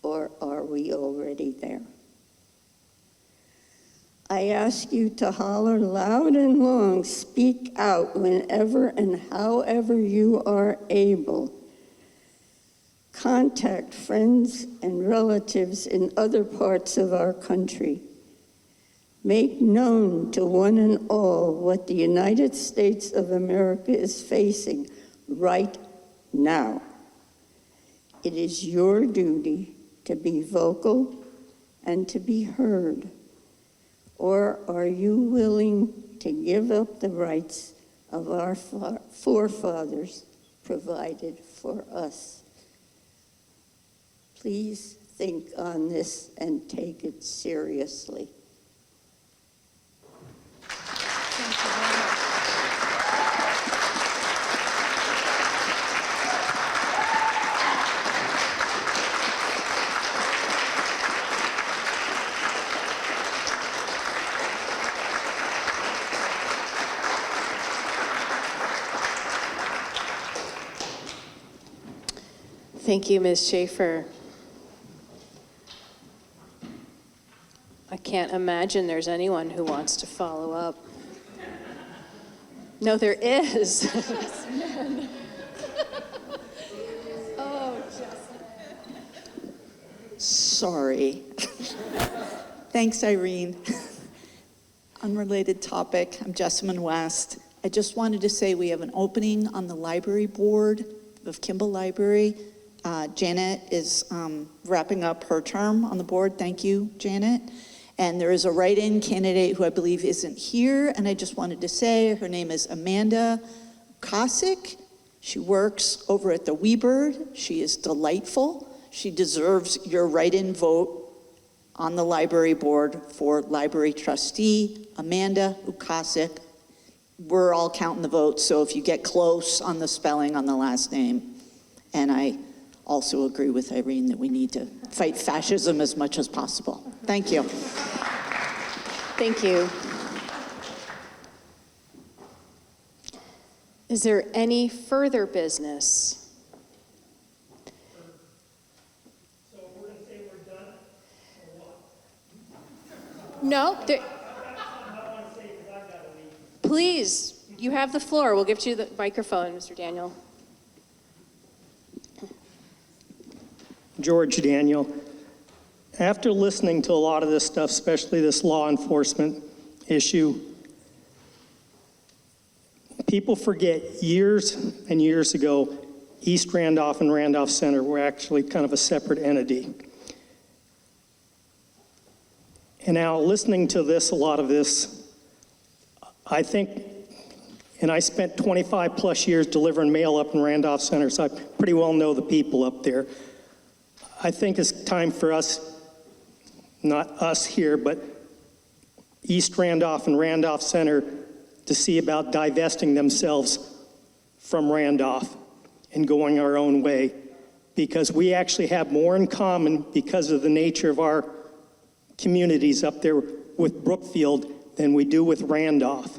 Or are we already there? I ask you to holler loud and long, speak out whenever and however you are able. Contact friends and relatives in other parts of our country. Make known to one and all what the United States of America is facing right now. It is your duty to be vocal and to be heard. Or are you willing to give up the rights of our forefathers provided for us? Please think on this and take it seriously. Thank you, Ms. Schaefer. I can't imagine there's anyone who wants to follow up. No, there is. Oh, sorry. Thanks, Irene. Unrelated topic. I'm Jessamine West. I just wanted to say we have an opening on the library board of Kimball Library. Janet is wrapping up her term on the board. Thank you, Janet. And there is a write-in candidate who I believe isn't here, and I just wanted to say her name is Amanda Kosick. She works over at the Weebird. She is delightful. She deserves your write-in vote on the library board for library trustee, Amanda Ukasik. We're all counting the votes, so if you get close on the spelling on the last name. And I also agree with Irene that we need to fight fascism as much as possible. Thank you. Thank you. Is there any further business? So we're going to say we're done, or what? No, there, I want to say because I've got to leave. please, you have the floor. We'll give you the microphone, Mr. Daniel. George Daniel. After listening to a lot of this stuff, especially this law enforcement issue, people forget years and years ago, East Randolph and Randolph Center were actually kind of a separate entity. And now listening to this, a lot of this, I think, and I spent 25 plus years delivering mail up in Randolph Center, so I pretty well know the people up there. I think it's time for us, not us here, but East Randolph and Randolph Center to see about divesting themselves from Randolph and going our own way, because we actually have more in common because of the nature of our communities up there with Brookfield than we do with Randolph.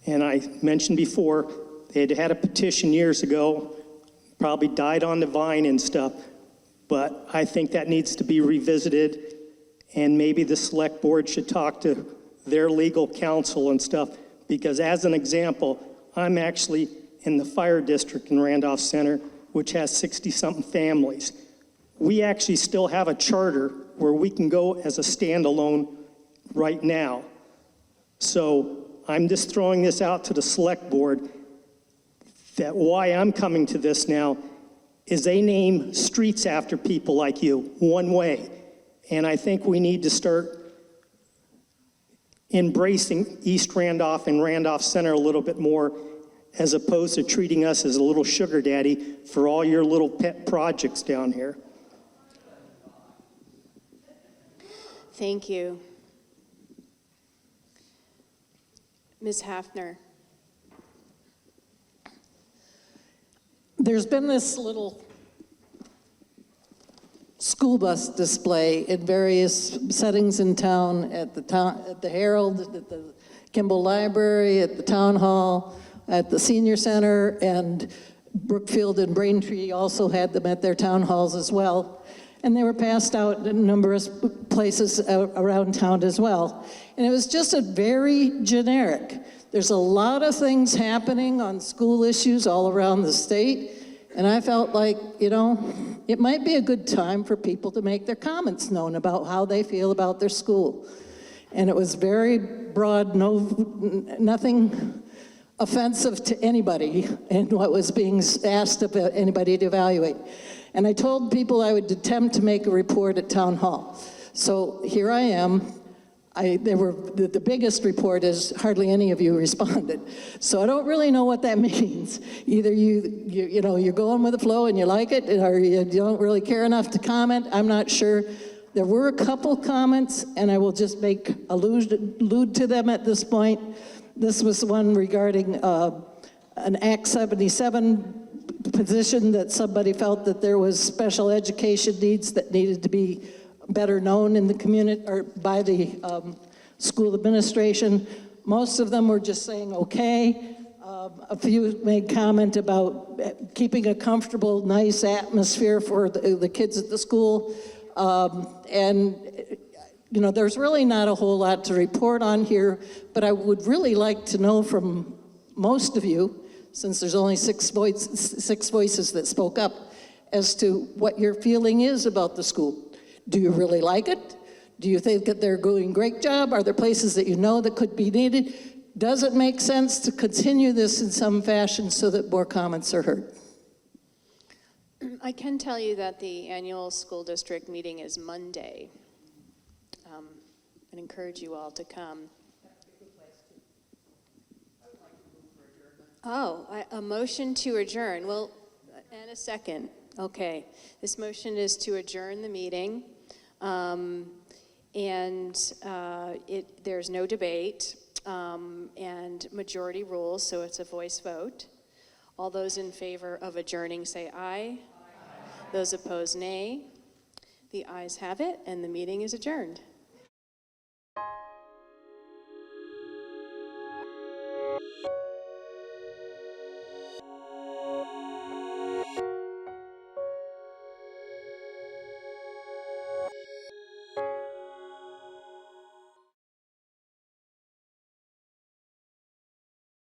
And I mentioned before, they had had a petition years ago, probably died on the vine and stuff, but I think that needs to be revisited, and maybe the select board should talk to their legal counsel and stuff, because as an example, I'm actually in the fire district in Randolph Center, which has 60-something families. We actually still have a charter where we can go as a standalone right now. So I'm just throwing this out to the select board, that why I'm coming to this now is they name streets after people like you, one way. And I think we need to start embracing East Randolph and Randolph Center a little bit more, as opposed to treating us as a little sugar daddy for all your little pet projects down here. Thank you. Ms. Hafner. There's been this little school bus display in various settings in town, at the Herald, at the Kimball Library, at the Town Hall, at the Senior Center, and Brookfield and Braintree also had them at their town halls as well. And they were passed out in numerous places around town as well. And it was just a very generic. There's a lot of things happening on school issues all around the state. And I felt like, you know, it might be a good time for people to make their comments known about how they feel about their school. And it was very broad, nothing offensive to anybody in what was being asked of anybody to evaluate. And I told people I would attempt to make a report at Town Hall. So here I am. The biggest report is hardly any of you responded. So I don't really know what that means. Either you're going with the flow and you like it, or you don't really care enough to comment. I'm not sure. There were a couple comments, and I will just allude to them at this point. This was one regarding an Act 77 position that somebody felt that there was special education needs that needed to be better known in the community or by the school administration. Most of them were just saying okay. A few made comment about keeping a comfortable, nice atmosphere for the kids at the school. And you know, there's really not a whole lot to report on here, but I would really like to know from most of you, since there's only six voices that spoke up, as to what your feeling is about the school. Do you really like it? Do you think that they're doing a great job? Are there places that you know that could be needed? Does it make sense to continue this in some fashion so that more comments are heard? I can tell you that the annual school district meeting is Monday. And encourage you all to come. Oh, a motion to adjourn. Well, and a second. Okay. This motion is to adjourn the meeting. There's no debate and majority rules, so it's a voice vote. All those in favor of adjourning say aye. Those opposed, nay. The ayes have it, and the meeting is adjourned.